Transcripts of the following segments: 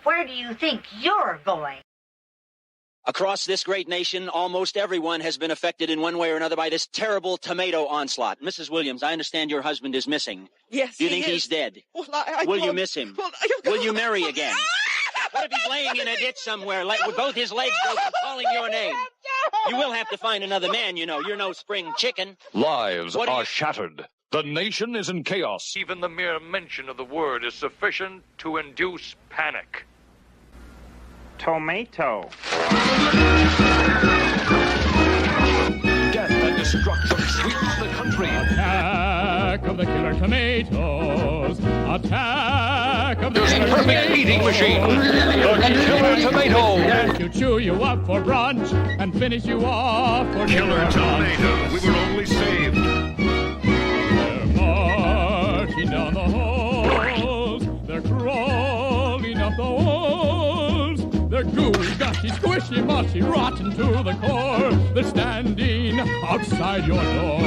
Where do you think you're going? Across this great nation, almost everyone has been affected in one way or another by this terrible tomato onslaught. Mrs. Williams, I understand your husband is missing. Yes, Do you think he's dead? Well, Will you miss him? Will you marry again? What if he's laying in a ditch somewhere, with both his legs broken, calling your name? You will have to find another man, you know. You're no spring chicken. Lives are shattered. The nation is in chaos. Even the mere mention of the word is sufficient to induce panic. Tomato. Death and destruction sweeps the country. Attack of the killer tomatoes. Attack of the killer perfect tomatoes. eating machine. The killer tomato. Yes, to chew you up for brunch and finish you off for Killer dinner. tomato. We were only saved. They're marching down the halls. They're crawling up the walls. They're gooey, gushy, squishy, mushy, rotten to the core. They're standing outside your door.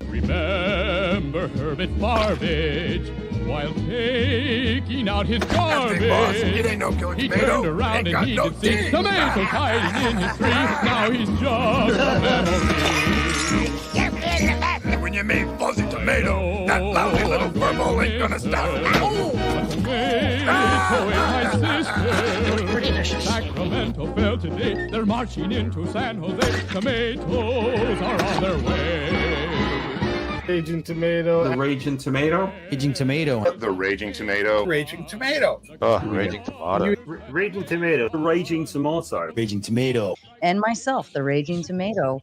Remember Herbert Barbage while taking out his garbage. Boss, it ain't no killer He tomato. turned around and he did 6 tomatoes hiding in his tree. Now he's just a memory. When you made fuzzy tomato, that lousy little furball ain't gonna stop me. Sacramento fell today. They're marching into San Jose. Tomatoes are on their way. Raging Tomato. The Raging Tomato. Raging Tomato. The Raging Tomato. Raging Tomato. Oh, Raging Tomato. Raging Tomato. The Raging Tomato. Raging Tomato. And myself, the Raging Tomato.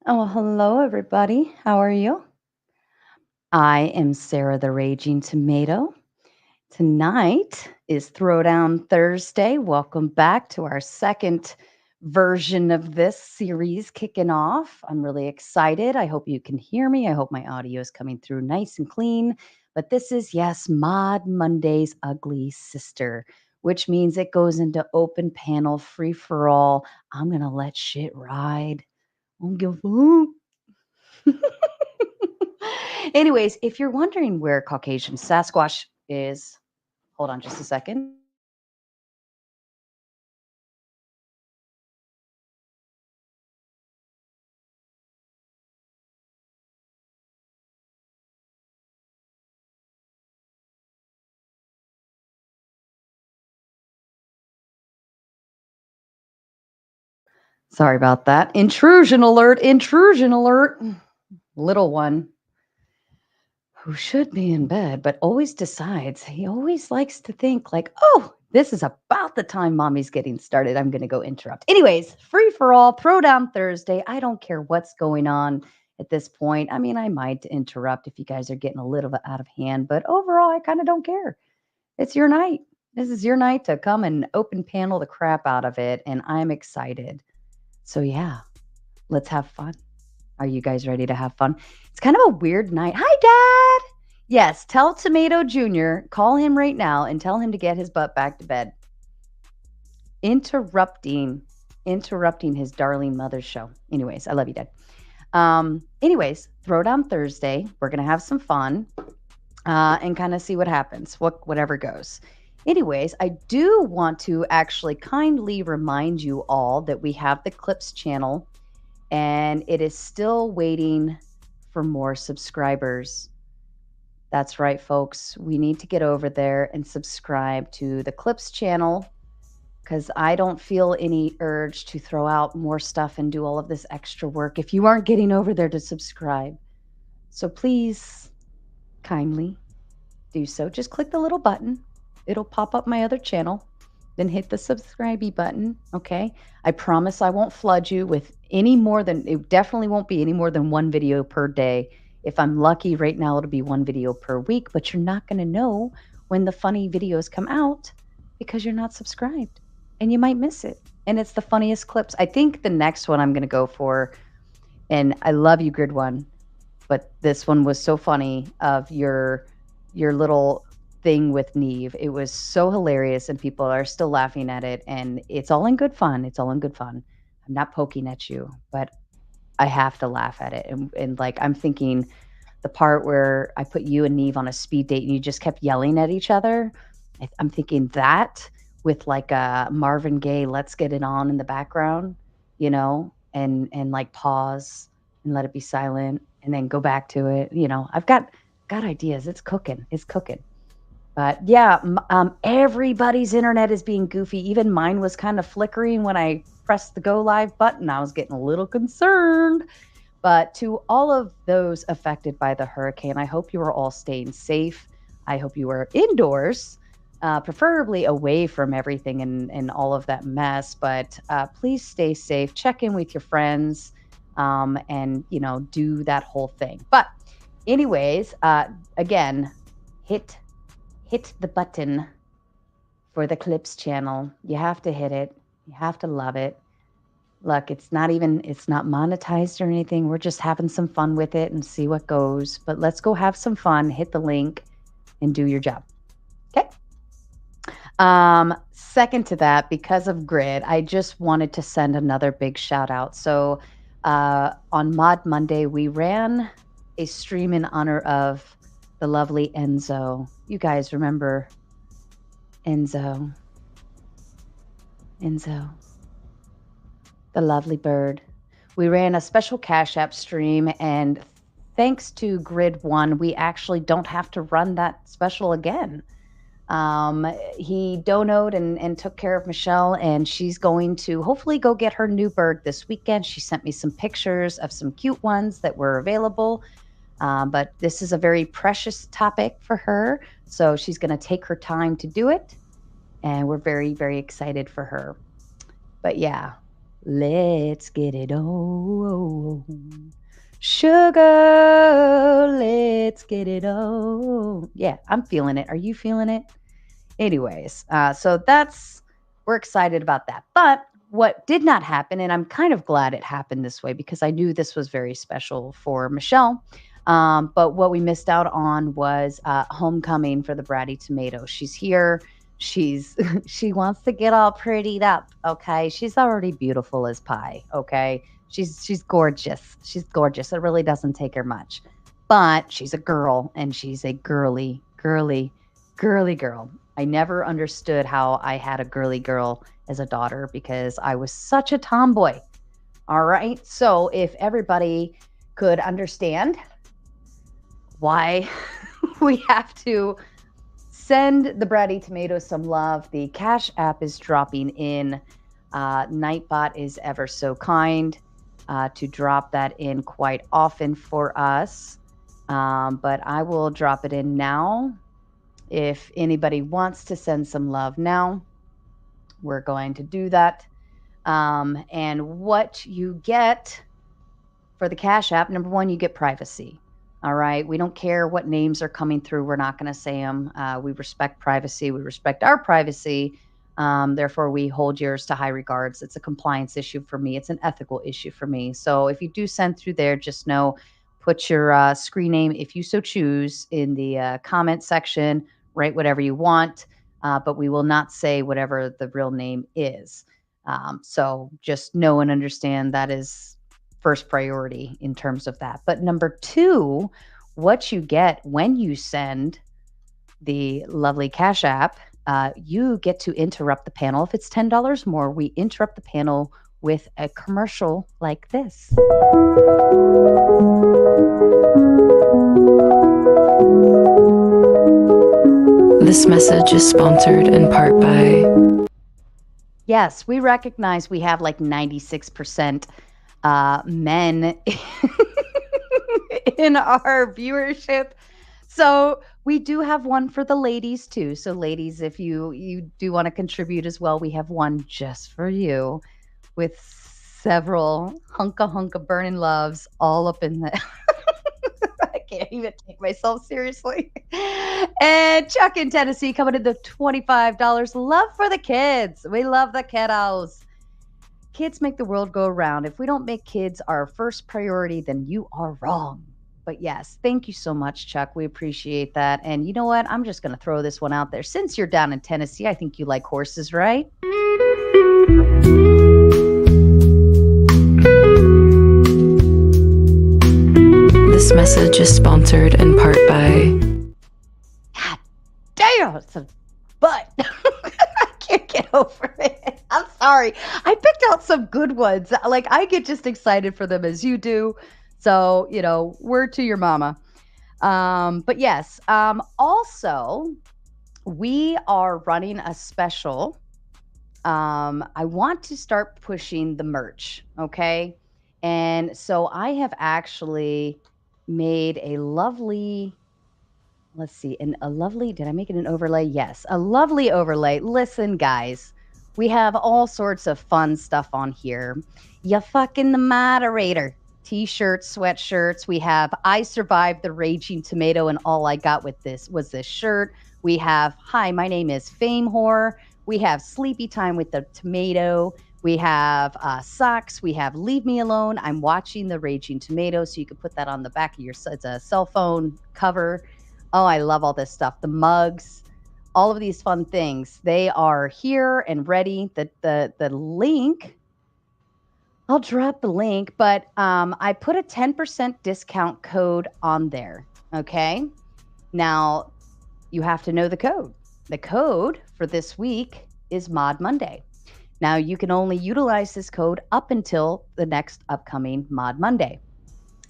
Oh, hello, everybody. How are you? I am Sara the Raging Tomato. Tonight is Throwdown Thursday. Welcome back to our second version of this series kicking off. I'm really excited. I hope you can hear me. I hope my audio is coming through nice and clean. But this is, yes, Mod Monday's ugly sister, which means it goes into open panel, free for all. I'm going to let shit ride. I don't give a fuck. Anyways, if you're wondering where Caucasian Sasquatch is, hold on just a second. Sorry about that. Intrusion alert, intrusion alert. Little one who should be in bed, but always decides, he always likes to think like, oh, this is about the time mommy's getting started. I'm going to go interrupt. Anyways, free for all, Throwdown Thursday. I don't care what's going on at this point. I mean, I might interrupt if you guys are getting a little bit out of hand, but overall, I kind of don't care. It's your night. This is your night to come and open panel the crap out of it, and I'm excited. So yeah, let's have fun. Are you guys ready to have fun? It's kind of a weird night. Hi, Dad. Yes, tell Tomato Jr., call him right now and tell him to get his butt back to bed. Interrupting his darling mother's show. Anyways, I love you, Dad. Anyways, Throwdown Thursday. We're going to have some fun and kind of see what happens, whatever goes. Anyways, I do want to actually kindly remind you all that we have the Clips channel and it is still waiting for more subscribers. That's right, folks. We need to get over there and subscribe to the Clips channel because I don't feel any urge to throw out more stuff and do all of this extra work if you aren't getting over there to subscribe. So please, kindly do so. Just click the little button. It'll pop up my other channel. Then hit the subscribe button, okay? I promise I won't flood you with any more than, it definitely won't be any more than one video per day. If I'm lucky, right now it'll be one video per week, but you're not going to know when the funny videos come out because you're not subscribed and you might miss it. And it's the funniest clips. I think the next one I'm going to go for, and I love you, Grid One, but this one was so funny of your little thing with Neve. It was so hilarious, and people are still laughing at it, and it's all in good fun. It's all in good fun. I'm not poking at you, but I have to laugh at it. And like, I'm thinking the part where I put you and Neve on a speed date and you just kept yelling at each other. I'm thinking that with like a Marvin Gaye, Let's Get It On in the background, you know, and like pause and let it be silent and then go back to it. You know, I've got ideas. It's cooking. But yeah, everybody's internet is being goofy. Even mine was kind of flickering when I pressed the go live button. I was getting a little concerned. But to all of those affected by the hurricane, I hope you are all staying safe. I hope you are indoors, preferably away from everything and all of that mess. But please stay safe. Check in with your friends and, you know, do that whole thing. But anyways, again, hit the button for the Clips channel. You have to hit it. You have to love it. Look, it's not monetized or anything. We're just having some fun with it and see what goes. But let's go have some fun. Hit the link and do your job. Okay. Second to that, because of Grid, I just wanted to send another big shout out. So on Mod Monday, we ran a stream in honor of the lovely Enzo. You guys remember Enzo, the lovely bird. We ran a special Cash App stream, and thanks to Grid 1, we actually don't have to run that special again. He donoed and took care of Michelle, and she's going to hopefully go get her new bird this weekend. She sent me some pictures of some cute ones that were available. But this is a very precious topic for her. So she's going to take her time to do it. And we're very, very excited for her. But yeah, let's get it on. Sugar, let's get it on. Yeah, I'm feeling it. Are you feeling it? Anyways, so we're excited about that. But what did not happen, and I'm kind of glad it happened this way because I knew this was very special for Michelle. But what we missed out on was homecoming for the Bratty Tomato. She's here. She wants to get all prettied up. Okay, she's already beautiful as pie. Okay, she's gorgeous. She's gorgeous. It really doesn't take her much, but she's a girl and she's a girly girl. I never understood how I had a girly girl as a daughter because I was such a tomboy. All right, so if everybody could understand why we have to send the Bratty Tomato some love. The Cash App is dropping in. Nightbot is ever so kind to drop that in quite often for us. But I will drop it in now. If anybody wants to send some love now, we're going to do that. And what you get for the Cash App, number one, you get privacy. All right. We don't care what names are coming through. We're not going to say them. We respect privacy. We respect our privacy. Therefore, we hold yours to high regards. It's a compliance issue for me. It's an ethical issue for me. So if you do send through there, just know, put your screen name, if you so choose, in the comment section. Write whatever you want, but we will not say whatever the real name is. So just know and understand that is first priority in terms of that. But number two, what you get when you send the lovely Cash App, you get to interrupt the panel. If it's $10 more, we interrupt the panel with a commercial like this. This message is sponsored in part by... Yes, we recognize we have like 96% men in our viewership. So we do have one for the ladies too. So ladies, if you do want to contribute as well, we have one just for you with several hunka burning loves all up in the... I can't even take myself seriously. And Chuck in Tennessee coming in the $25. Love for the kids. We love the kiddos. Kids make the world go around. If we don't make kids our first priority, then you are wrong. But yes, thank you so much, Chuck. We appreciate that. And you know what? I'm just going to throw this one out there. Since you're down in Tennessee, I think you like horses, right? This message is sponsored in part by... God damn, it's a butt. I can't get over it. I'm sorry. I picked out some good ones. Like, I get just excited for them as you do. So, word to your mama. But yes, also, we are running a special. I want to start pushing the merch, okay? And so I have actually made a lovely, did I make it an overlay? Yes, a lovely overlay. Listen, guys, we have all sorts of fun stuff on here. You fucking the moderator. T-shirts, sweatshirts. We have I survived the raging tomato and all I got with this was this shirt. We have hi, my name is Fame Hor. We have sleepy time with the tomato. We have socks. We have leave me alone. I'm watching the raging tomato. So you can put that on the back of your it's a cell phone cover. Oh, I love all this stuff. The mugs, all of these fun things. They are here and ready. The link. I'll drop the link, but I put a 10% discount code on there, okay? Now, you have to know the code. The code for this week is Mod Monday. Now, you can only utilize this code up until the next upcoming Mod Monday.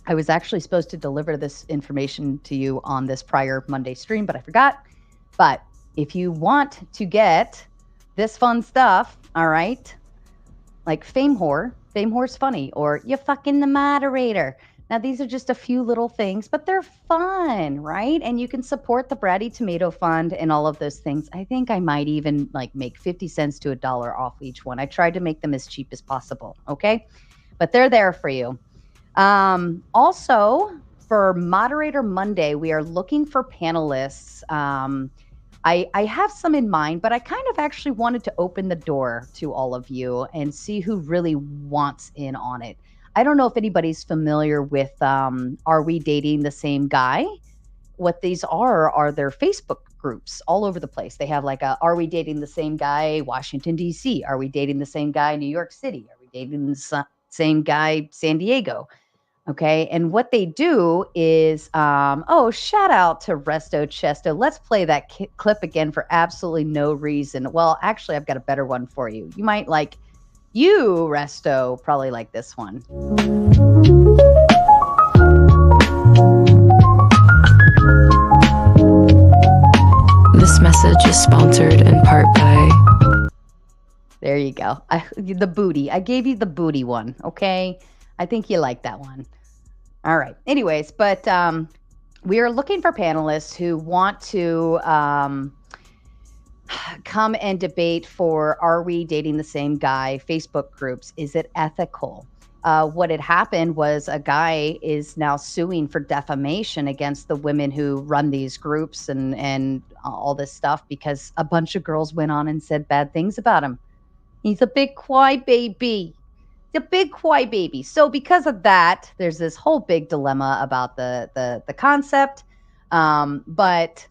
I was actually supposed to deliver this information to you on this prior Monday stream, but I forgot. But if you want to get this fun stuff, all right, like Fame Hor's funny, or you fucking the moderator. Now, these are just a few little things, but they're fun, right? And you can support the Bratty Tomato Fund and all of those things. I think I might even make 50 cents to $1 off each one. I tried to make them as cheap as possible, okay? But they're there for you. Also, for Moderator Monday, we are looking for panelists. I have some in mind, but I kind of actually wanted to open the door to all of you and see who really wants in on it. I don't know if anybody's familiar with Are We Dating the Same Guy? What these are their Facebook groups all over the place. They have Are We Dating the Same Guy, Washington, D.C.? Are we dating the same guy, New York City? Are we dating the same guy, San Diego? Okay, and what they do is, shout out to Resto Chesto. Let's play that clip again for absolutely no reason. Well, actually, I've got a better one for you. You might Resto, probably like this one. This message is sponsored in part by... There you go. The booty. I gave you the booty one, okay? I think you like that one. All right. Anyways, but we are looking for panelists who want to come and debate for Are We Dating the Same Guy? Facebook groups. Is it ethical? What had happened was a guy is now suing for defamation against the women who run these groups and all this stuff because a bunch of girls went on and said bad things about him. He's a big crybaby. The big crybaby. So because of that, there's this whole big dilemma about the concept. But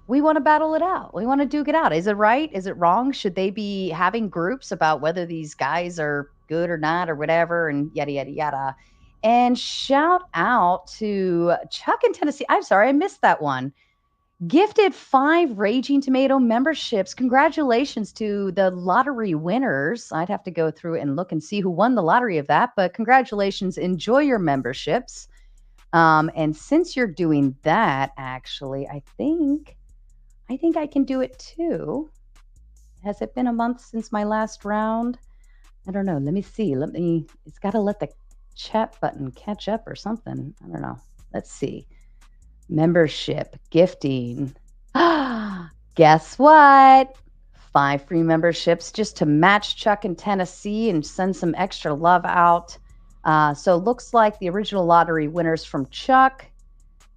we want to battle it out. We want to duke it out. Is it right? Is it wrong? Should they be having groups about whether these guys are good or not or whatever and yada, yada, yada. And shout out to Chuck in Tennessee. I'm sorry, I missed that one. Gifted 5 Raging Tomato memberships. Congratulations to the lottery winners. I'd have to go through and look and see who won the lottery of that, but congratulations. Enjoy your memberships. And since you're doing that, actually, I think I can do it too. Has it been a month since my last round? I don't know. Let me see. It's got to let the chat button catch up or something. I don't know. Let's see. Membership, gifting. Guess what? 5 free memberships just to match Chuck in Tennessee and send some extra love out. So it looks like the original lottery winners from Chuck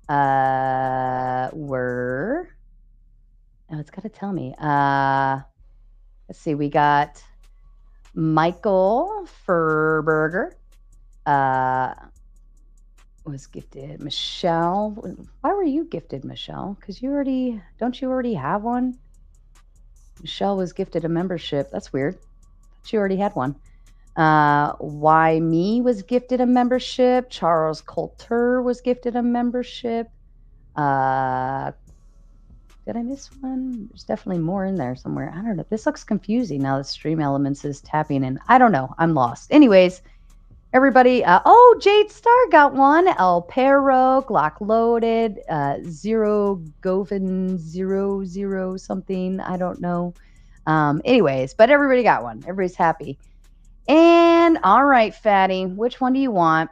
were... Oh, it's got to tell me. Let's see. We got Michael Furberger. was gifted? Michelle. Why were you gifted, Michelle? Because don't you already have one? Michelle was gifted a membership. That's weird. She already had one. Why Me was gifted a membership. Charles Coulter was gifted a membership. Did I miss one? There's definitely more in there somewhere. I don't know. This looks confusing now that Stream Elements is tapping in. I don't know. I'm lost. Anyways, everybody. Jade Star got one. El Perro, Glock Loaded, Zero Govin 00 something. I don't know. Anyways, but everybody got one. Everybody's happy. And all right, Fatty, which one do you want?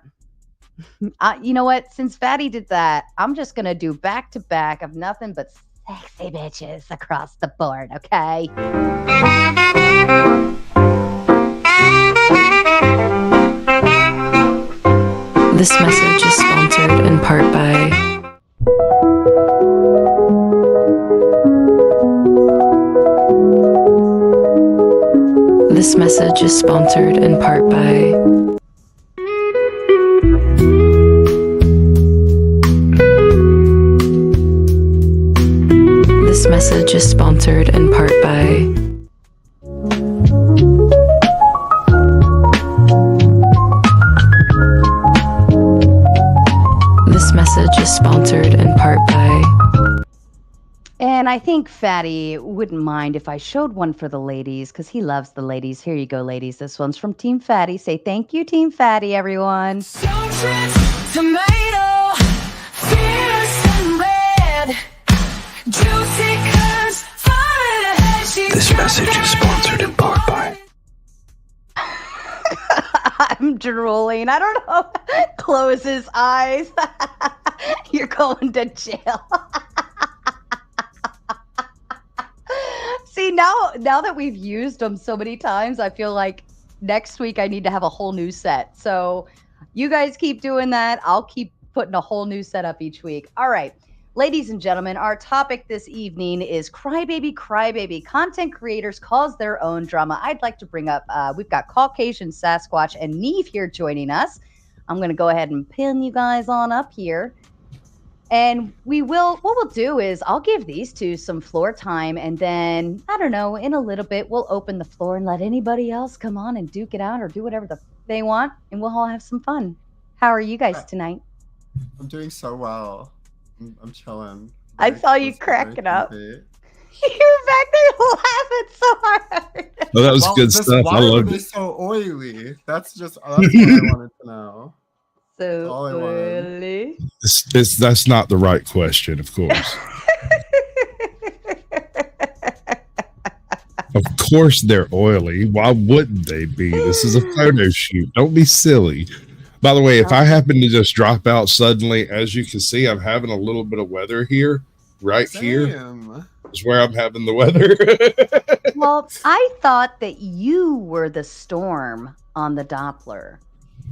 You know what? Since Fatty did that, I'm just going to do back to back of nothing but sexy bitches across the board, okay? This message is sponsored in part by This message is sponsored in part by This message is sponsored in part by This message is sponsored in part by And I think Fatty wouldn't mind if I showed one for the ladies because he loves the ladies. Here you go, ladies. This one's from Team Fatty. Say thank you, Team Fatty, everyone. Tomato, fierce and red, juicy curves, This message is sponsored in part by. I'm drooling. I don't know. Close his eyes. You're going to jail. See, now that we've used them so many times, I feel like next week I need to have a whole new set. So you guys keep doing that. I'll keep putting a whole new set up each week. All right. Ladies and gentlemen, our topic this evening is Crybaby, Crybaby. Content creators cause their own drama. I'd like to bring up, we've got Caucasian Sasquatch and Neve here joining us. I'm going to go ahead and pin you guys on up here. And what we'll do is I'll give these two some floor time. And then, I don't know, in a little bit, we'll open the floor and let anybody else come on and duke it out or do whatever they want. And we'll all have some fun. How are you guys tonight? I'm doing so well. I'm chilling. I saw you cracking up. You're back there laughing so hard. Oh, that was good stuff. I loved it. So oily. That's what I wanted to know. So oily. That's not the right question, of course. Of course they're oily. Why wouldn't they be? This is a photo shoot. Don't be silly. By the way, if I happen to just drop out suddenly, as you can see, I'm having a little bit of weather here. Here is where I'm having the weather. Well, I thought that you were the storm on the Doppler.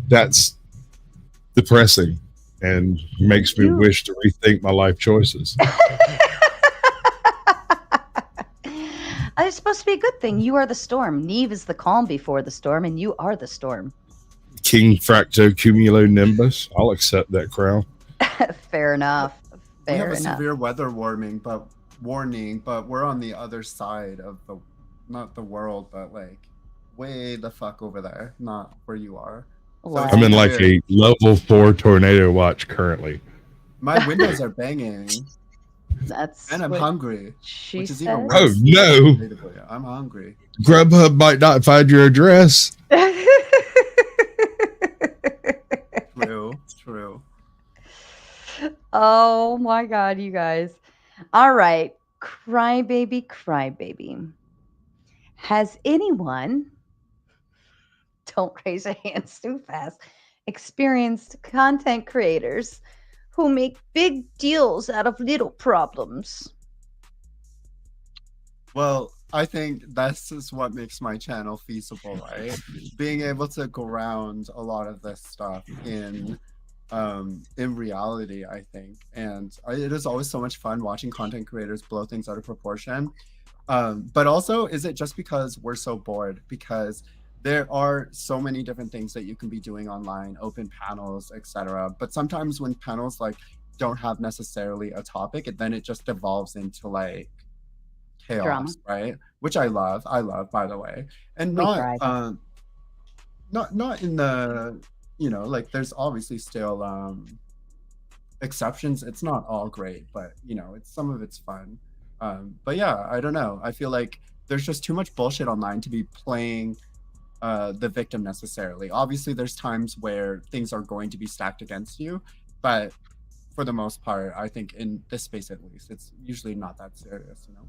That's depressing and makes me wish to rethink my life choices. It's supposed to be a good thing. You are the storm. Neve is the calm before the storm, and you are the storm. King Fracto Cumulonimbus. I'll accept that crown. Fair enough. We have a severe weather warning, but we're on the other side of not the world, but like way the fuck over there, not where you are. So I'm in like a level 4 tornado watch currently. My windows are banging. And I'm hungry. She which is said. even worse. Oh no! I'm hungry. Grubhub might not find your address. True. Oh my God, you guys. All right. Crybaby, Crybaby. Has anyone, don't raise your hands too fast, experienced content creators who make big deals out of little problems? Well, I think that's just what makes my channel feasible, right? Being able to go around a lot of this stuff in reality, I think. And it is always so much fun watching content creators blow things out of proportion. But also, is it just because we're so bored? Because there are so many different things that you can be doing online, open panels, etc. But sometimes when panels like don't have necessarily a topic, then it just devolves into like chaos, Drama. right? Which I love, by the way. And We not thrive. not in the, you know, like there's obviously still exceptions. It's not all great, but you know, it's some of it's fun. But yeah, I don't know. I feel like there's just too much bullshit online to be playing the victim necessarily. Obviously, there's times where things are going to be stacked against you, but for the most part, I think in this space at least, it's usually not that serious, you know?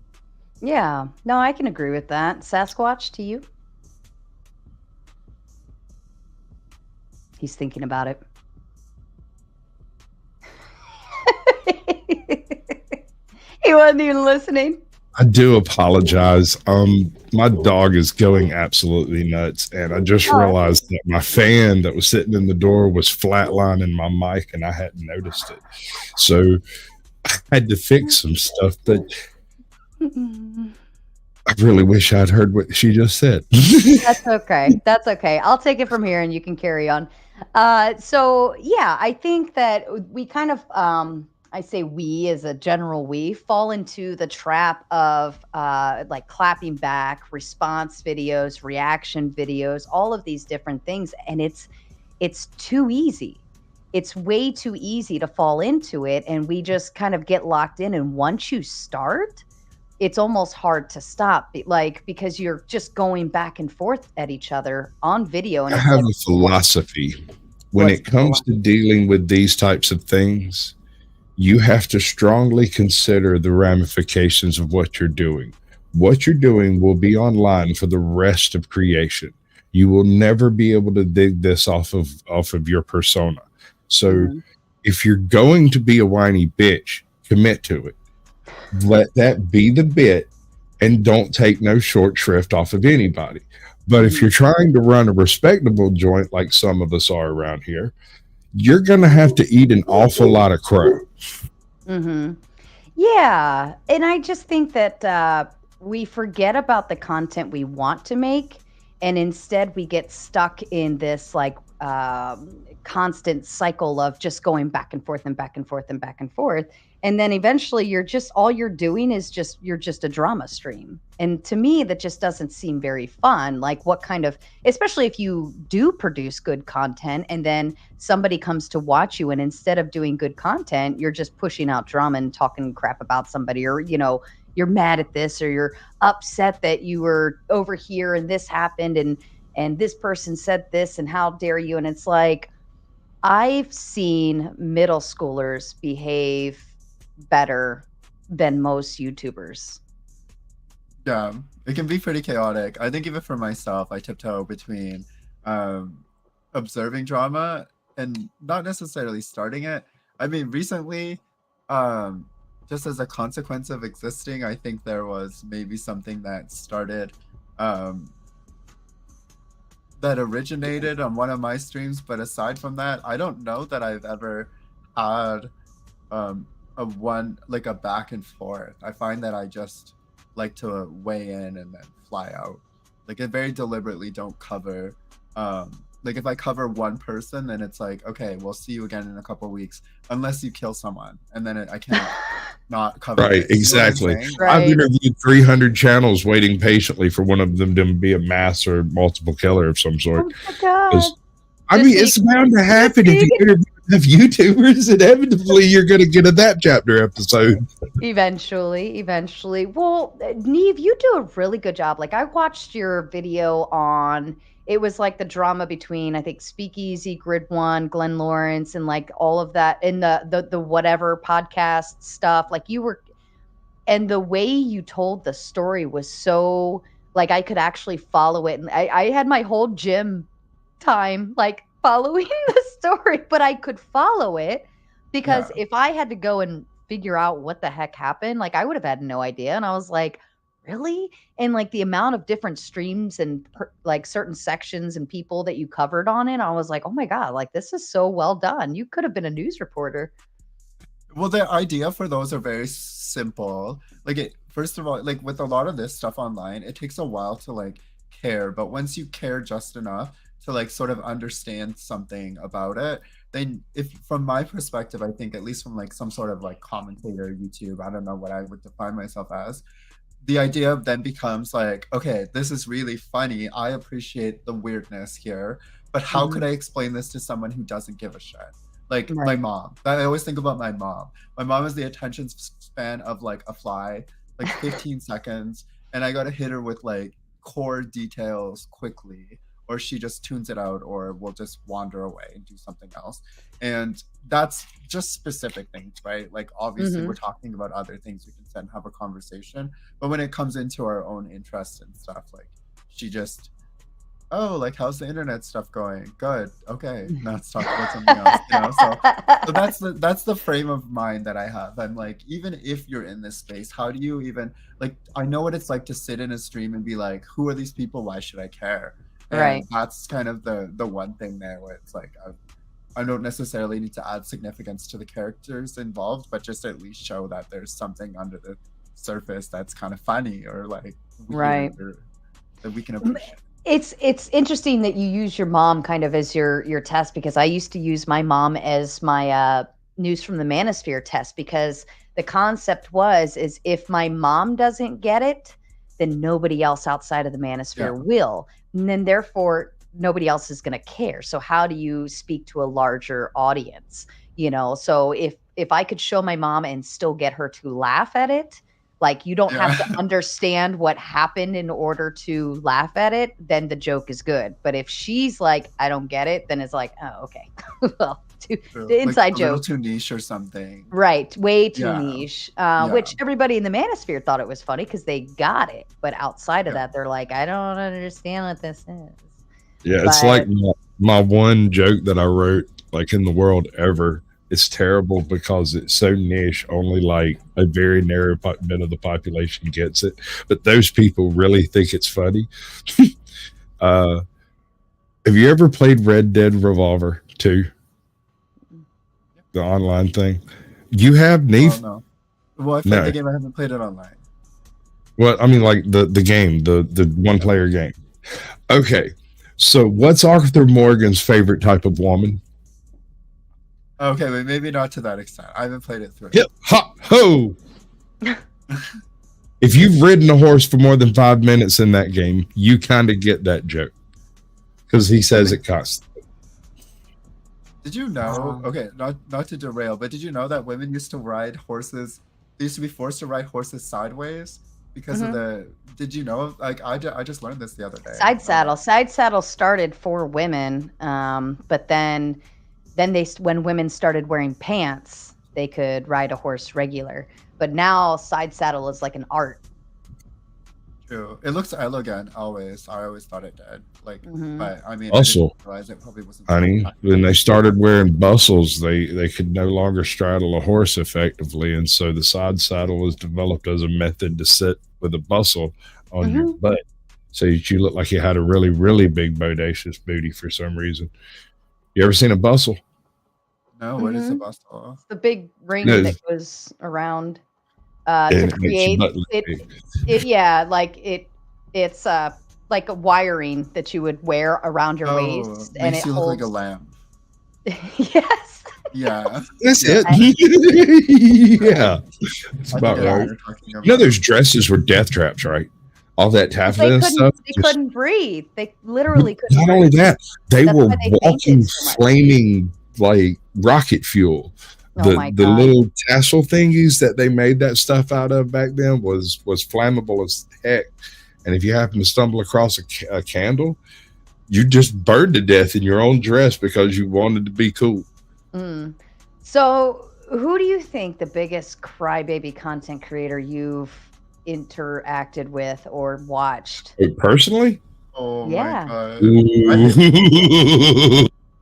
Yeah. No, I can agree with that. Sasquatch, to you? He's thinking about it. He wasn't even listening. I do apologize. My dog is going absolutely nuts, and I just realized that my fan that was sitting in the door was flatlining my mic, and I hadn't noticed it. So I had to fix some stuff that I really wish I'd heard what she just said. That's okay. That's okay. I'll take it from here, and you can carry on. So yeah, I think that we kind of I say we as a general we fall into the trap of like clapping back, response videos, reaction videos, all of these different things, and it's too easy. It's way too easy to fall into it, and we just kind of get locked in. And once you start, it's almost hard to stop, like because you're just going back and forth at each other on video. And I have a philosophy when it comes to dealing with these types of things. You have to strongly consider the ramifications of what you're doing. What you're doing will be online for the rest of creation. You will never be able to dig this off of your persona. So if you're going to be a whiny bitch, commit to it. Let that be the bit, and don't take no short shrift off of anybody. But if you're trying to run a respectable joint like some of us are around here, you're going to have to eat an awful lot of crow. Yeah. And I just think that we forget about the content we want to make. And instead we get stuck in this like constant cycle of just going back and forth and back and forth and back and forth. And then eventually you're just, all you're doing is just, you're just a drama stream. And to me, that just doesn't seem very fun. Like what kind of, especially if you do produce good content and then somebody comes to watch you and instead of doing good content, you're just pushing out drama and talking crap about somebody, or, you know, you're mad at this, or you're upset that you were over here and this happened and this person said this and how dare you. And it's like, I've seen middle schoolers behave better than most YouTubers. Yeah, it can be pretty chaotic. I think even for myself, I tiptoe between observing drama and not necessarily starting it. I mean, recently, just as a consequence of existing, I think there was maybe something that started that originated on one of my streams. But aside from that, I don't know that I've ever had a back and forth. I find that I just like to weigh in and then fly out. Like I very deliberately don't cover. Like if I cover one person, then it's like, okay, we'll see you again in a couple of weeks, unless you kill someone, and then I can't not cover. Right, it. exactly. You know I've interviewed 300 channels waiting patiently for one of them to be a mass or multiple killer of some sort. Oh my God. I mean, it's bound to happen if you interview enough YouTubers. Inevitably, you're going to get a that chapter episode. Eventually. Well, Neve, you do a really good job. Like I watched your video on, it was like the drama between, I think, Speakeasy, Grid One, Glenn Lawrence, and like all of that, and the whatever podcast stuff. Like you were, and the way you told the story was so, like I could actually follow it. And I had my whole gym time like following the story, but I could follow it because if I had to go and figure out what the heck happened, like I would have had no idea. And I was like, really? And like the amount of different streams and like certain sections and people that you covered on it, I was like, oh my God, like this is so well done. You could have been a news reporter. Well, the idea for those are very simple. Like first of all, like with a lot of this stuff online, it takes a while to like care, but once you care just enough to like sort of understand something about it, then if from my perspective, I think at least from like some sort of like commentator YouTube, I don't know what I would define myself as, the idea then becomes like, okay, this is really funny. I appreciate the weirdness here, but how could I explain this to someone who doesn't give a shit? Like my mom. I always think about my mom. My mom has the attention span of like a fly, like 15 seconds, and I gotta hit her with like core details quickly, or she just tunes it out or will just wander away and do something else. And that's just specific things, right? Like obviously we're talking about other things, we can sit and have a conversation, but when it comes into our own interests and stuff, like she just, oh, like how's the internet stuff going? Good. Okay, now let's talk about something else. You know, so that's the frame of mind that I have. I'm like, even if you're in this space, how do you even like? I know what it's like to sit in a stream and be like, who are these people? Why should I care? And that's kind of the one thing there where it's like I don't necessarily need to add significance to the characters involved, but just at least show that there's something under the surface that's kind of funny or like weird or that we can appreciate. It's interesting that you use your mom kind of as your test, because I used to use my mom as my news from the manosphere test, because the concept is if my mom doesn't get it, then nobody else outside of the manosphere will, and then therefore nobody else is going to care. So how do you speak to a larger audience? You know, so if I could show my mom and still get her to laugh at it, like you don't have to understand what happened in order to laugh at it, then the joke is good. But if she's like, I don't get it, then it's like, oh, okay. Well, the inside like a joke. little too niche or something. Right. Way too niche. Which everybody in the manosphere thought it was funny because they got it. But outside of that, they're like, I don't understand what this is. Yeah, it's like my one joke that I wrote like in the world ever. It's terrible because it's so niche. Only like a very narrow bit of the population gets it. But those people really think it's funny. Have you ever played Red Dead Revolver 2? The online thing? You have, Neef? Oh, no. Well, I played the game. I haven't played it online. Well, I mean, like the game, the one-player game. Okay. So what's Arthur Morgan's favorite type of woman? Okay, but maybe not to that extent. I haven't played it through. Hip hop ho! If you've ridden a horse for more than 5 minutes in that game, you kind of get that joke because he says it constantly. Did you know? Okay, not to derail, but did you know that women used to ride horses? They used to be forced to ride horses sideways because of the. Did you know? Like I just learned this the other day. Side saddle started for women, but then when women started wearing pants, they could ride a horse regular. But now side saddle is like an art. True. It looks elegant always. I always thought it did. Like, but I mean, Also, I didn't realize it probably wasn't. Honey, when they started wearing bustles, they could no longer straddle a horse effectively, and so the side saddle was developed as a method to sit with a bustle on your butt, so that you look like you had a really, really big bodacious booty for some reason. You ever seen a bustle? No, what is a bustle? It's the big ring that goes around to create it. Yeah, like it's like a wiring that you would wear around your waist, and it you holds look like a lamb. Yes. Yeah, that's it. Yeah, that's about right. You know, those dresses were death traps, right? All that taffeta and stuff. They couldn't breathe. They literally couldn't. Not only that, they were walking, flaming like rocket fuel. The little tassel thingies that they made that stuff out of back then was flammable as heck. And if you happen to stumble across a candle, you just burned to death in your own dress because you wanted to be cool. So, who do you think the biggest crybaby content creator you've interacted with or watched? Personally? Oh my god.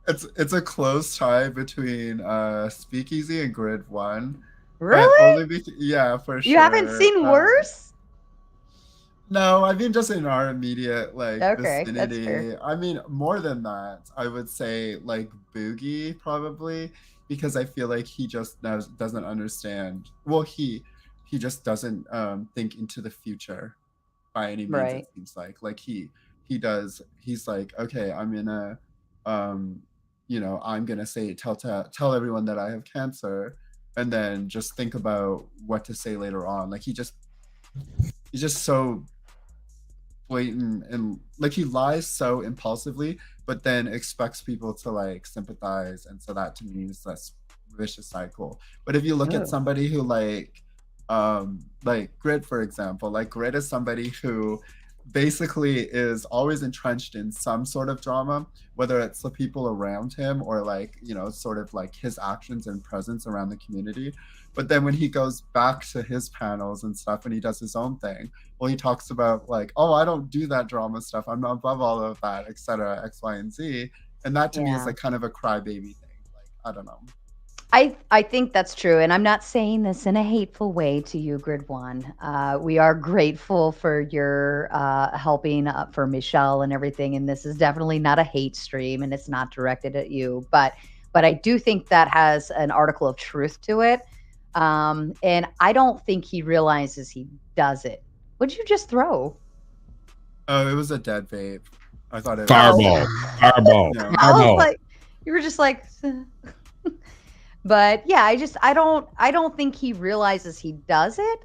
It's a close tie between Speakeasy and Grid 1. Really? Yeah, for sure. You haven't seen worse? No, I mean just in our immediate vicinity. That's fair. I mean more than that, I would say like Boogie probably, because I feel like he just doesn't understand. Well, he just doesn't think into the future by any means. It seems like he he's like, okay, I'm gonna I'm gonna say tell everyone that I have cancer, and then just think about what to say later on. Like he's just so blatant, and like he lies so impulsively, but then expects people to like sympathize, and so that to me is this vicious cycle. But if you look at somebody who like Grit, for example, like Grit is somebody who basically is always entrenched in some sort of drama, whether it's the people around him or like, sort of like his actions and presence around the community. But then when he goes back to his panels and stuff and he does his own thing, well, he talks about like, oh, I don't do that drama stuff, I'm not above all of that, etc., X, Y, and Z. And that to me is like kind of a crybaby thing. Like, I don't know. I think that's true, and I'm not saying this in a hateful way to you, Grid One. We are grateful for your helping for Michelle and everything, and this is definitely not a hate stream, and it's not directed at you. But I do think that has an article of truth to it, and I don't think he realizes he does it. What'd you just throw? Oh, it was a dead vape. I thought it was fireball. Fireball. Yeah. I was like, you were just like. But yeah, I don't think he realizes he does it.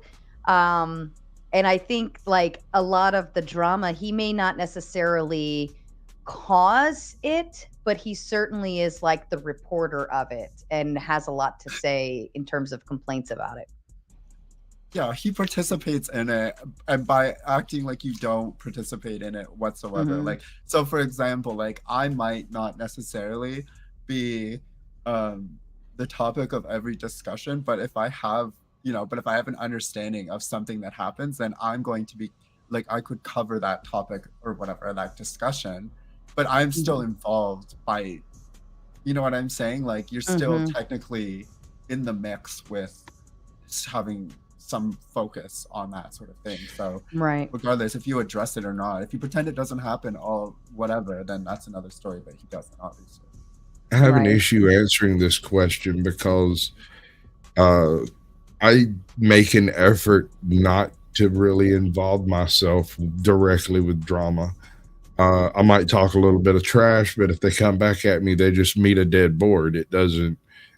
And I think like a lot of the drama, he may not necessarily cause it, but he certainly is like the reporter of it and has a lot to say in terms of complaints about it. Yeah, he participates in it, and by acting like you don't participate in it whatsoever. Like, so for example, like I might not necessarily be the topic of every discussion, but if I have an understanding of something that happens, then I'm going to be like, I could cover that topic or whatever, that discussion, but I'm still involved by, you know what I'm saying? Like you're still technically in the mix with having some focus on that sort of thing. So regardless if you address it or not, if you pretend it doesn't happen or whatever, then that's another story, but he doesn't, obviously. I have an issue answering this question because I make an effort not to really involve myself directly with drama. I might talk a little bit of trash, but if they come back at me, they just meet a dead board.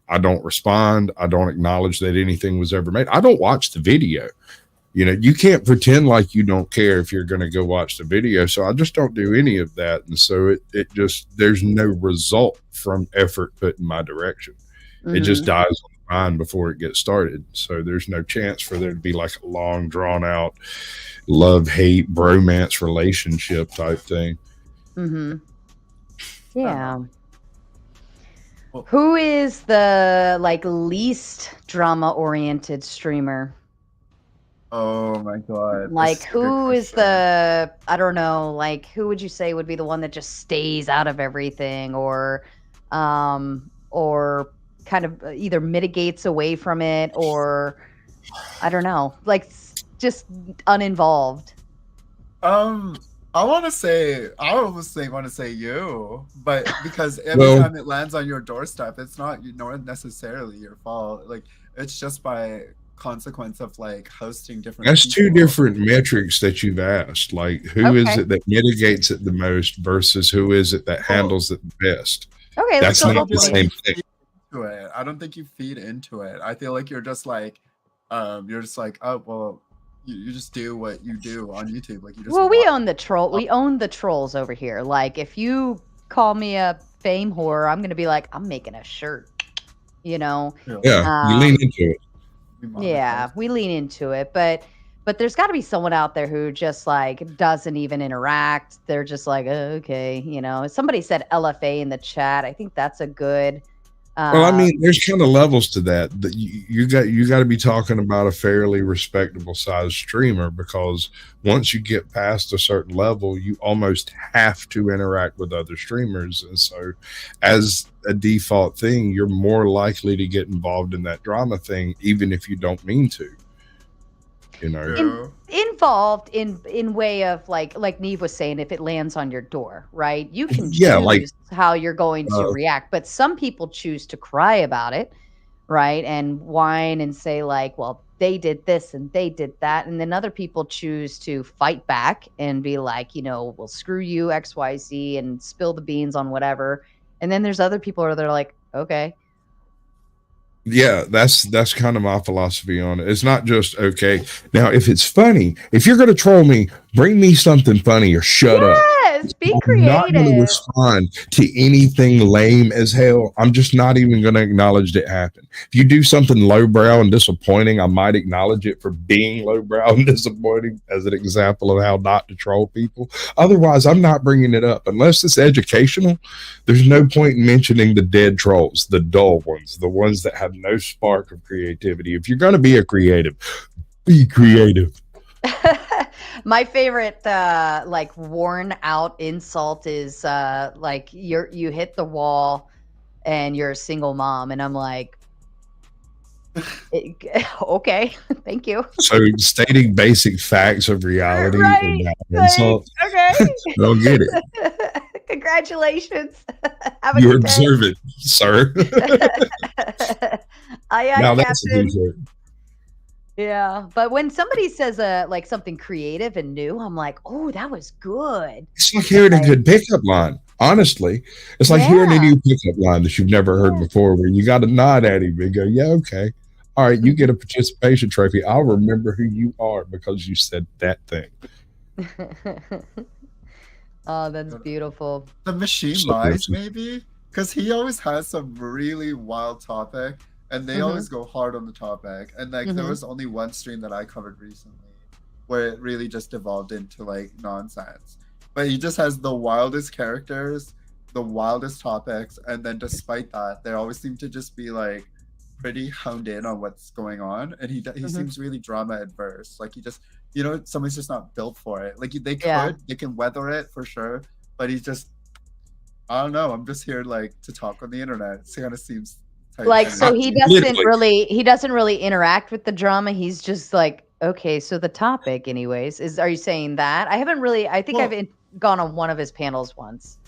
I don't respond. I don't acknowledge that anything was ever made. I don't watch the video. You can't pretend like you don't care if you're going to go watch the video. So I just don't do any of that. And so there's no result from effort put in my direction. It just dies on the vine before it gets started. So there's no chance for there to be like a long drawn out love, hate, bromance relationship type thing. Yeah. Who is the like least drama oriented streamer? Oh my god. Like who is the, I don't know, like who would you say would be the one that just stays out of everything or kind of either mitigates away from it or I don't know, like just uninvolved? I almost want to say you, but because every time it lands on your doorstep, it's not necessarily your fault. Like it's just by consequence of like hosting different That's people. two different metrics that you've asked. Like who is it that mitigates it the most versus who is it that handles it the best? Okay, that's not the same thing. I don't think you feed into it. I feel like you're just like oh well, you just do what you do on YouTube. Like you just we own the troll. We own the trolls over here. Like if you call me a fame whore, I'm gonna be like, I'm making a shirt. You lean into it. Yeah, we lean into it, but there's got to be someone out there who just like doesn't even interact. They're just like, okay, Somebody said LFA in the chat. I think that's a good. Well, I mean, there's kind of levels to that. That you got to be talking about a fairly respectable size streamer, because once you get past a certain level, you almost have to interact with other streamers, and so as a default thing, you're more likely to get involved in that drama thing, even if you don't mean to. Involved in way of like Neve was saying, if it lands on your door, right? You can choose how you're going to react, but some people choose to cry about it, right? And whine and say like, well, they did this and they did that. And then other people choose to fight back and be like, well, screw you, XYZ, and spill the beans on whatever. And then there's other people that are like, okay. Yeah, that's kind of my philosophy on it. It's not just okay. Now, if it's funny, if you're going to troll me, bring me something funny or shut up. Yes, be creative. I'm not going to respond to anything lame as hell. I'm just not even going to acknowledge that it happened. If you do something lowbrow and disappointing, I might acknowledge it for being lowbrow and disappointing as an example of how not to troll people. Otherwise, I'm not bringing it up. Unless it's educational, there's no point in mentioning the dead trolls, the dull ones, the ones that have no spark of creativity. If you're going to be a creative, be creative. My favorite like worn out insult is like you hit the wall and you're a single mom, and I'm like, okay, thank you. So stating basic facts of reality Right, is an insult. Okay. Don't get it. Congratulations. Have a You're good day. observant, sir. Now that's a Captain. t-shirt. Yeah, but when somebody says like something creative and new, I'm like, oh, that was good. It's like hearing a good pickup line. Honestly, it's like hearing a new pickup line that you've never heard before, where you got to nod at him and go, yeah, okay. All right, you get a participation trophy. I'll remember who you are because you said that thing. Oh, that's beautiful. The machine lies, maybe? Because he always has some really wild topic, and they always go hard on the topic. And like there was only one stream that I covered recently where it really just evolved into like nonsense. But he just has the wildest characters, the wildest topics, and then despite that, they always seem to just be like pretty honed in on what's going on. And he seems really drama adverse. Like he just, someone's just not built for it. Like they can weather it for sure, but he's just, I don't know. I'm just here like to talk on the internet. It kind of seems like, so he doesn't really interact with the drama. He's just like, okay, so the topic anyways are you saying that? I haven't really, I think I've gone on one of his panels once.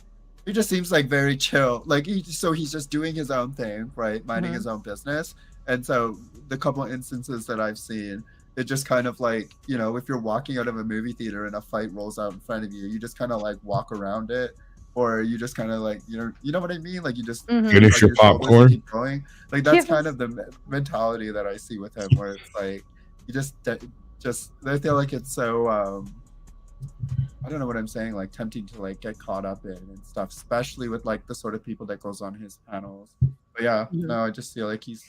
He just seems like very chill. Like he's just doing his own thing, right? Minding his own business. And so the couple of instances that I've seen, it just kind of like, if you're walking out of a movie theater and a fight rolls out in front of you, you just kind of like walk around it. Or you just kind of like, you know what I mean? Like you just finish your popcorn. Keep going. Like that's kind of the mentality that I see with him, where it's like you just they feel like it's so I don't know what I'm saying, like tempting to like get caught up in and stuff, especially with like the sort of people that goes on his panels. But no, I just feel like he's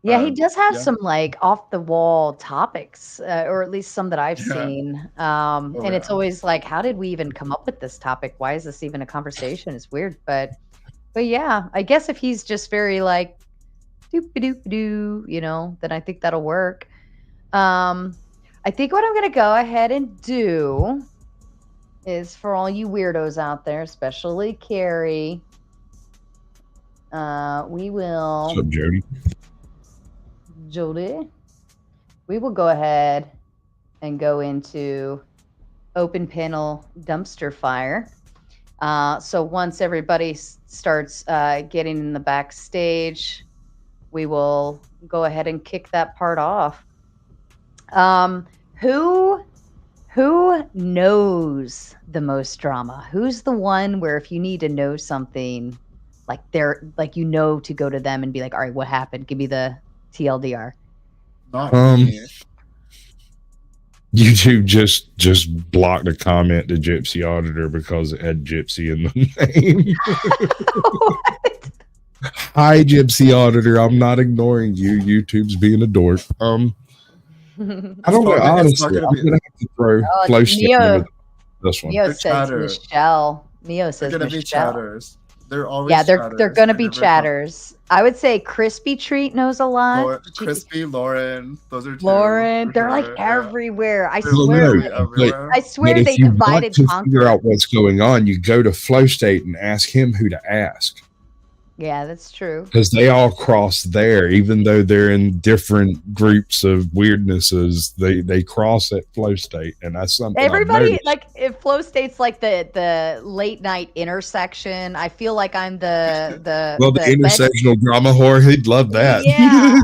he does have some like off the wall topics, or at least some that I've seen. And it's always like, how did we even come up with this topic? Why is this even a conversation? It's weird, but yeah, I guess if he's just very like doop-a-doop-a-doo, then I think that'll work. I think what I'm gonna go ahead and do is, for all you weirdos out there, especially Carrie, we will. What's up, Jody, we will go ahead and go into open panel dumpster fire. So once everybody starts getting in the backstage, we will go ahead and kick that part off. Who knows the most drama? Who's the one where if you need to know something, like they're like, to go to them and be like, all right, what happened? Give me the TLDR. YouTube just blocked a comment to Gypsy Auditor because it had Gypsy in the name. Hi, Gypsy Auditor. I'm not ignoring you. YouTube's being a dork. I don't know. Honestly, I'm gonna have to throw flow into this one. Neo says Michelle. Neo says they're gonna Michelle. be chatters. They're always they're gonna be chatters. I would say Crispy Treat knows a lot. Crispy, Lauren, those are two. Lauren, they're like everywhere. I swear But they if you divided want to figure out what's going on, you go to Flow State and ask him who to ask. Yeah, that's true. Because they all cross there, even though they're in different groups of weirdnesses, they cross at Flow State, and that's something. Everybody like if Flow State's like the late night intersection. I feel like I'm the intersectional drama whore. He'd love that. Yeah,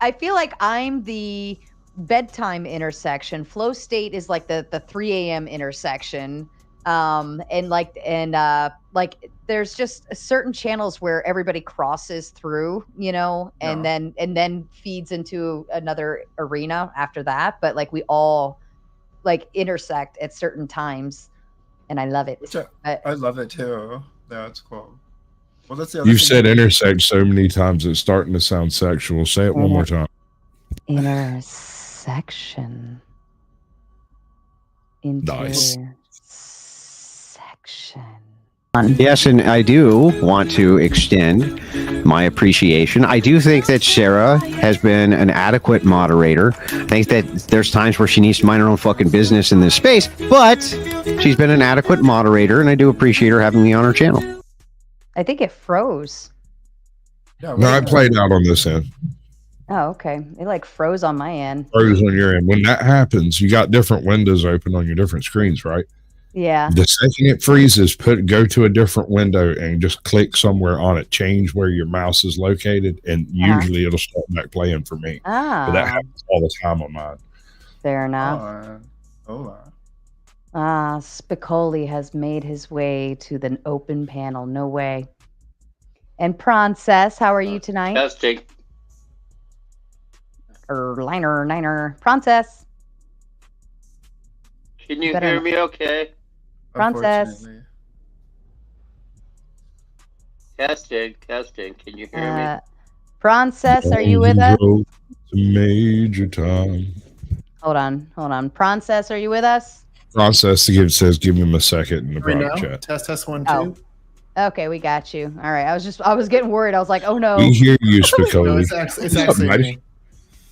I feel like I'm the bedtime intersection. Flow state is like the 3 a.m. intersection. And there's just certain channels where everybody crosses through, and then feeds into another arena after that. But like we all like intersect at certain times, and I love it. I love it too. Yeah, it's cool. Well, that's the other You've thing. said intersect so many times it's starting to sound sexual. Say it one more time. Intersection. Nice. Yes, and I do want to extend my appreciation. I do think that Sara has been an adequate moderator. I think that there's times where she needs to mind her own fucking business in this space, but she's been an adequate moderator, and I do appreciate her having me on her channel. I think it froze. No, I played out on this end. Oh, okay. It like froze on my end. Froze on your end. When that happens, you got different windows open on your different screens, right? Yeah. The second it freezes, go to a different window and just click somewhere on it. Change where your mouse is located, and usually it'll start back playing for me. But that happens all the time on mine. Fair enough. Spicoli has made his way to the open panel. No way. And Princess, how are you tonight? Testing. Niner. Princess. Can you hear me okay? Princess. Testing. Can you hear me? Princess, are you with us? Major time. Hold on. Princess, are you with us? Process says give him a second in the private chat. Test 1 2. Oh. Okay, we got you. All right. I was getting worried. I was like, oh no. We hear you, Spicoli. It's actually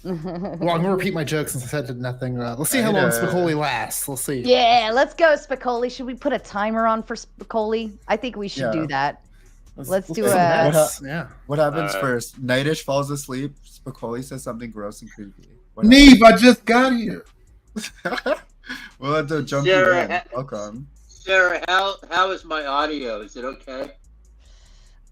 well, I'm gonna repeat my joke since I said nothing. Let's see how long Spicoli lasts. We'll see. Yeah, let's go, Spicoli. Should we put a timer on for Spicoli? I think we should do that. Let's do a. What happens first? Nightish falls asleep. Spicoli says something gross and creepy. Neve, I just got here. We'll have to jump Sara, in. Welcome. Sara, how is my audio? Is it okay?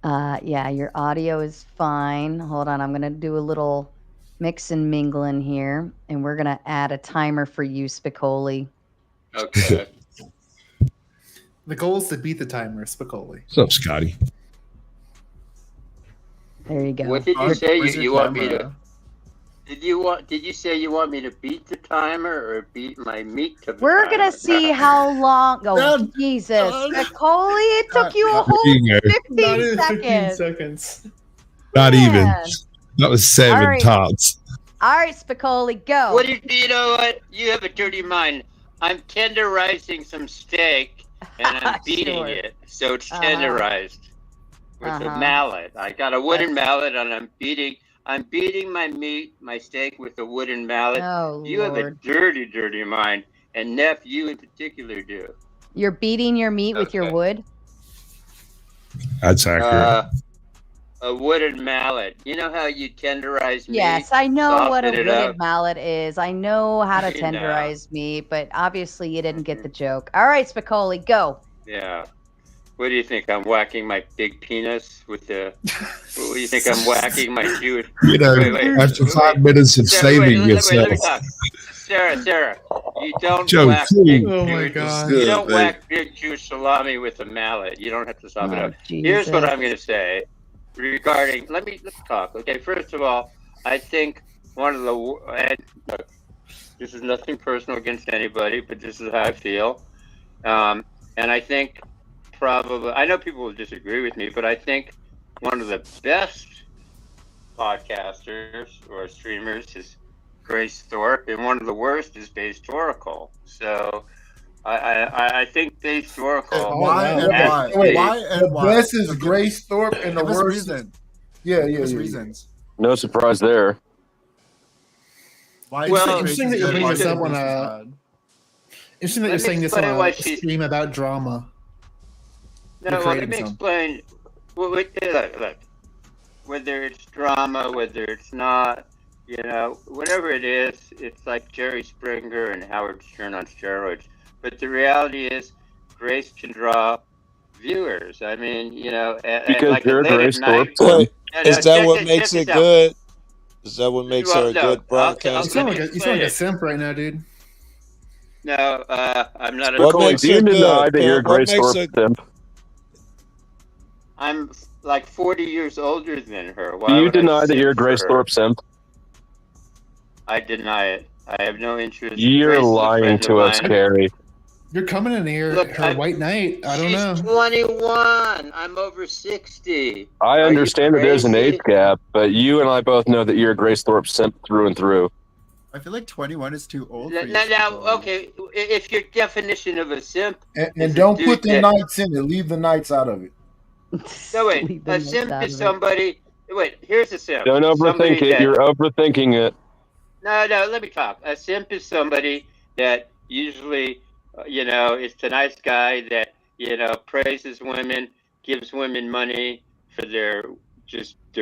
Yeah, your audio is fine. Hold on, I'm gonna do a little mix and mingle in here, and we're gonna add a timer for you, Spicoli. Okay. The goal is to beat the timer, Spicoli. What's up, Scotty? There you go. What did you say? You want me to? Did you say you want me to beat the timer or beat my meat to the We're timer? gonna see how long. Oh, Jesus, Spicoli! It took you a whole 15 seconds. Not even. That was 7 All right. tops. All right, Spicoli, go. What you know what? You have a dirty mind. I'm tenderizing some steak and I'm beating it, so it's tenderized with a mallet. I got a wooden mallet and I'm beating my steak with a wooden mallet. Oh, you have a dirty mind, and Neff, you in particular do. You're beating your meat with your wood? That's accurate. A wooden mallet. You know how you tenderize meat? Yes, I know what a soften it wooden up? mallet is. I know how to You know. tenderize meat, but obviously you didn't get the joke. All right, Spicoli, go. Yeah. What do you think? I'm whacking my big penis with the... What do you think I'm whacking my Jewish... You know, after 5 minutes of saving yourself. Let me talk. Sarah, you don't Joe, whack please. big Oh my Jewish, God. you don't Good, whack big Jewish salami with a mallet. You don't have to sop it up. Here's what I'm going to say regarding... Let's talk. Okay, first of all, I think one of the... Look, this is nothing personal against anybody, but this is how I feel. And I think probably... I know people will disagree with me, but I think one of the best podcasters or streamers is Grace Thorpe, and one of the worst is Bastorical. So I think Bastorical. Why? The best is Grace Thorpe, and the worst is yeah. Reasons. No surprise there. Why? Well, interesting that you're bringing this up on a. Interesting that you're saying this on a stream about drama. No, let me explain. Well, look, whether it's drama, whether it's not, you know, whatever it is, it's like Jerry Springer and Howard Stern on steroids. But the reality is, Grace can draw viewers. I mean, you know, Because like you're late Grace at night. Thorpe. Is that what makes it good? Is that what makes her a good broadcaster? You sound like a simp right now, dude. No, I'm not a What makes her good? What makes her simp? I'm like 40 years older than her. Do you deny that you're a Grace Thorpe simp? I deny it. I have no interest. You're Grace is a lying friend to of us, mine. Carrie. You're coming in here, Look, her white knight. I don't know. She's 21. I'm over 60. I understand that there's an crazy? age gap, but you and I both know that you're a Grace Thorpe simp through and through. I feel like 21 is too old for you. Now, okay, if your definition of a simp And don't put the nights in it. Leave the nights out of it. No, wait. A simp is somebody. Wait, here's a simp. Don't Somebody overthink it. that- You're overthinking it. No, let me talk. A simp is somebody that usually, is the nice guy that, praises women, gives women money for their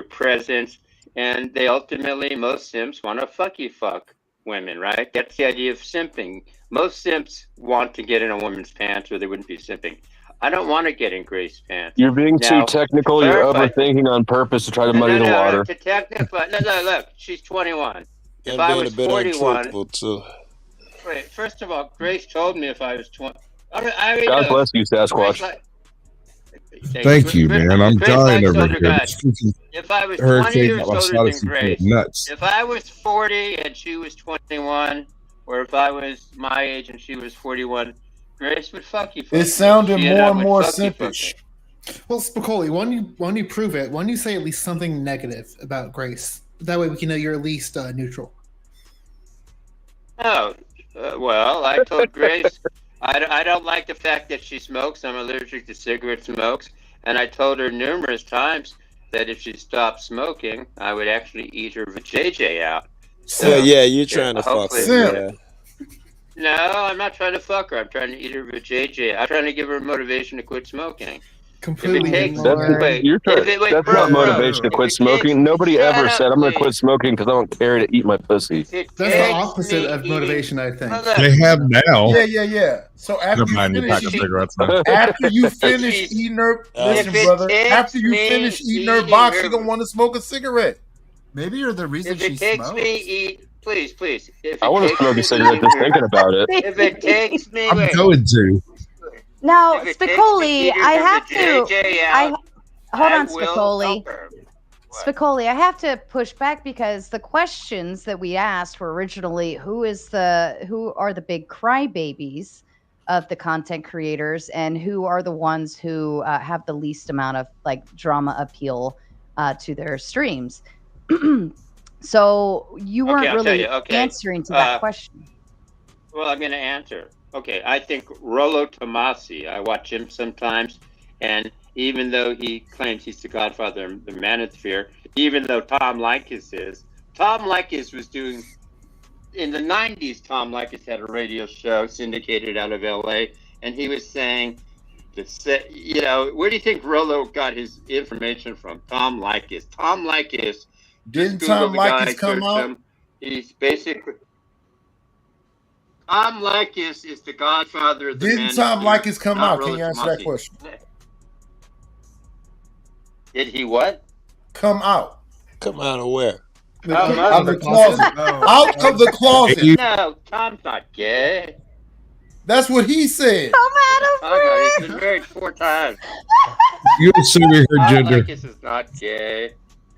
presence, and they ultimately, most simps want to fuck women, right? That's the idea of simping. Most simps want to get in a woman's pants or they wouldn't be simping. I don't want to get in Grace's pants. You're being Now, too technical. You're clarify- overthinking on purpose to try to muddy the water. To technical, look, she's 21. If and I being was a bit 41, untruthful too. wait, first of all, Grace told me if I was 20. I already God know. bless you, Sasquatch. Thank you, man. I'm Grace dying likes over older here. guys. This freaking If I was 20 hurricane years got my older than Odyssey Grace, nuts. if I was 40 and she was 21, or if I was my age and she was 41, Grace would fuck you. It sounded She more I and would more fuck you, simpish. Well, Spicoli, why don't you prove it? Why don't you say at least something negative about Grace? That way we can know you're at least neutral. Oh, well, I told Grace I don't like the fact that she smokes. I'm allergic to cigarette smokes. And I told her numerous times that if she stopped smoking, I would actually eat her vajayjay out. So, yeah, you're trying to fuck hopefully- her. Yeah. No, I'm not trying to fuck her. I'm trying to eat her vajayjay. I'm trying to give her motivation to quit smoking. Completely. Wait, That's not motivation to quit smoking. Nobody ever said I'm going to quit smoking because I don't care to eat my pussy. That's the opposite of motivation, I think. They have now. Yeah. So after Don't mind me pack of cigarettes now. after you finish eating her, listen, brother. After you finish eating her box, you don't want to smoke a cigarette. Maybe you're the reason If she it takes smokes. me eat, please. If I it want to takes smoke me a cigarette just eat- thinking about it. If it takes me, I'm wait. going to. Now, If it takes Spicoli, me eating I her have to. vajayjay out, Hold I on, will Spicoli. help her. Spicoli, I have to push back because the questions that we asked were originally who are the big crybabies of the content creators and who are the ones who have the least amount of drama appeal to their streams. So you weren't I'll tell really you, okay. answering to that question. Well, I'm going to answer. Okay, I think Rollo Tomasi, I watch him sometimes, and even though he claims he's the godfather of the manosphere, even though Tom Likas was doing, in the 90s, Tom Likas had a radio show syndicated out of LA, and he was saying, where do you think Rollo got his information from? Tom Likas. Tom Likas. Didn't Google Tom the guy, Likas come search out? him. He's basically... Tom Likas is the godfather of the Didn't Tom manosphere, Likas come not out? Can Rollo you answer that Tomasi. question? Did he what? Come out. Come out of where? Out of the closet. Out of the closet. No, Tom's not gay. That's what he said. He's been married 4 times. You assume her Tom gender. Likas is not gay.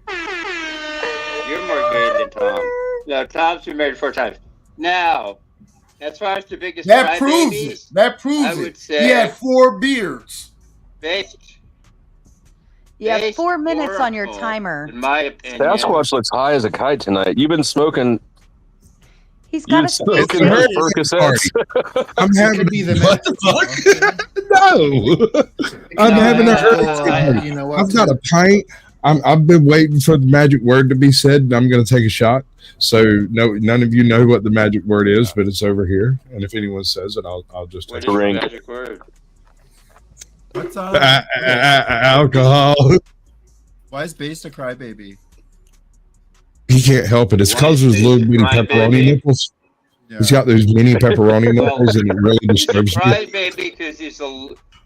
You're more gay than Tom. No, Tom's been married 4 times. Now, as far as the biggest That proves it. crybabies, That proves I it. would say He had 4 beards. You have based 4 minutes on your oracle, timer. in my opinion. Sasquatch looks high as a kite tonight. You've been smoking. He's got You've a smoking It's a Percocets. I'm having could be the what the fuck? No, I'm having a hurricane. You know what? I've got a pint. I've been waiting for the magic word to be said, and I'm going to take a shot. So none of you know what the magic word is, but it's over here. And if anyone says it, I'll just take What is the drink. magic word? What's Alcohol. Why is Based a crybaby? He can't help it. It's because of his little mini pepperoni nipples. Yeah. He's got those mini pepperoni nipples, and it really disturbs me. Crybaby because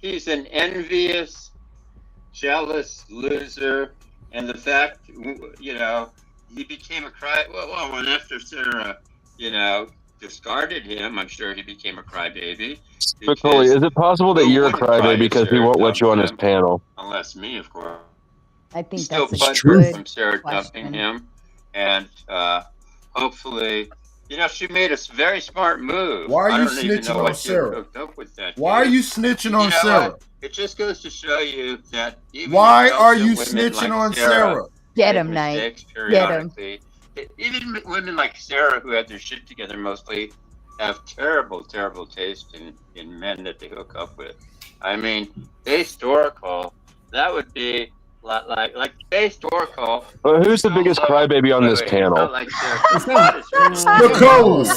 he's an envious, jealous loser, and the fact he became a well, and after Sarah, discarded him, I'm sure he became a crybaby. Coley, is it possible that Who you're a wouldn't cry crybaby if because he Sarah won't let you on his dumped panel? Unless me, of course. I think Still that's a butt good from Sarah dumping question. him, and hopefully, she made a very smart move. Why are I you don't even snitching know on what she Sarah? hooked up with that. Why are kid. you snitching You on know Sarah? what? It just goes to show you that even Why intelligent are you women snitching like on Sarah Sarah? Get make him, Knight. mistakes Get him. periodically. Even women like Sarah, who have their shit together mostly, have terrible, terrible taste in men that they hook up with. I mean, historical, that would be like historical. Well, who's the biggest crybaby on this panel? Not like Sarah.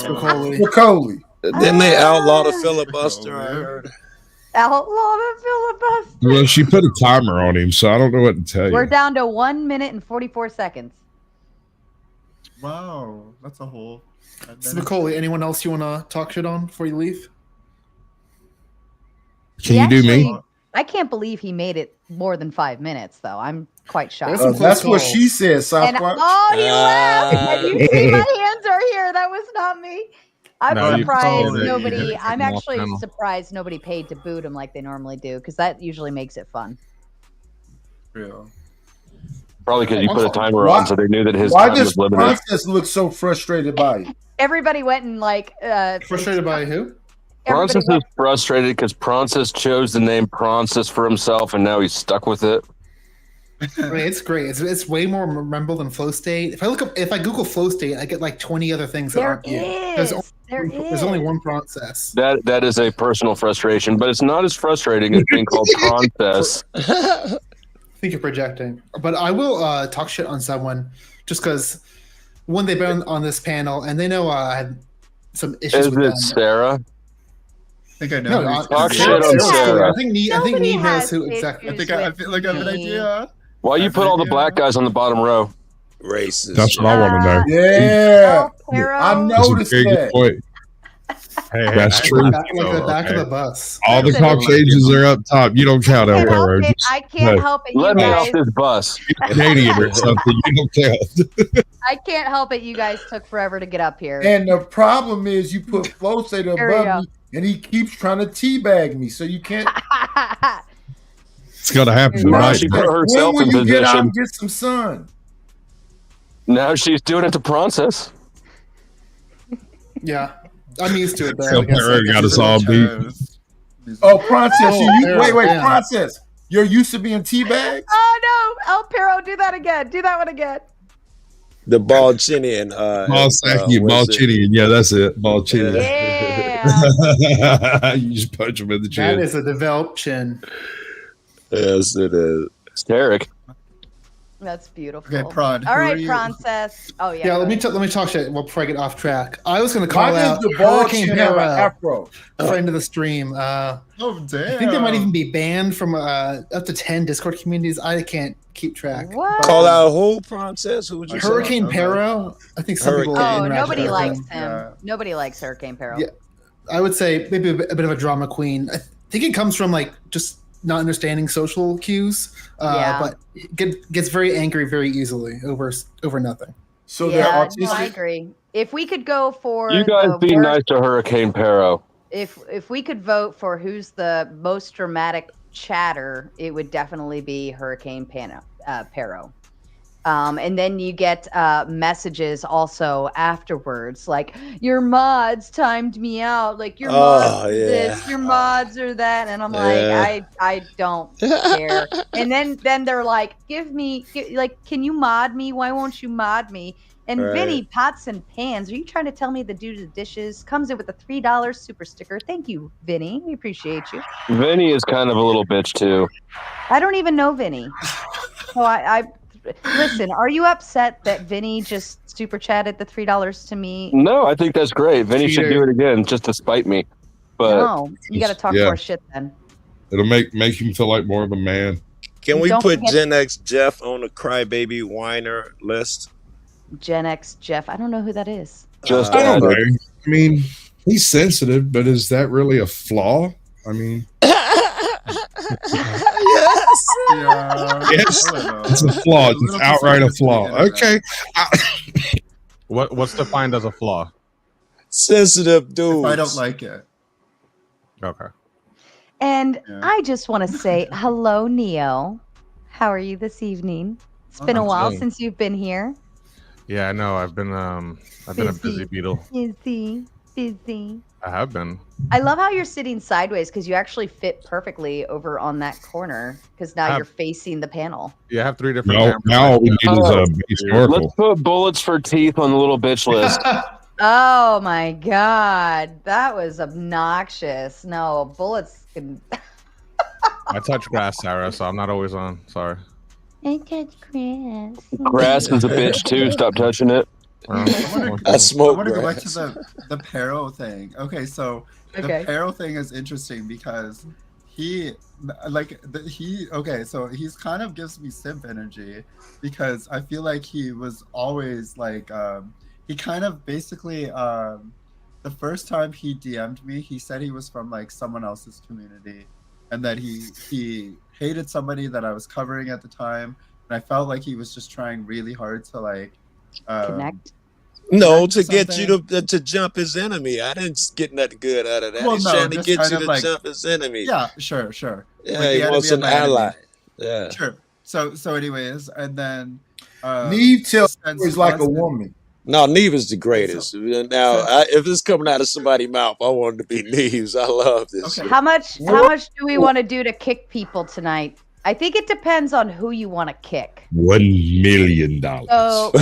Spicoli. Didn't they outlaw the filibuster? I heard. Outlaw the filibuster. Well, she put a timer on him, so I don't know what to tell We're you. down to 1 minute and 44 seconds. Wow, that's a whole. Spicoli, anyone else you want to talk shit on before you leave? Can you do me? I can't believe he made it more than 5 minutes, though. I'm quite shocked. That's what she said, And Sasquatch. he laughed. And you see my hands are here. That was not me. I'm No, you surprised called it. nobody. I'm Small actually panel. surprised nobody paid to boot him like they normally do, because that usually makes it fun. Real. Probably because you put a timer Why- on, so they knew that his Why time does was limited. Princess look so frustrated by it? Everybody went and Frustrated by who? Pronces is frustrated because Pronces chose the name Pronces for himself, and now he's stuck with it. I mean, it's great. It's way more memorable than Flow State. If I Google Flow State, I get like 20 other things that There aren't you. is. There's only one process. That is a personal frustration, but it's not as frustrating as being called Pronces. I think you're projecting, but I will talk shit on someone just because one, they've been on this panel and they know I had some issues Is with it them. Sarah? I think I know. No, Talk shit on Sarah. I think Neve knows who exactly. I think I feel like I have an idea. Why you put all the black guys on the bottom row? Racist. That's what I want to know. Yeah, Pharaoh. I That's a noticed very good that. point. That's true. Like the back of the bus. All the Listen. Caucasians are up top. You don't count, El Perro. I can't help it. You Let me off guys. this bus. You're Canadian or something. You don't count. I can't help it. You guys took forever to get up here. And the problem is, you put Flow State There we go. above me, and he keeps trying to teabag me. So you can't. It's gonna happen Now tonight. she put When herself will in you get out position. and get some sun? Now she's doing it to Pronces. Yeah, I'm used to it. Though, El Perro got us all beat. Oh, Princess, Oh, wait, yeah. Princess, you're used to being teabagged? Oh no, El Perro, do that again. Do that one again. The Balchinian. Balchinian. Yeah, that's it. Balchinian. Yeah. You just punch him in the That chin. is a developed chin. Yes, it is. It's Derek. That's beautiful. Okay, Prod. All who right, are you? Princess. Oh yeah. Yeah, go let me ahead. talk shit before I get off track. I was going to call Why out does the bald Hurricane chin have an Para, afro? friend of the stream. Oh damn! I think they might even be banned from up to 10 Discord communities. I can't keep track. What? Call out who, Princess? Who would you say? Hurricane Pero. I think some people. Oh, interact nobody with likes him. him. Yeah. Nobody likes Hurricane Peril. Yeah. I would say maybe a bit of a drama queen. I think it comes from like just not understanding social cues. Yeah. But gets very angry very easily over nothing. So they're Yeah, autistic? no, I agree. If we could go for You guys the be worst- nice to Hurricane Pero. if we could vote for who's the most dramatic chatter, it would definitely be Hurricane Pero. And then you get messages also afterwards, like your mods timed me out, like your mods are this, your mods are that, and I'm like, I don't care. And then they're like, can you mod me? Why won't you mod me? And Right. Vinny, pots and pans, are you trying to tell me the dude of the dishes comes in with a $3 super sticker? Thank you, Vinny. We appreciate you. Vinny is kind of a little bitch too. I don't even know Vinny. So I listen, are you upset that Vinny just super chatted the $3 to me? No, I think that's great. Vinny should do it again just to spite me. But No, you got to talk Yeah. more shit then. It'll make him feel like more of a man. Can we Don't put forget- Gen X Jeff on the Crybaby whiner list? Gen X Jeff, I don't know who that is. just I don't add know. it. I mean, he's sensitive, but is that really a flaw? I mean, Yes. Yes, it's a flaw. It's outright a flaw. Okay. What's defined as a flaw? Sensitive dudes. If I don't like it. Okay. And I just want to say hello, Neo. How are you this evening? It's been a while since you've been here. Yeah, I know. I've been a busy beetle. Busy. I have been. I love how you're sitting sideways because you actually fit perfectly over on that corner because now you're facing the panel. Yeah, I have 3 different cameras. Now all we need is a base oracle. Let's put bullets for teeth on the little bitch list. Oh my god, that was obnoxious. No, bullets can. I touch grass, Sarah, so I'm not always on. Sorry. I touch grass. Grass is a bitch too. Stop touching it. I smoke I want to go back grass. to the Pero thing. Okay, so the Pero thing is interesting because he so he's kind of gives me simp energy because I feel like he was always like he kind of basically the first time he DM'd me, he said he was from like someone else's community and that he hated somebody that I was covering at the time, and I felt like he was just trying really hard to like connect. No, to get you to jump his enemy. I didn't get nothing good out of that. Well, He's no, trying to just get kind you of to like- jump his enemy. Yeah, sure. Yeah, Like, he the wants enemy an of my ally. enemy. Yeah. Sure. So anyways, and then Neve tells stories like a woman. No, Neve is the greatest. Now, if it's coming out of somebody's mouth, I want it to be Neve's. I love this. How much do we want to do to kick people tonight? I think it depends on who you want to kick. $1 million. So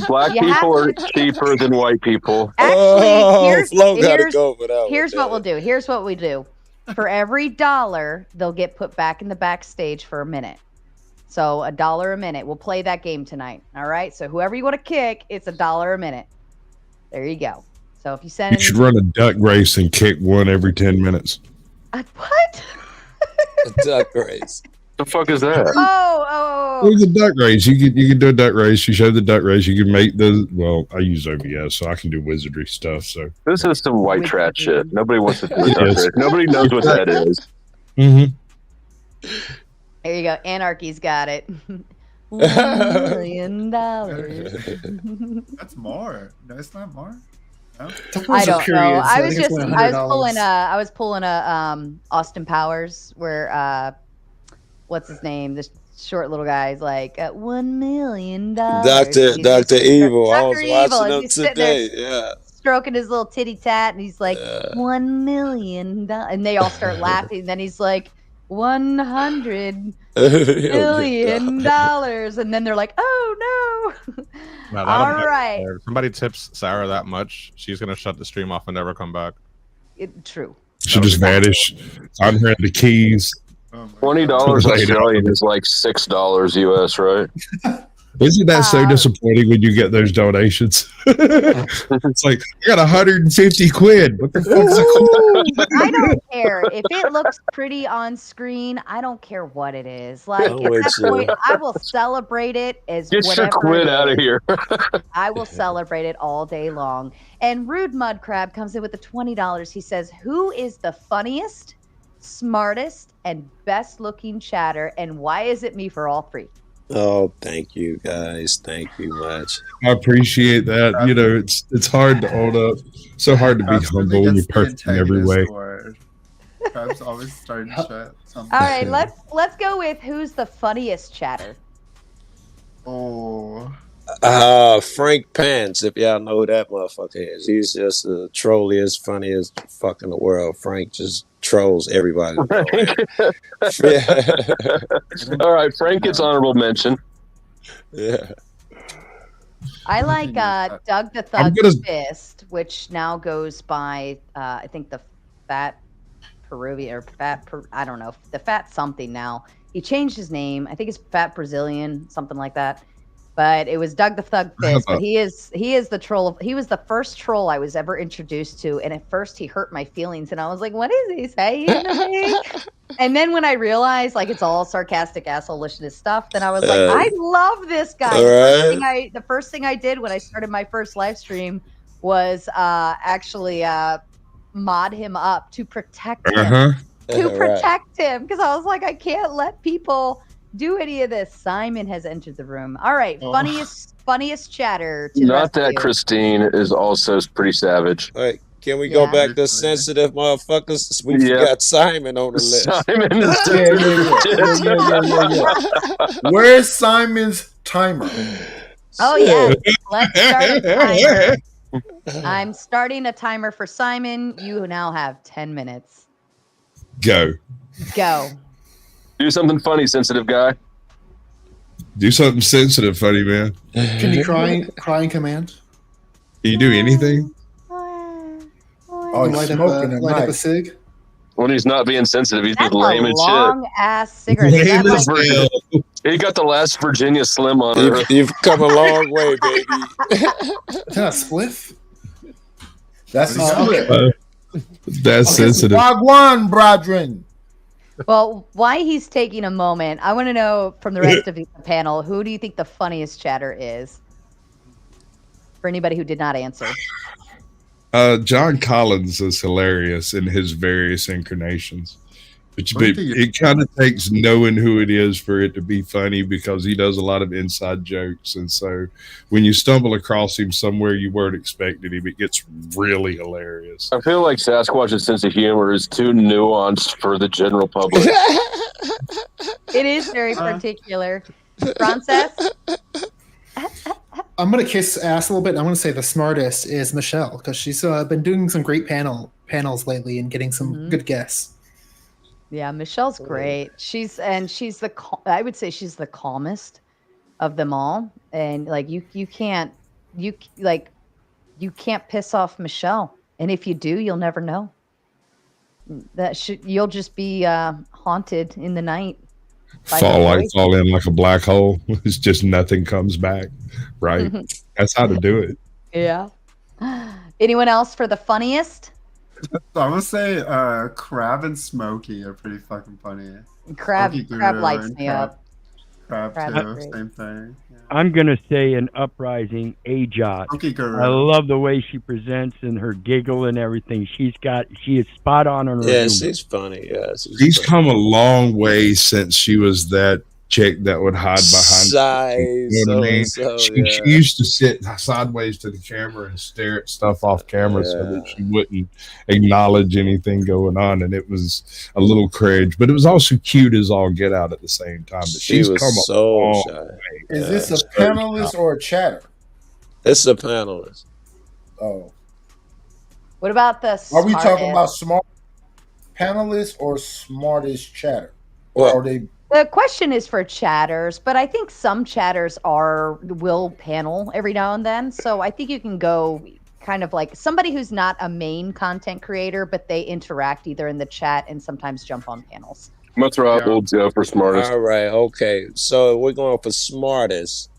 Black you have people are to- cheaper than white people. Actually, Flo gotta go for that one, here's what we'll do. Here's what we do. For every $1, they'll get put back in the backstage for a minute. So $1 a minute. We'll play that game tonight. All right. So whoever you want to kick, it's $1 a minute. There you go. So if you send You should run a duck race and kick one every 10 minutes. what? A duck race. The fuck is that? Oh. There's a duck race. You can do a duck race. You show the duck race. You can make I use OBS, so I can do wizardry stuff. So This is some white trash shit. Nobody wants to do It that. is. Shit. Nobody knows what that is. Mm-hmm. There you go. Anarchy's got it. $1 million. That's more. No, it's not more. No? I don't know. I was pulling a Austin Powers where what's his name? The short little guy's like $1 million. Dr. Evil. I was Dr. Evil, watching and him he's sitting there today. Yeah. stroking his little titty tat, and he's like $1 million, and they all start laughing. Then he's like $100 million, and then they're like, "Oh no!" No, All right, if somebody tips Sarah that much, she's gonna shut the stream off and never come back. True. She just vanished. I'm here at the keys. $20 Australian is like $6 US, right? Isn't that so disappointing when you get those donations? It's like, I got 150 quid. What the fuck's a quid? I don't care if it looks pretty on screen. I don't care what it is. Like I'm at with that you. point, I will celebrate it as Get your whatever. quid it out of is. here. I will celebrate it all day long. And Rude Mud Crab comes in with the $20. He says, "Who is the funniest, smartest, and best looking chatter, and why is it me for all three?" Oh, thank you guys. Thank you much. I appreciate that. You know, it's hard to hold up. So hard to be humble when you're perfect in every way. Crab's always starting shit. Something. All right, let's go with who's the funniest chatter. Oh. Frank Pants, if y'all know who that motherfucker is. He's just the trolliest, funniest fuck in the world. Frank just trolls everybody. All right, Frank gets honorable mention. Yeah. I like Doug the Thug Fist, which now goes by I think the Fat Peruvian or I don't know, the Fat something now. He changed his name. I think it's Fat Brazilian, something like that. But it was Doug the Thug Fist. But he is the troll. He was the first troll I was ever introduced to, and at first he hurt my feelings, and I was like, "What is he saying to me?" And then when I realized like it's all sarcastic asshole-ishness stuff, then I was like, "I love this guy." The first thing I did when I started my first live stream was actually mod him up to protect him to Right. protect him because I was like, I can't let people do any of this. Simon has entered the room. All right, funniest chatter to the Not rest of that you. Christine is also pretty savage. All right. Can we go Yeah. back to sensitive motherfuckers? We got Simon on the list. Simon is Yeah. Where's Simon's timer? Oh yeah, let's start a timer. I'm starting a timer for Simon. You now have 10 minutes. Go. Go. Do something funny, sensitive guy. Do something sensitive, funny man. Can you crying command? Can you do anything? Oh, he's light smoking up a cig? When he's not being sensitive, he's That's just lame a as long ass cigarette. Is that like- shit. He got the last Virginia Slim on it. You've come a long way, baby. Is that a spliff? That's a okay. split. That's sensitive. Wagwan, brethren. Well, why he's taking a moment, I want to know from the rest of the panel, who do you think the funniest chatter is? For anybody who did not answer. John Collins is hilarious in his various incarnations. But it kind of takes knowing who it is for it to be funny because he does a lot of inside jokes. And so when you stumble across him somewhere you weren't expecting him, it gets really hilarious. I feel like Sasquatch's sense of humor is too nuanced for the general public. It is very particular. Frances? I'm gonna kiss ass a little bit. I want to say the smartest is Michelle because she's been doing some great panels lately and getting some good guests. Yeah, Michelle's great. I would say she's the calmest of them all. And like you can't piss off Michelle. And if you do, you'll never know. You'll just be haunted in the night. Fall in like a black hole. It's just nothing comes back. Right. That's how to do it. Yeah. Anyone else for the funniest? I'm gonna say Crab and Smokey are pretty fucking funny. Crab lights me up. Crab Crab's too, great. same thing. I'm gonna say an uprising AJOT. Smokey Guru. I love the way she presents and her giggle and everything. She is spot on her. Yeah, humor. she's funny. Yeah, She's come a long way since she was that chick that would hide behind size. You know what I mean? She used to sit sideways to the camera and stare at stuff off camera so that she wouldn't acknowledge anything going on, and it was a little cringe, but it was also cute as all get out at the same time. But she's was come a so long shy. way. Is this a panelist or a chatter? It's a panelist. Oh. What about the Are we talking smartest? about smart panelist or smartest chatter? Well, or are they? The question is for chatters, but I think some chatters will panel every now and then. So I think you can go kind of like somebody who's not a main content creator, but they interact either in the chat and sometimes jump on panels. I'm gonna throw out Old Joe for smartest. All right, okay. So we're going for smartest.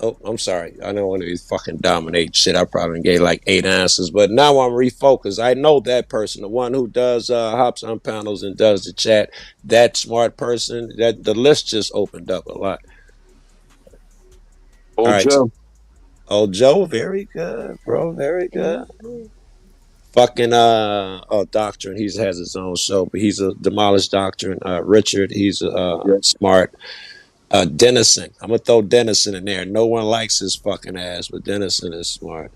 Oh, I'm sorry. I don't want to be fucking dominate shit. I probably gave like 8 answers, but now I'm refocused. I know that person, the one who does hops on panels and does the chat. That smart person. That the list just opened up a lot. Old Joe. Old Joe, very good, bro. Very good. Fucking Doctrine. He has his own show, but he's a demolished Doctrine. Richard, he's smart. Dennison. I'm gonna throw Dennison in there. No one likes his fucking ass, but Dennison is smart.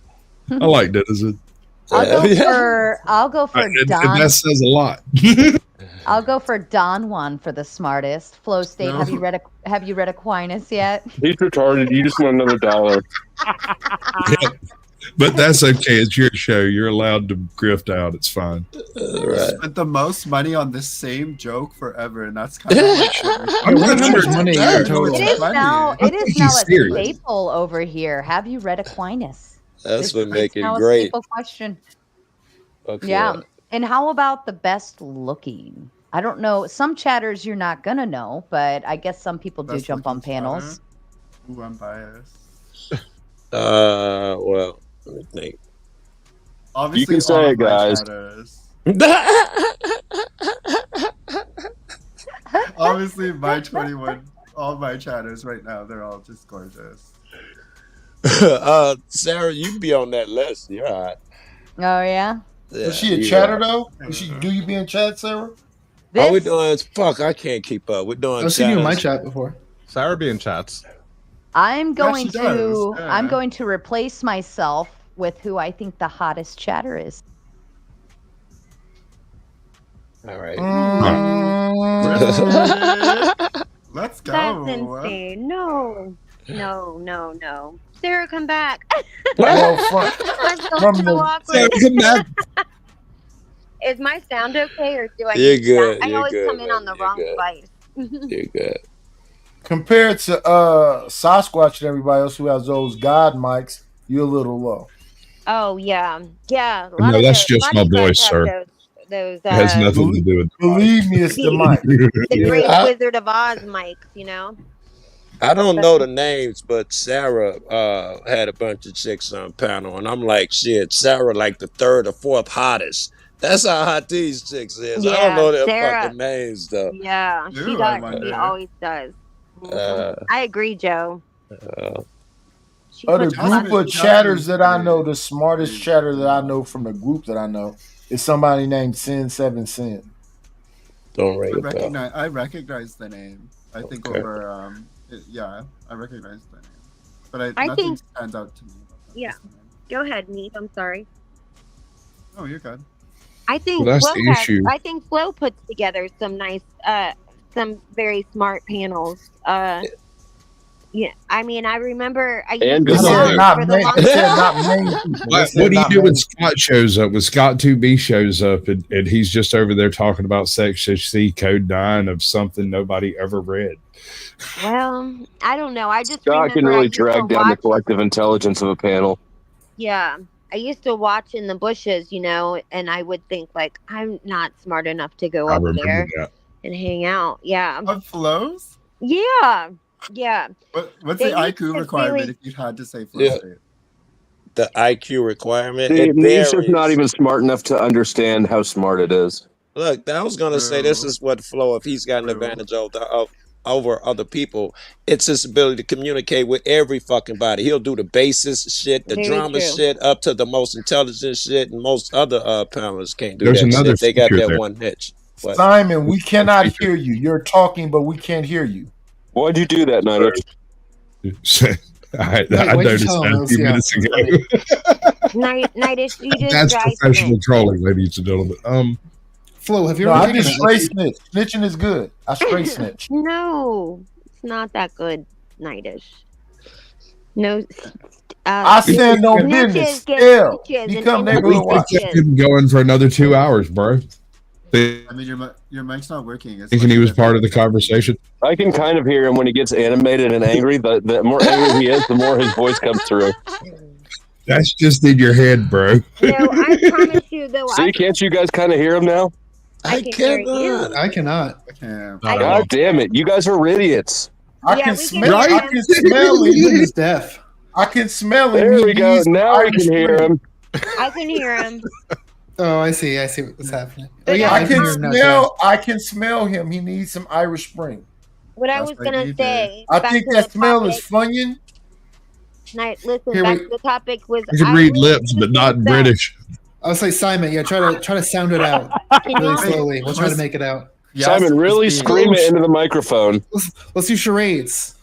I like Dennison. I'll go for Don. And that says a lot. I'll go for Don Juan for the smartest. Flow State. No. Have you read Aquinas yet? He's retarded. You just want another dollar. But that's okay. It's your show. You're allowed to grift out. It's fine. Spent the most money on this same joke forever, and that's kind of like How much money in total? It is now He's a serious. staple over here. Have you read Aquinas? That's what make it Now a great. staple question. Okay. Yeah. And how about the best looking? I don't know. Some chatters you're not gonna know, but I guess some people do Best jump on looking panels. Ooh, I'm biased. Well, let me think. Obviously, You can all say of it, my guys. chatters. Obviously, my 21, all my chatters right now, they're all just gorgeous. Sarah, you be on that list. You're all right. Oh yeah. Is she a chatter though? Do you be in chat, Sarah? All we're doing is fuck. I can't keep up. We're doing. I've seen you in my chats. chat before. Sarah be in chats. I'm going she does, to yeah. I'm going to replace myself with who I think the hottest chatter is. All right. Let's go. That's insane. No. Sarah, come back. Well, I'm from so the- awkward. Sarah, come back. Is my sound okay, or do I? You're need good, sound? I you're always good, come in on the you're wrong good. device. You're good. compared to Sasquatch and everybody else who has those God mics, you're a little low. Oh yeah. A lot No, of that's those- a just lot my of you guys voice, have sir. Those It has nothing to do with Believe me, it's the mic. the Great I- Wizard of Oz mics, you know. I don't know the names, but Sarah had a bunch of chicks on panel, and I'm like, shit, Sarah like the third or fourth hottest. That's how hot these chicks is. I don't know their Sarah. fucking names though. Yeah, she Ooh, I does. She wonder. always does. I agree, Joe. She Other puts a lot group of of- chatters that I know, the smartest chatter that I know from the group that I know is somebody named Sin7Sin. Don't ring a bell. I recognize the name. I think Okay. over yeah, I recognize the name. But I nothing think- stands out to me. Yeah. Go ahead, Neat. I'm sorry. Oh, you're good. I think Well, that's Flo the issue. I think Flo puts together some nice, some very smart panels. Yeah, I mean, I remember I used And to good watch looking. Not for the main, longest they said time. not main people. They What said do you not do main when Scott shows up? When Scott 2B shows up and he's just over there talking about Section C Code 9 of something nobody ever read? Well, I don't know. I just Scott can remember I really used to drag down the watch. collective intelligence of a panel. Yeah, I used to watch in the bushes, you know, and I would think like I'm not smart enough to go I up remember there that. and hang out. Yeah, Of flows? yeah. What's They the used IQ to requirement really- if you had to say flow Yeah. state? The IQ requirement. See, It Neve's just varies. not even smart enough to understand how smart it is. Look, I was gonna say this True. is what Flo, if he's got an True. advantage over other people, it's his ability to communicate with every fucking body. He'll do the bassist shit, the Very drama true. shit, up to the most intelligent shit, and most other panelists can't do There's that another shit. They got feature that there. one niche. But Simon, we cannot hear you. You're talking, but we can't hear you. Why'd you do that, Niner? I what'd you noticed tell that him? a few Yeah. minutes ago. Nightish, you just That's dry professional snitch. trolling, ladies and gentlemen. Flo, have you No, ever I taken just a- straight snitch. Snitching is good. I straight snitch. No, it's not that good, Nightish. No. I stand no snitches business. get Still, stitches and become We neighborhood could watch. kept him going for another 2 hours, bro. I mean, your mic's not working. It's Thinking he was part of the conversation. I can kind of hear him when he gets animated and angry. The more angry he is, the more his voice comes through. That's just in your head, bro. No, I promise you though. See, can't you guys kind of hear him now? I can hear you. I cannot. God damn it! You guys are idiots. I Yeah, can we can smell. hear I him. can smell He's it. deaf. I can smell it. There we go. Now we can hear him. I can hear him. Oh, I see. I see what's happening. Oh, yeah, I can can hear him now, smell. I can smell him. He needs some Irish Spring. What I That's was what gonna you did. say. I back think to that the smell topic. is Funyun. Listen, Here, back wait. to the topic was. You can I read really lips, but not think British. I was like, Simon, yeah, try to sound it out really you- slowly. We'll try to make it out. Simon, really scream it into the microphone. Let's do charades.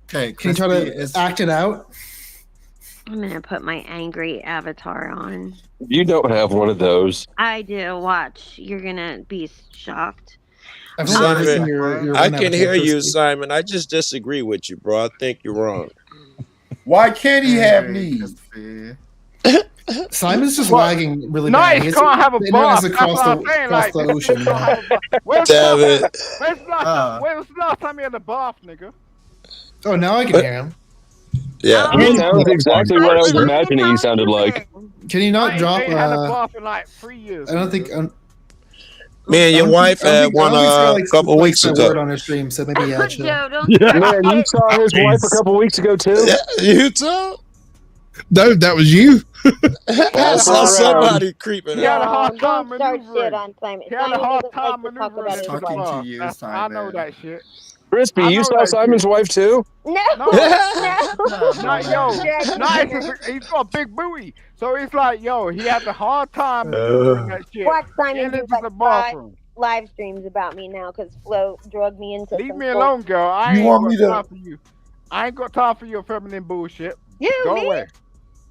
Okay, Can you try to act it out? I'm gonna put my angry avatar on. You don't have one of those. I do. Watch. You're gonna be shocked. I've only ever seen Simon, your I one can avatar hear you, first. Simon. I just disagree with you, bro. I think you're wrong. Why can't he have knees? Simon's just What? lagging really Nice, bad. He's- can't have a the internet bar. is That's across what I'm the, saying. across Like, the ocean. man. where's Damn it. Where's the last time you had a bath, nigga? Oh, now I can hear him. Yeah. He sounds exactly what I was imagining he sounded like. Can you not drop? Ain't had a bath in like 3 years. I don't think. Me and your wife had one a couple weeks Word ago. on her stream, so maybe chill. Joe, don't. Man, you saw his wife a couple weeks ago too. Yeah, you too? No, that was you. I saw somebody creeping He had a out. hard time Don't start maneuvering. shit on Simon. He had a Simon hard doesn't time like to talk about maneuvering his into the Talking wife. to bar. you, That's- I know Simon. that shit. Crispy, I you know saw that Simon's shit. wife too? No, No. no. Not yo. Drag Nah, me. he's got a big booty. So it's like, yo, he has a hard time maneuvering that shit. Watch Simon Getting do into like the five. bathroom. live streams about me now because Flo drugged me into. Leave me alone, girl. I You ain't want got me to- time for you. I ain't got time for your feminine bullshit. You, Go me? away.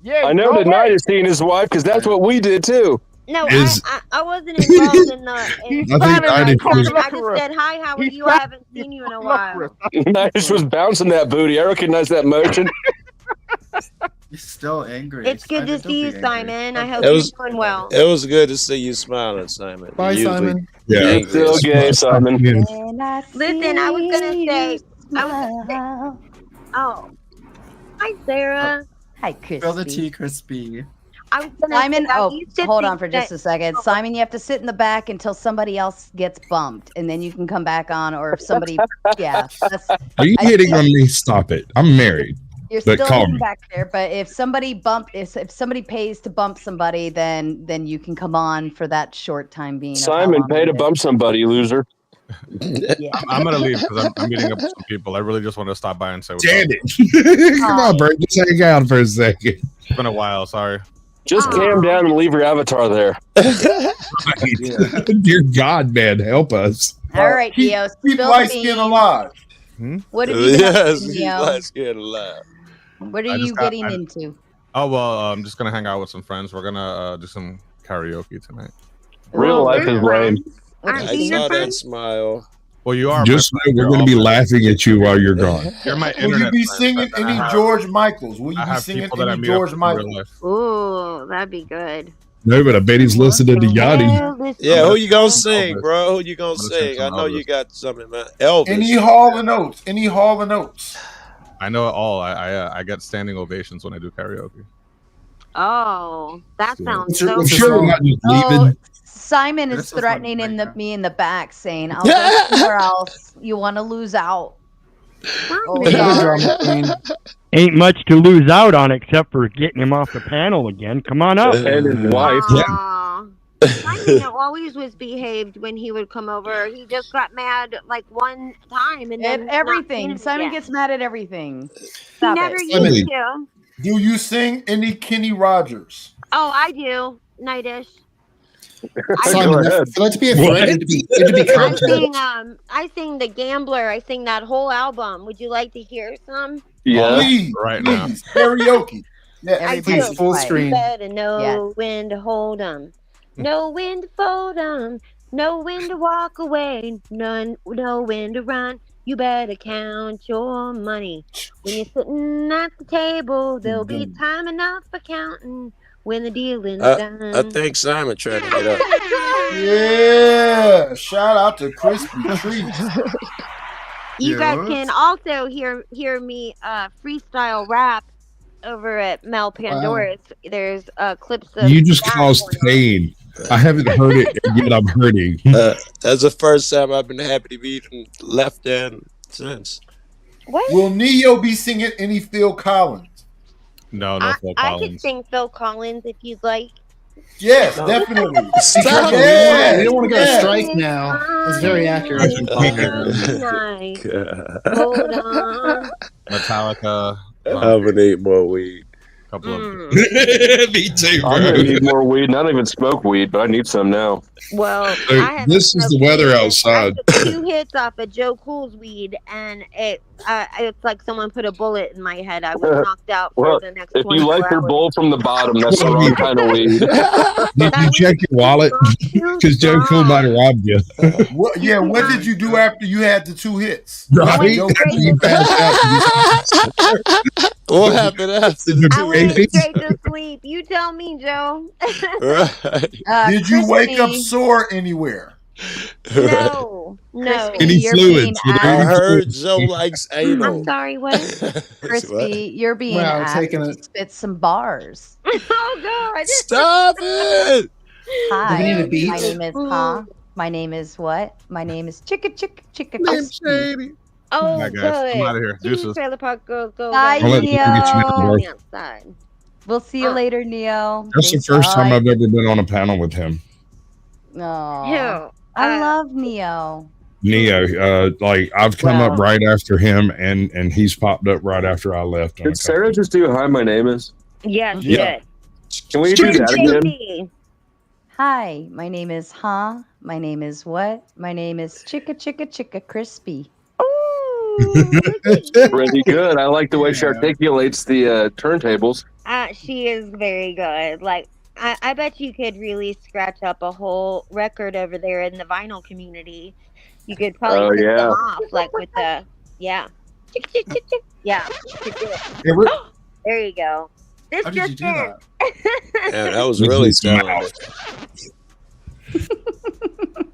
Yeah, I know go that Knight away. is seeing his wife because that's what we did too. No, Is- I wasn't involved in the. He's I think signing Knight that is- I just said hi. How are He's you? I haven't seen you in a while. Knight was bouncing that booty. I recognize that motion. You're still angry. It's good to Simon, don't see you, be angry. Simon. I hope It you're was- doing well. It was good to see you smiling, Simon. Bye, Usually Simon. you're Yeah. angry Still as gay, fuck. Simon. Listen, I was gonna say. Oh, hi, Sarah. Hi, Spill the Crispy. tea, Crispy. I was gonna Simon, say, I oh, used to hold think on for just that- a second. Simon, you have to sit in the back until somebody else gets bumped, and then you can come back on, or if somebody, yeah. That's, Are you hitting on me? Stop it. I'm married. you're But still call sitting me. back there, but if somebody if somebody pays to bump somebody, then you can come on for that short time being. of how Simon, long pay it to is. bump somebody, loser. Yeah. I'm gonna leave because I'm meeting up with some people. I really just want to stop by and say what's up. Damn it. Come on, bro. Just hang out for a second. It's been a while. Sorry. Just cam down and leave your avatar there. Dear God, man, help us. All right, Neo. Keep spill light the skin beans. alive. What have you been up Yes, to, he's Neo? light skinned alive. What I are just you got- getting I- into? Oh well, I'm just gonna hang out with some friends. We're gonna do some karaoke tonight. Real life is lame. I saw that smile. Well, you are. Just my know friend. we're You're going all to be my- laughing at you while you're gone. You're my Will you internet be friend, singing but I any have- George Michaels? Will you I be have singing people that I any meet up George with in real Michaels? life. Ooh, that'd be good. No, but I bet he's listening to Yachty. Yeah, who you gonna sing, Elvis. bro? Who you gonna I'm gonna sing sing? I some know Elvis. you got something, man. Elvis. Any Hall and Oates? Any Hall and Oates? I know it all. I get standing ovations when I do karaoke. Oh, that sounds I'm so sure we're cool. not just Oh, leaving. Simon This is is one threatening right now. me in the back, saying, "I'll go somewhere else. You want to lose out." Oh, Hey, God. drama queen. Ain't much to lose out on except for getting him off the panel again. Come on up. And his wife. Aw. Simon always was behaved when he would come over. He just got mad like one time and then At not everything. seen it Simon again. gets mad at everything. He Stop never it. used to. Do you sing any Kenny Rogers? Oh, I do. Nightish. Simon, for that to be a threat, it'd be I content. sing I sing The Gambler. I sing that whole album. Would you like to hear some? Yeah. Please, Right now. please, karaoke. Yeah, I Please, do. full You screen. better know Yes. when to hold 'em. Know when to fold 'em. Know when to walk away. Know when to run. You better count your money. When you're sitting at the table, there'll be time enough for counting when the dealing's done. I think Simon tried to get up. Yeah, shout out to Crispy Treats. You guys Yes. can also hear me freestyle rap over at Mel Pandora's. There's clips of You just that caused going on. pain. I haven't heard it, and yet I'm hurting. That's the first time I've been happy to be left in since. What? Will Neo be singing any Phil Collins? No, no Phil I could Collins. sing Phil Collins if you'd like. Yes, definitely. Stop We it! don't want to go to Yeah. strike now. It's very accurate. Night. Hold on. Metallica. I'm gonna need more weed. Couple of Me too, I'm gonna bro. need more weed. And I don't even smoke weed, but I need some now. Well, Dude, I haven't this is the smoked weather weed. I outside. took 2 hits off of Joe Cool's weed, and it's like someone put a bullet in my head. I was knocked out for Well, the next if 24 you like your hours. bowl from the bottom, that's the wrong kind of weed. Did you check your wallet? Because Joe Cool might have robbed you. What did you do after you had the 2 hits? Right? Joe After Cool. you passed out. What happened after I went Maybe. straight to sleep. You tell me, Joe. Right. Did you wake up Crispy, sore anywhere? No, no. Crispy, Any you're fluids? being Were there I any heard fluids? Joe likes anal. I'm sorry, what? Crispy, you're being Wow, asked taking to it. spit some bars. Oh, God. Stop it! Hi, Do we need a beat? my name is My name is what? My name is Chicka Crispy. Oh, Bye, guys. I'm good. out of here. Deuces. Trailer Park Girls go. Bye, I'll let you get you out of work. Outside. We'll see you later, Neo. That's the first time I've ever been on a panel with him. No, I love Neo. Neo, like I've come up right after him, and he's popped up right after I left. Did Sarah just do "Hi, my name is"? Yes, Yeah. good. Can we do that again? JP. Hi, my name is My name is what? My name is Chicka Crispy. Pretty good. I like the way she articulates the turntables. She is very good. Like, I bet you could really scratch up a whole record over there in the vinyl community. You could probably pick them off, like with the, yeah. Yeah. There you go. This How did you do that? Yeah, that was really talented.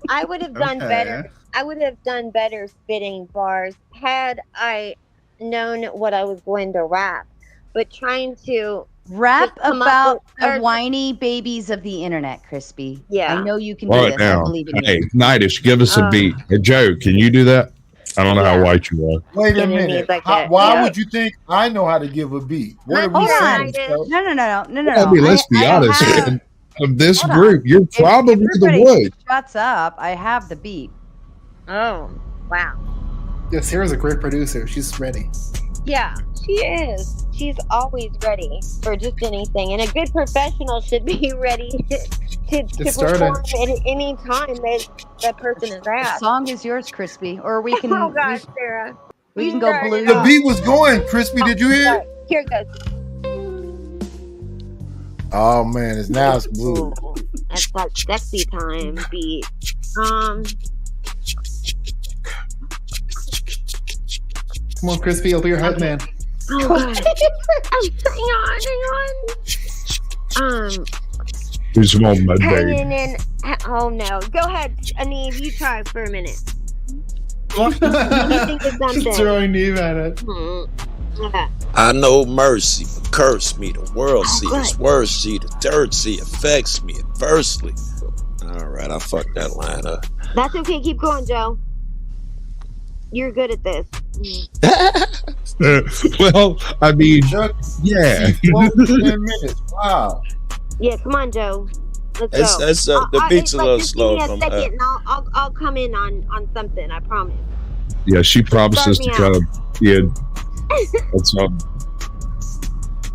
I would have done better. I would have done better spitting bars had I known what I was going to rap. But trying to rap about the whiny babies of the internet, Crispy. Yeah, I know you can do Right this. now, I believe in hey, you. Nightish, give us a beat. Hey, Joe, can you do that? I don't know how white you are. Wait a minute. Why would you think I know how to give a beat? What are we saying? I mean, let's be honest. Of this group, you're probably the one. Shuts up. I have the beat. Oh, wow. Yeah, Sarah's a great producer. She's ready. Yeah, she is. She's always ready for just anything. And a good professional should be ready to perform at any time that person is The asked. song is yours, Crispy. Or we can. Oh, gosh, Sarah. We can go blue. The beat was going, Crispy. Did you hear it? Here it goes. Oh man, it's blue. That's that sexy time beat. Come on, Crispy, I'll be your hype man. Oh, God. Hang on. Who's on my Hanging day? in. Oh no. Go ahead, Aneve. You try for a minute. Let me think of something. Just throwing Neve at it. Okay. I know mercy, but curse me. The world see it's worse. See the dirt see affects me adversely. All right, I fucked that line up. That's okay. Keep going, Joe. You're good at this. Well, I mean, yeah. 10 minutes. Wow. Yeah, come on, Joe. Let's go. That's the beat's a little just slow. Give me a second, and I'll come in on something. I promise. Yeah, she promises to Start me kind of. Yeah, that's all.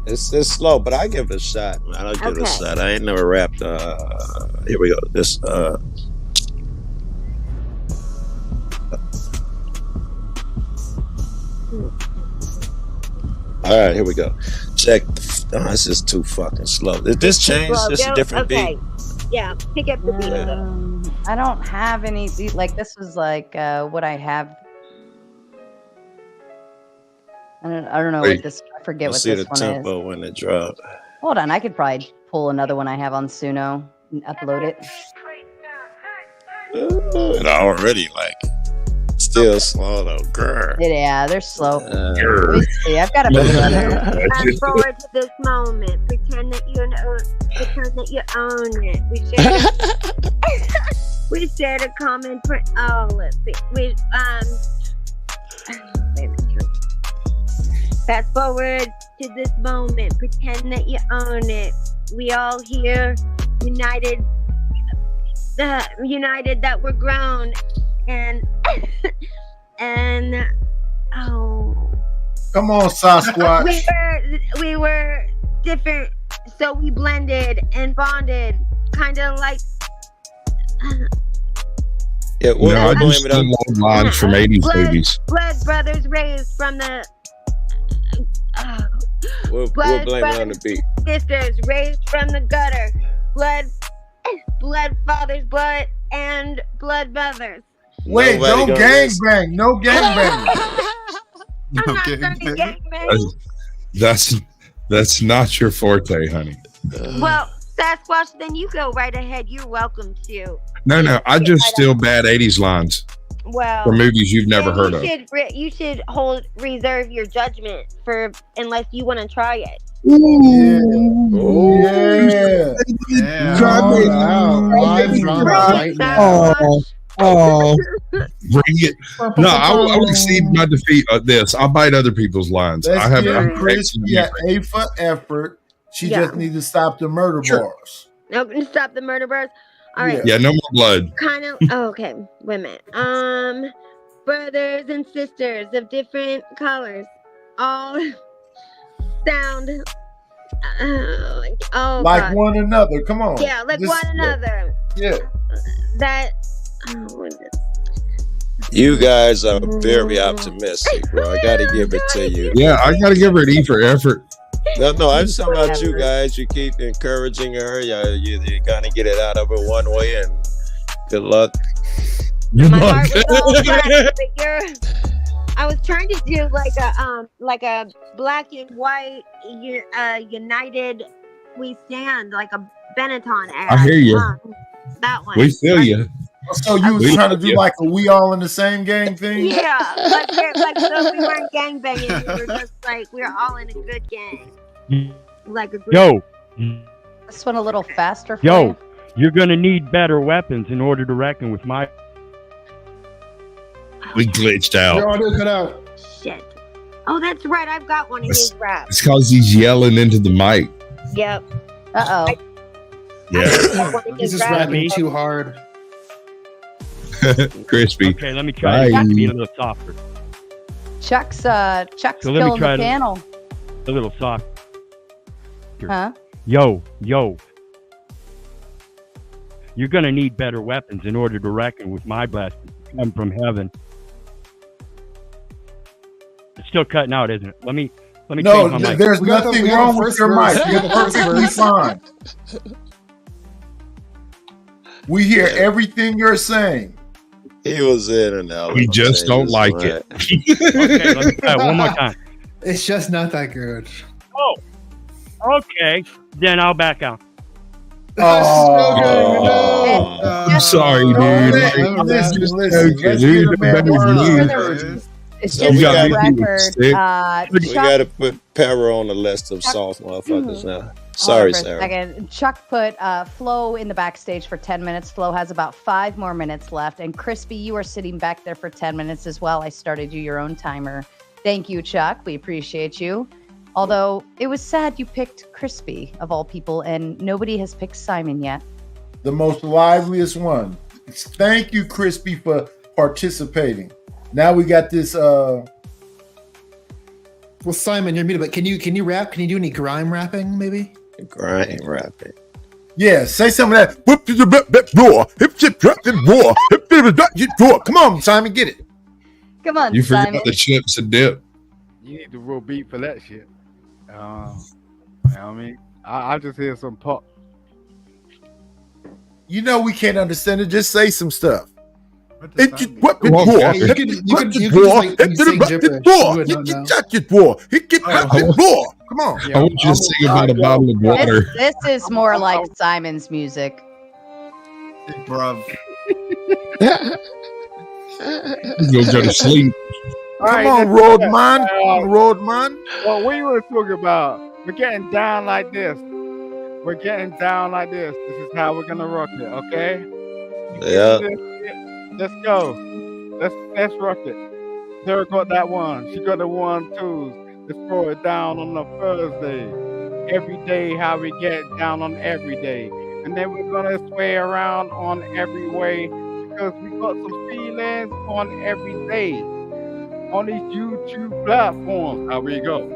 It's slow, but I give it a shot, man. I'll give it a shot. I ain't never rapped. Here we go. This. All right, here we go. Check. Oh, this is too fucking slow. Did this change? This a different beat? Yeah, pick up the beat. I don't have any beat. Like this was like what I have. I don't know what this. I forget what see this the one tempo is. when it dropped. Hold on, I could probably pull another one I have on Suno and upload it. It already like still slow though, girl. Yeah, they're slow. Let me see. I've got a Fast forward to this moment. Pretend that you own it. We shared a common let's see. Wait a minute. Fast forward to this moment. Pretend that you own it. We all here, united that we're grown, and Come on, Sasquatch. we were different, so we blended and bonded, kind of like. Yeah, No, I just did long lines from 80s babies. Blood brothers raised from the. We'll Blood blame it on brothers, the beat. sisters raised from the gutter. Blood fathers, blood and blood mothers. Wait, Nobody no gonna gang listen. bang. No gang bang. That's not your forte, honey. Well, Sasquatch, then you go right ahead. You're welcome to. No, I just steal bad 80s lines Well, from movies you've never heard of. You should reserve your judgment for unless you want to try it. Oh, bring it. No, I will exceed my defeat of this. I'll bite other people's lines. I have Crispy at A for effort. She just needs to stop the murder bars. No, stop the murder bars. All right. Yeah, no more blood. Kind of. Okay. Wait a minute. Brothers and sisters of different colors, all sound Oh, like God. one another. Come on. Yeah, like Just- one another. Yeah. That. You guys are very optimistic, bro. I gotta give it to you. Yeah, I gotta give her an E for effort. No, I'm just talking about you guys. You keep encouraging her. You're gonna get it out of her one way, and good luck. Good My luck. heart was all black, but I was trying to do like a black and white united we stand, like a Benetton ad. I hear you. That one. We feel you. So you was We trying to love do you. like a we all in the same gang thing? Yeah, like so we weren't gangbanging. We were just like we were all in a good gang. Like a group. Yo, This one a little faster for yo, you. you're gonna need better weapons in order to reckon with my. We glitched Your out. audio cut out. Shit. Oh, that's right. I've got one of his raps. It's cause he's yelling into the mic. Yep. Uh-oh. Yeah. He's just rapping too hard. Crispy. Okay, let me try Bye. to be a little softer. Chuck's So let me killing try the to- panel. A little soft. Huh? Yo. You're gonna need better weapons in order to reckon with my blessings come from heaven. It's still cutting out, isn't it? Let me change my No, mic. there's We got nothing the wrong with first your verse. mic. We You're got the first perfectly verse. fine. We hear everything you're saying. He was in and out. We just don't like it. Okay, let me try it one more time. It's just not that good. Oh, okay. Then I'll back out. Oh, I'm sorry, dude. listen, let's get Dude, a man that word was on. me. It's So just we for gotta the keep it record. sick. We gotta put Para on the list of soft motherfuckers now. Hold Sorry, on for a Sarah. second. Chuck put Flo in the backstage for 10 minutes. Flo has about 5 more minutes left. And Crispy, you are sitting back there for 10 minutes as well. I started you your own timer. Thank you, Chuck. We appreciate you. Although it was sad you picked Crispy of all people, and nobody has picked Simon yet. The most liveliest one. Thank you, Crispy, for participating. Now we got this. Well, Simon, you're muted, but can you rap? Can you do any grime rapping, maybe? Grind rapping. Yeah, say some of that. Whoop to the roar. Hip chip drop and roar. Hip to the roar. Come on, Simon, get it. Come on, You Simon. forgot the chips and dip. You need the real beat for that shit. You know what I mean? I just hear some pop. You know we can't understand it. Just say some stuff. You can just like sing gibberish. You would not know. Come on. I want you to sing about a bottle of water. This is more like Simon's music. Bruv. You'll go to sleep. Come on, Roadman. Roadman. Well, we were talking about, we're getting down like this. We're getting down like this. This is how we're gonna rock it, okay? Yeah. Let's go. Let's rock it. Sarah got that one. She got the 1-2s. Let's throw it down on the Thursday. Every day, how we get down on every day. And then we're gonna sway around on every way because we got some feelings on every day. On these YouTube platforms, how we go.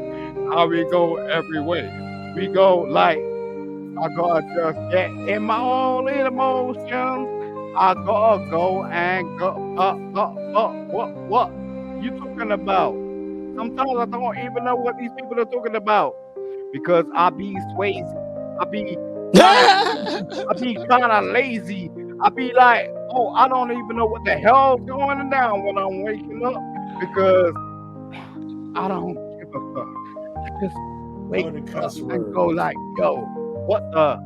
How we go every way. We go like, I gotta just get in my own emotions. I gotta go and go what you talking about? Sometimes I don't even know what these people are talking about because I be swayzy. I be kind of lazy. I be like, oh, I don't even know what the hell's going down when I'm waking up because I don't give a fuck. I just wake up and go like, yo, what the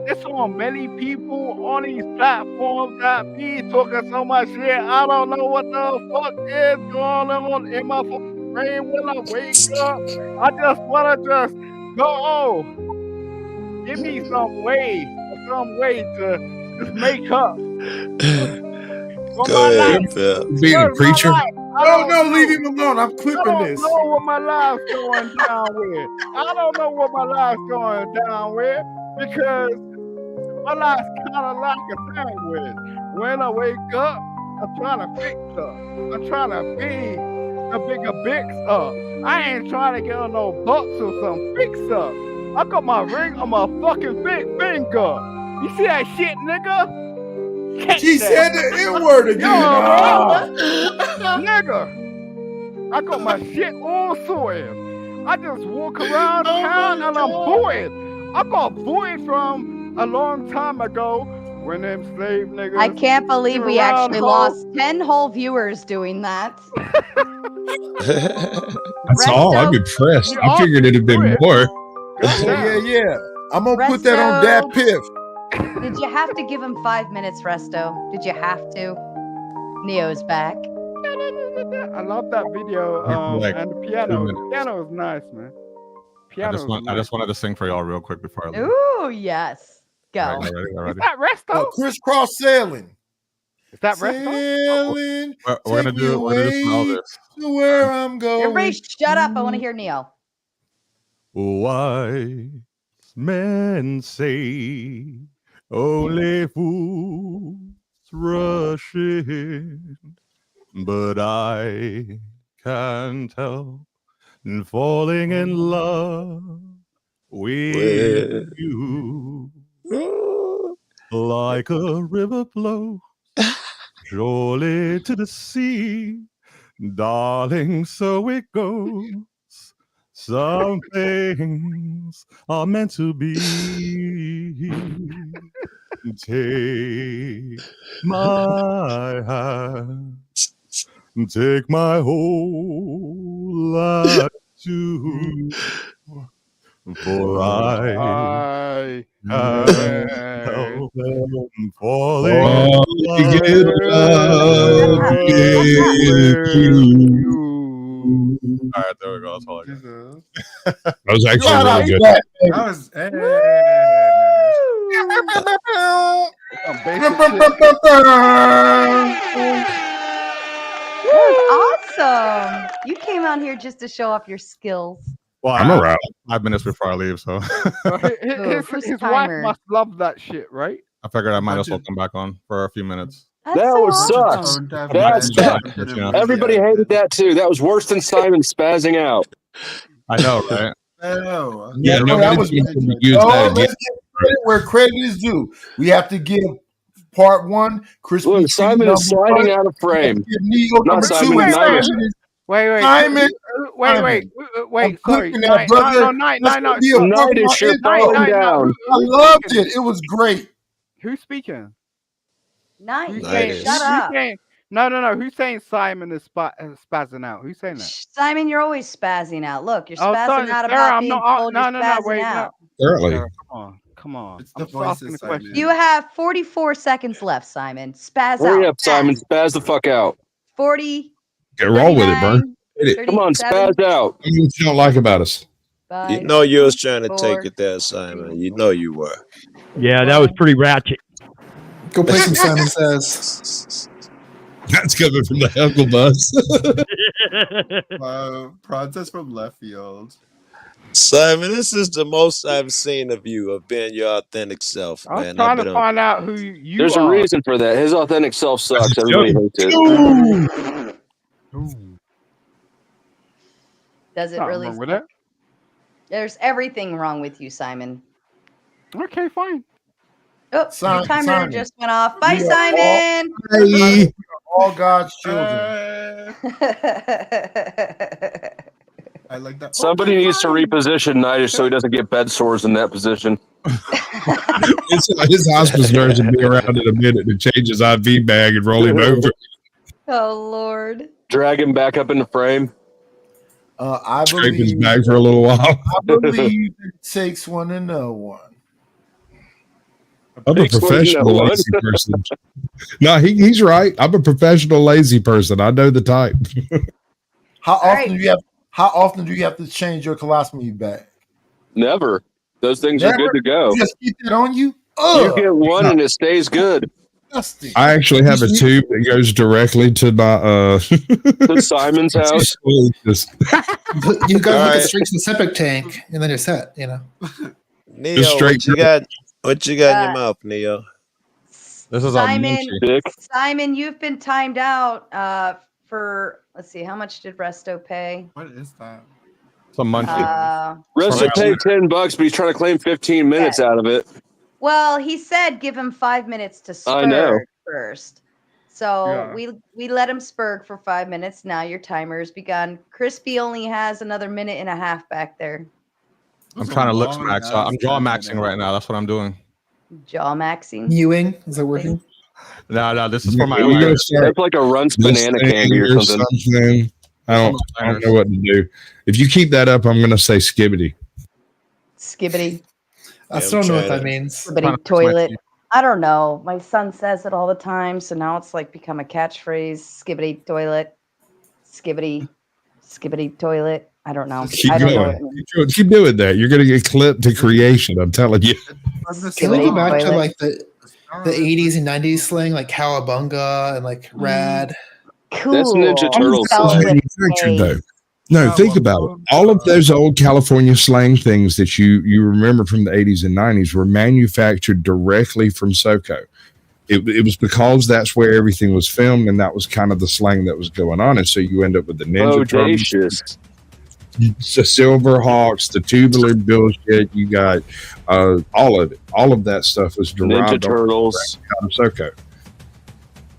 There's so many people on these platforms that be talking so much shit. I don't know what the fuck is going on in my fucking brain when I wake up. I just wanna just go. Give me some way to just make up. Go ahead, Phil. Being a preacher. No, leave him alone. I'm clipping this. I don't know what my life's going down with. I don't know what my life's going down with because my life's kind of like a sandwich. When I wake up, I'm trying to fix up. I'm trying to be a bigger fix up. I ain't trying to get on no box or some fix up. I got my ring on my fucking big finger. You see that shit, nigga? She said the N-word again. Nigga, I got my shit all sorted. I just walk around town and I'm void. I got void from a long time ago when them slave niggas. I can't believe we around actually home. lost 10 whole viewers doing that. That's all. I'm impressed. I figured it'd have been more. Yeah. I'm gonna put that on that piff. Did you have to give him 5 minutes, Resto? Did you have to? Neo's back. I love that video. And the piano. The piano is nice, man. I just wanted to sing for y'all real quick before I leave. Ooh, yes. Go. All right, Is that Resto? Crisscross sailing. Is that Resto? Sailing. We're gonna do all this. To where I'm going. Everybody shut up. I want to hear Neo. Wise men say only fools rush in, but I can't help falling in love with you. Like a river flows surely to the sea, darling, so it goes. Some things are meant to be. Take my hand, take my whole life too. For I can't help falling in love with you. All right, there we go. That's all I got. That was actually really good. That was. Awesome. You came out here just to show off your skills. Well, I'm around. 5 minutes before I leave, so His wife must love that shit, right? I figured I might as well come back on for a few minutes. That was sucks. Everybody hated that too. That was worse than Simon spazzing out. I know, right? No. Yeah, No, that was. Let's give credit where credit is due. We have to give part one. Chris. Look, Simon is sliding out of frame. Not Simon. Wait. Simon. Wait. Sorry. Night. You're falling down. I loved it. It was great. Who's speaking? Nice. Shut up. No. Who's saying Simon is spazzing out? Who's saying that? Simon, you're always spazzing out. Look, you're spazzing out about Sarah, being told you're spazzing wait, out. Sarah, come on. I'm just asking the question. You have 44 seconds left, Simon. Spazz out. Hurry up, Simon. Spazz the fuck out. 40. Get roll with it, bro. Hit it. Come on, spazz out. What you don't like about us? 5, You know you was trying to 4. take it there, Simon. You know you were. Yeah, that was pretty ratchet. Go play some Simon Says. That's coming from the Heckle Bus. Wow, Protest from left field. Simon, this is the most I've seen of you, of being your authentic self, man. I was trying to find out who you There's are. a reason for that. His authentic self sucks. Everybody hates it. Does it really? Wrong with that? There's everything wrong with you, Simon. Okay, fine. Oh, your timer Simon. just went off. Bye, We are Simon. Hey. All God's children. I like that. Somebody needs to reposition Nitish so he doesn't get bed sores in that position. His hospice nurse will be around in a minute to change his IV bag and roll him over. Oh, Lord. Drag him back up into frame. I Scrape his believe. bag for a little while. I believe it takes one to know one. I'm a professional lazy person. No, he's right. I'm a professional lazy person. I know the type. How often do you have to change your colostomy bag? Never. Those things are good to go. You just keep that on you? You get one and it stays good. Disgusting. I actually have a tube that goes directly to my to Simon's house. You guys look Alright. at straight to the septic tank, and then you're set. You know. Neo, straight what you got? What you got in your mouth, Neo? This is Simon, you've been timed out for Let's see. How much did Resto pay? What is that? Some monkey. Resto paid $10, but he's trying to claim 15 minutes out of it. Well, he said give him 5 minutes to I know. spurg first. So we let him spurg for 5 minutes. Now your timer has begun. Crispy only has another minute and a half back there. I'm trying to lip max. I'm jaw maxing right now. That's what I'm doing. Jaw maxing. Ewing, is it working? No, this is for my That's like a Runts banana candy or something. I don't know what to do. If you keep that up, I'm going to say skibbity. Skibbity. I still don't know what that means. Skibbity toilet. I don't know. My son says it all the time, so now it's like become a catchphrase. Skibbity toilet. Skibbity toilet. I don't know. Keep I don't know going. what it means. Keep doing that. You're going to get clipped to creation. I'm telling you. Can we go back to like the 80s and 90s slang, like cowabunga and like rad? Cool. That's Ninja Turtles slang. Manufactured, though. No, think about it. All of those old California slang things that you remember from the 80s and 90s were manufactured directly from SoCo. It was because that's where everything was filmed, and that was kind of the slang that was going on. And so you end up with the Ninja Turtles, the Silver Hawks, the tubular bullshit. You got all of it. All of that stuff was derived Ninja Turtles out of SoCo.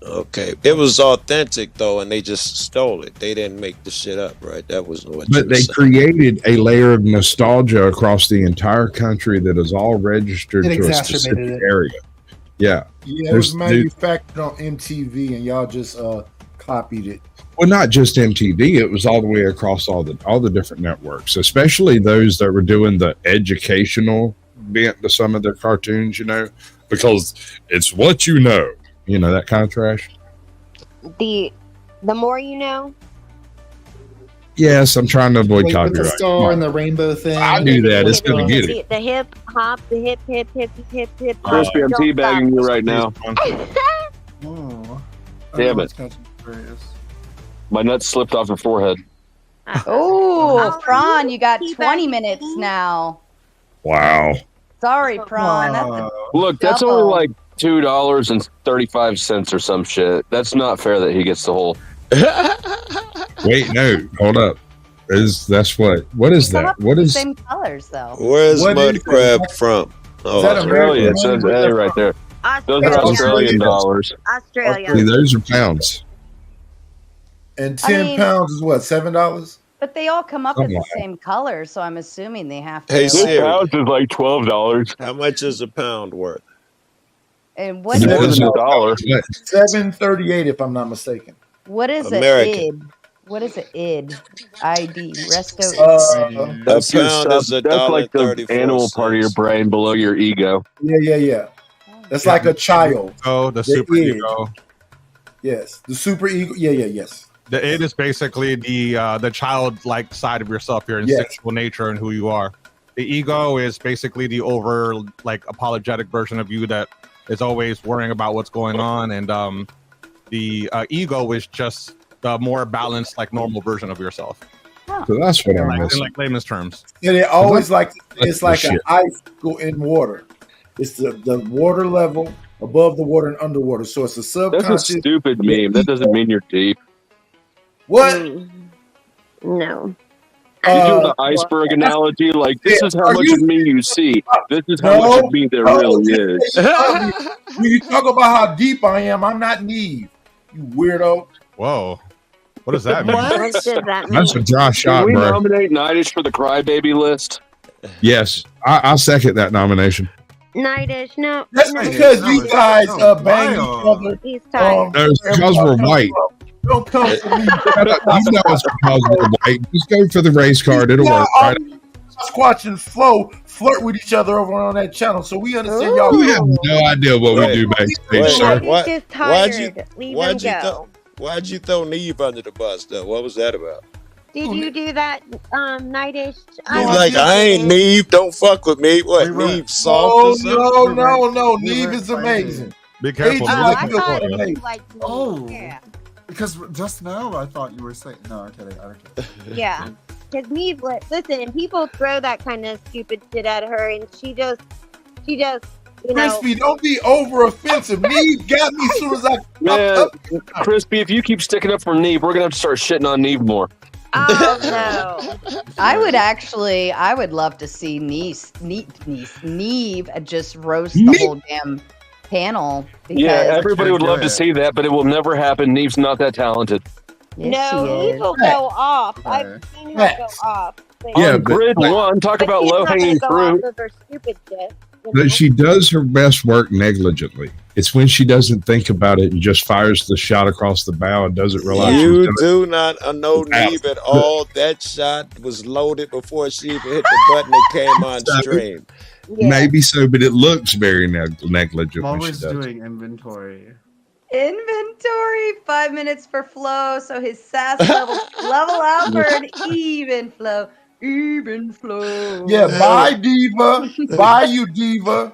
Okay, it was authentic though, and they just stole it. They didn't make the shit up, right? That was what. But they created a layer of nostalgia across the entire country that is all registered It to a specific exacerbated it. area. Yeah, Yeah, it was manufactured on MTV, and y'all just copied it. Well, not just MTV; it was all the way across all the different networks, especially those that were doing the educational bent to some of their cartoons. You know, because it's what you know. You know, that kind of trash. The more you know. Yes, I'm trying to avoid Like with the copyright. star and the rainbow thing. I do that. It's gonna get it. The hip hop, the hip. Crispy, I'm teabagging you right now. Oh, Damn it. My nuts slipped off your forehead. Oh, Prawn, you got 20 minutes now. Wow. Sorry, Prawn. That's a Look, that's double. only like $2.35 or some shit. That's not fair that he gets the whole. Wait, no, hold up. That's what? What is Come that? up What with is? the same colors though? Where's What Mud is Crab that? from? Oh, that Australia. It says A right there. Those are Australian dollars. Australia. See, those are pounds. And 10 pounds is what, $7? But they all come up Oh as the my. same color, so I'm assuming they have to. Hey, like- Siri. Pounds is like $12. How much is a pound worth? and what More is than $1. $7.38 if I'm not mistaken. what is American. a id? What is a id? ID. Resto. That's A pound is that's like the animal part of your brain below your ego. Yeah. That's like a child. Oh, the The super id. ego. Yes, the super ego. Yes. The id is basically the childlike side of yourself, your instinctual nature and who you are. The ego is basically the over apologetic version of you that is always worrying about what's going on, and the ego is just the more balanced, normal version of yourself. So that's what I'm In missing. layman's terms. And it always it's like shit. an icicle in water. It's the water level above the water and underwater. So it's a That's subconscious. a stupid meme. That doesn't mean you're deep. What? No. You do the iceberg analogy, like this is how Are much you- of me you see. This is how much of me there really is. When you talk about how deep I am, I'm not Neve. You weirdo. Whoa. What does that mean? What does that That's a mean? dry Can shot, we bro. nominate Nightish for the Crybaby list? Yes, I'll second that nomination. Nightish, no. That's no. because you guys bang each other. He's tired. No, it's because we're white. Don't come for me. Shut up. You know it's because we're white. Just go for the race card. It'll work. Right? Squatch and Flo flirt with each other over on that channel, so we understand y'all. We have no idea what we do backstage, sir. Nightish is tired. Leave him go. Why'd you throw Neve under the bus, though? What was that about? Did you do that, Nightish? He's like, I ain't Neve. Don't fuck with me. What, Neve soft Oh or something? no! Neve is amazing. Be careful. Hey, Oh, Like I milk thought and you eggs. liked me. Oh. Yeah. Because just now I thought you were saying no. I'm kidding. Yeah. Because listen, people throw that kind of stupid shit at her, and she just Crispy, don't be over offensive. Neve got me as soon as I Man, Crispy, if you keep sticking up for Neve, we're gonna have to start shitting on Neve more. Oh no! I would love to see Neve just roast the whole damn panel. Because Yeah, everybody would love to see that, but it will never happen. Neve's not that talented. Yes, No, she Neve is. will go off. I've seen her go off. Yeah, On but- grid one, talk about she's not gonna low-hanging go fruit. off of her stupid shit. But she does her best work negligently. It's when she doesn't think about it and just fires the shot across the bow and doesn't realize she's You done it. do not know Neve at all. That shot was loaded before she even hit the button that came on stream. Maybe so, but it looks very negligent I'm when she always does. doing inventory. Inventory, 5 minutes for flow, so his sass level out for an even flow. Even flow. Yeah, bye, Diva. Bye, you Diva.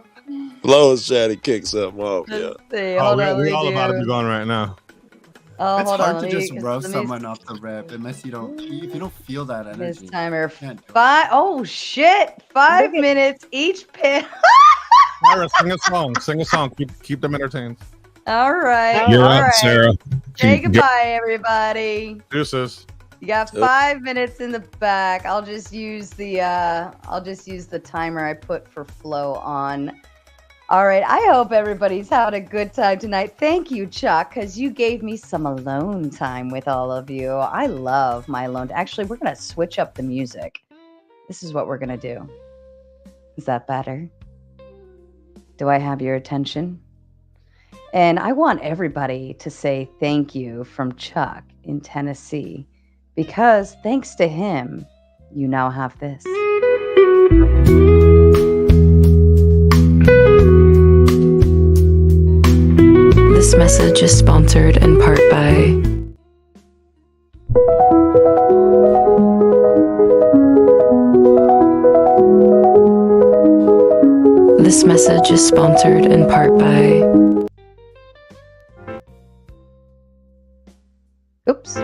Flo's trying to kick something off, yeah. See, Oh, hold on, we're let all me about to do- be going right now. Oh, It's hold hard on, to let just me- roast let me- someone off the rip unless you don't. If you don't feel that This energy. timer, can't do it. oh shit, 5 minutes each pin. Sarah, sing a song. Sing a song. Keep them entertained. All right, You're all up, right. Sarah. Say Go- goodbye, everybody. Deuces. You got 5 minutes in the back. I'll just use the timer I put for flow on. All right. I hope everybody's having a good time tonight. Thank you, Chuck, because you gave me some alone time with all of you. I love my alone. Actually, we're gonna switch up the music. This is what we're gonna do. Is that better? Do I have your attention? And I want everybody to say thank you from Chuck in Tennessee. Because thanks to him, you now have this. This message is sponsored in part by This message is sponsored in part by Oops.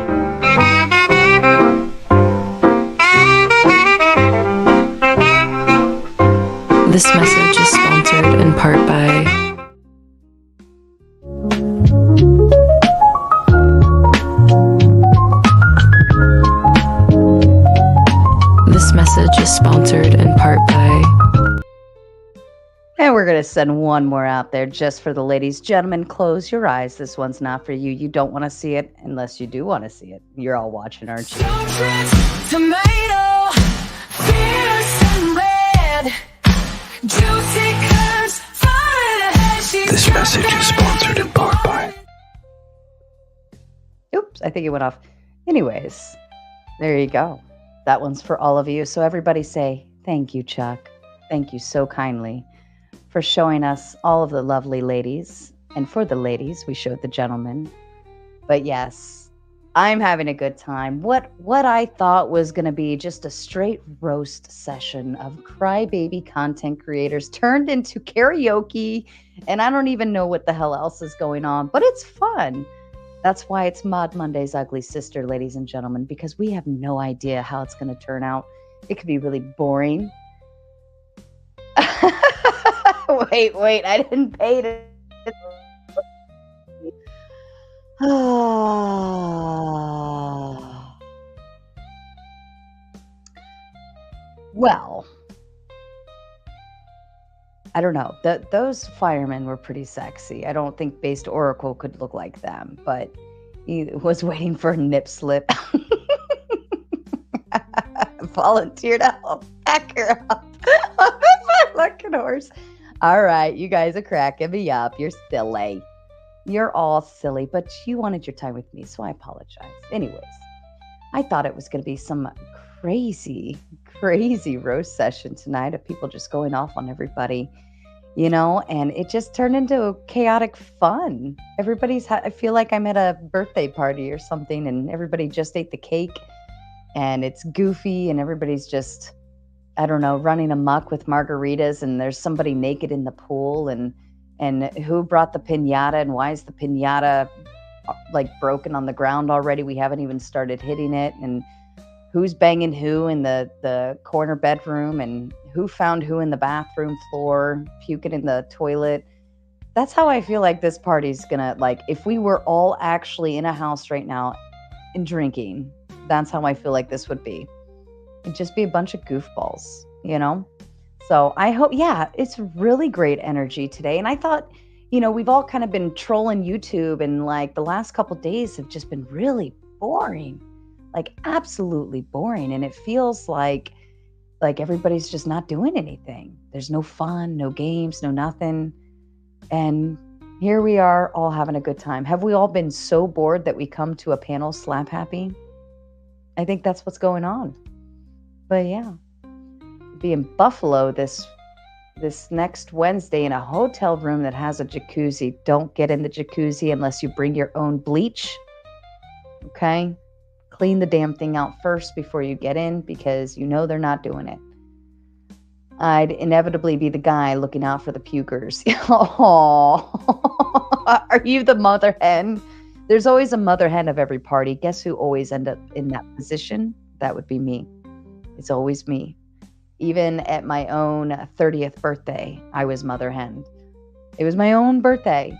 This message is sponsored in part by This message is sponsored in part by And we're going to send one more out there just for the ladies. Gentlemen, close your eyes. This one's not for you. You don't want to see it unless you do want to see it. You're all watching, aren't you? Tomato, fierce and red, juicy curves, fire ahead. This message is sponsored in part by Oops, I think it went off. Anyways, there you go. That one's for all of you. So everybody say, thank you, Chuck. Thank you so kindly for showing us all of the lovely ladies. And for the ladies, we showed the gentlemen. But yes, I'm having a good time. What I thought was going to be just a straight roast session of crybaby content creators turned into karaoke. And I don't even know what the hell else is going on, but it's fun. That's why it's Mod Monday's Ugly Sister, ladies and gentlemen, because we have no idea how it's going to turn out. It could be really boring. Wait, I didn't pay to. Well, I don't know. Those firemen were pretty sexy. I don't think Based Oracle could look like them, but he was waiting for a nip slip. Volunteer to help back her up. My fucking horse. All right, you guys are cracking me up. You're silly. You're all silly, but you wanted your time with me, so I apologize. Anyways, I thought it was going to be some crazy roast session tonight of people just going off on everybody, and it just turned into chaotic fun. I feel like I'm at a birthday party or something, and everybody just ate the cake, and it's goofy, and everybody's just, I don't know, running amok with margaritas, and there's somebody naked in the pool, and who brought the piñata, and why is the piñata like broken on the ground already? We haven't even started hitting it, and who's banging who in the corner bedroom, and who found who in the bathroom floor, puking in the toilet. That's how I feel like this party's gonna, like, if we were all actually in a house right now and drinking, that's how I feel like this would be. It'd just be a bunch of goofballs, you know? So I hope, yeah, it's really great energy today. And I thought, you know, we've all kind of been trolling YouTube, and like the last couple days have just been really boring, like absolutely boring. And it feels like everybody's just not doing anything. There's no fun, no games, no nothing. And here we are all having a good time. Have we all been so bored that we come to a panel slap happy? I think that's what's going on. But yeah, be in Buffalo this next Wednesday in a hotel room that has a jacuzzi. Don't get in the jacuzzi unless you bring your own bleach. Okay? Clean the damn thing out first before you get in, because you know they're not doing it. I'd inevitably be the guy looking out for the pukers. Oh, are you the mother hen? There's always a mother hen of every party. Guess who always end up in that position? That would be me. It's always me. Even at my own 30th birthday, I was mother hen. It was my own birthday,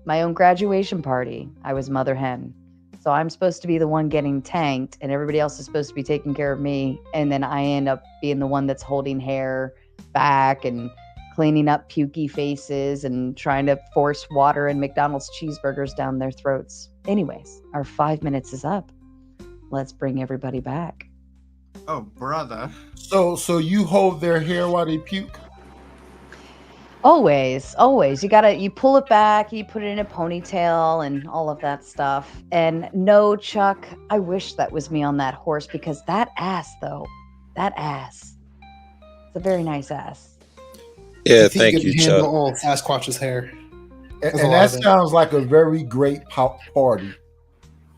my own graduation party. I was mother hen. So I'm supposed to be the one getting tanked, and everybody else is supposed to be taking care of me. And then I end up being the one that's holding hair back and cleaning up pukey faces and trying to force water and McDonald's cheeseburgers down their throats. Anyways, our 5 minutes is up. Let's bring everybody back. Oh, brother. So you hold their hair while they puke? Always. You pull it back, you put it in a ponytail and all of that stuff. And no, Chuck, I wish that was me on that horse, because that ass, it's a very nice ass. Yeah, thank you, Chuck. All Sasquatch's hair. And that sounds like a very great party.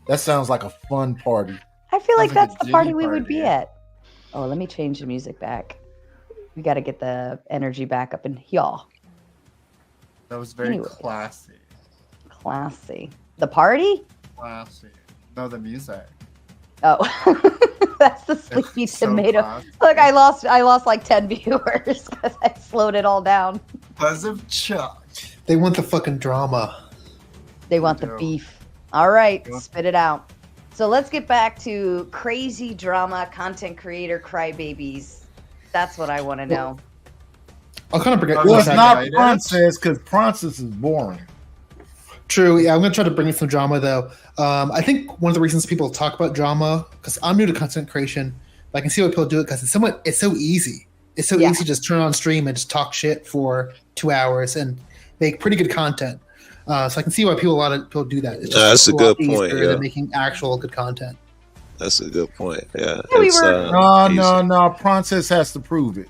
That sounds like a fun party. I feel like that's the party we would be at. Oh, let me change the music back. We got to get the energy back up in here. That was very classy. Classy. The party? Classy. No, the music. Oh, that's the sleepy tomato. Look, I lost like 10 viewers because I slowed it all down. Because of Chuck. They want the fucking drama. They want the beef. All right, spit it out. So let's get back to crazy drama content creator crybabies. That's what I want to know. I'll kind of bring it. Well, it's not Princess, because Princess is boring. True. Yeah, I'm going to try to bring in some drama, though. I think one of the reasons people talk about drama, because I'm new to content creation, but I can see why people do it, because it's so easy. It's so easy to just turn on stream and just talk shit for 2 hours and make pretty good content. So I can see why a lot of people do that. It's just that's a good point. Yeah, than making actual good content. That's a good point. Yeah. No. Princess has to prove it.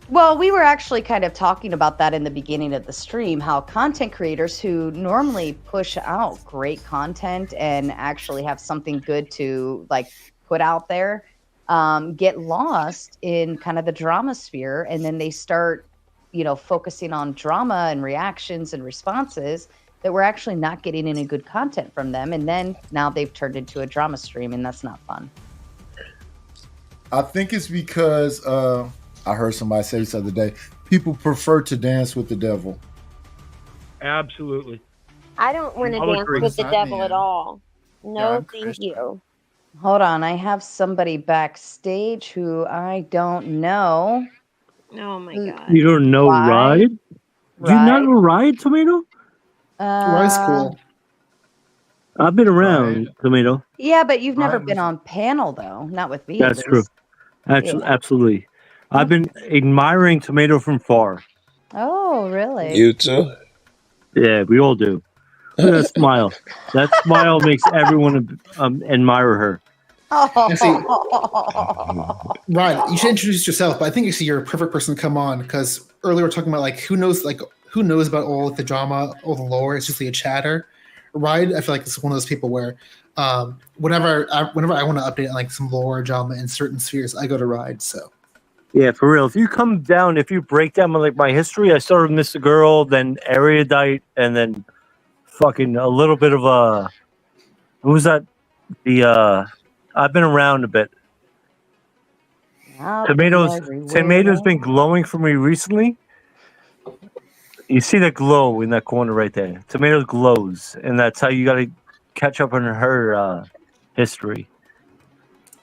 Well, we were actually kind of talking about that in the beginning of the stream, how content creators who normally push out great content and actually have something good to like put out there get lost in kind of the drama sphere, and then they start, focusing on drama and reactions and responses that we're actually not getting any good content from them, and then now they've turned into a drama stream, and that's not fun. I think it's because I heard somebody say this the other day, people prefer to dance with the devil. Absolutely. I don't want to dance with the devil at all. No, thank you. Hold on, I have somebody backstage who I don't know. Oh my god! You don't know Ride? Do you not know Ride, Tomato? Ride's cool. I've been around, Tomato. Yeah, but you've never been on panel though, not with me. That's true. Absolutely. I've been admiring Tomato from far. Oh, really? You too? Yeah, we all do. Look at that smile. That smile makes everyone admire her. Ryan, you should introduce yourself, but I think you're a perfect person to come on, because earlier we were talking about who knows about all the drama, all the lore. It's just a chatter. Ryan, I feel like it's one of those people where whenever I want to update on some lore drama in certain spheres, I go to Ride. So yeah, for real. If you come down, if you break down my history, I started with Mr. Girl, then Erudite, and then fucking a little bit of who was that? I've been around a bit. Tomatoes been glowing for me recently. You see the glow in that corner right there. Tomatoes glows, and that's how you got to catch up on her history.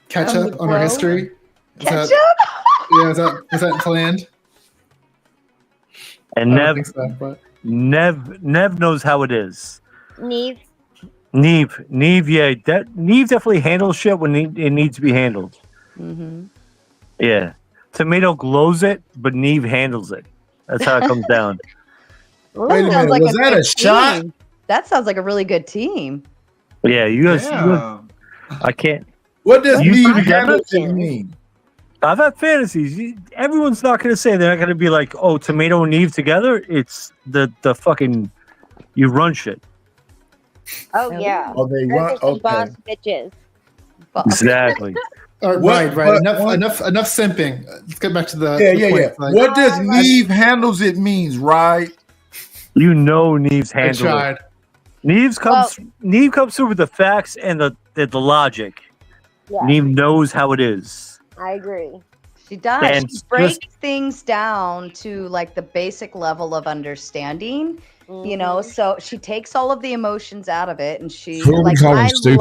Catch up on her history. Catch up? Yeah, was that planned? And I don't Nev, think so, but- Nev knows how it is. Neve. Neve, yeah, Neve definitely handles shit when it needs to be handled. Mm-hmm. Yeah, Tomato glows it, but Neve handles it. That's how it comes down. Wait a minute, was that a shot? That sounds like a really good team. Yeah, you guys. I can't. What does You Neve together? Hamilton mean? I've had fantasies. Everyone's not going to say they're not going to be like, "Oh, Tomato and Neve together." It's the fucking you run shit. Oh yeah. Oh, they Those run. are some Okay. boss bitches. Exactly. Right. Enough simping. Let's get back to the Yeah. point. Like, What does Neve handles it means, right? You know, Neve's I handle. tried. Neve comes through with the facts and the logic. Yeah. Neve knows how it is. I agree. She does. And She breaks things down to like the basic level of understanding. You know, so she takes all of the emotions out of it, and she What we like call them stupid.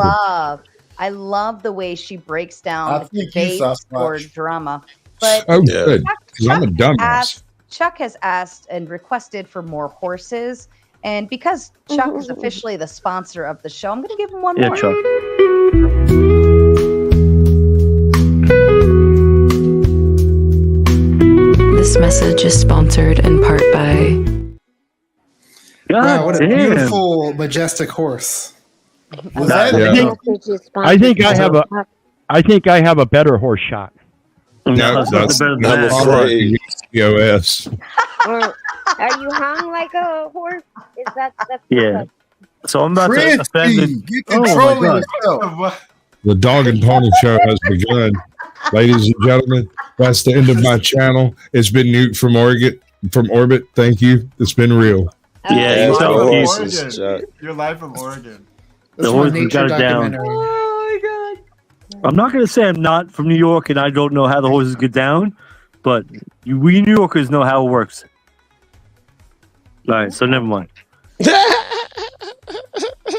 I love the way she breaks I down the think you debate saw or Splash. drama. But Oh, good. Because I'm a dumbass. Chuck has asked and requested for more horses, and because Chuck is officially the sponsor of the show, I'm going to give him one Yeah, more. Chuck. This message is sponsored in part by wow, what a damn. beautiful, majestic horse. Was that I think I have a better horse shot. No, that's number afraid. 4. POS. Are you hung like a horse? Is that's Yeah. So I'm about to offend Crispy, get Oh, my control of God. yourself. The Dog and Pony Show has begun. Ladies and gentlemen, that's the end of my channel. It's been Newt from Orbit. Thank you. It's been real. Yeah, You're you tell live Keith. from Oregon. You're live from Oregon. The horse has got it down. Oh my god. I'm not going to say I'm not from New York and I don't know how the horses get down, but we New Yorkers know how it works. All right, so never mind. All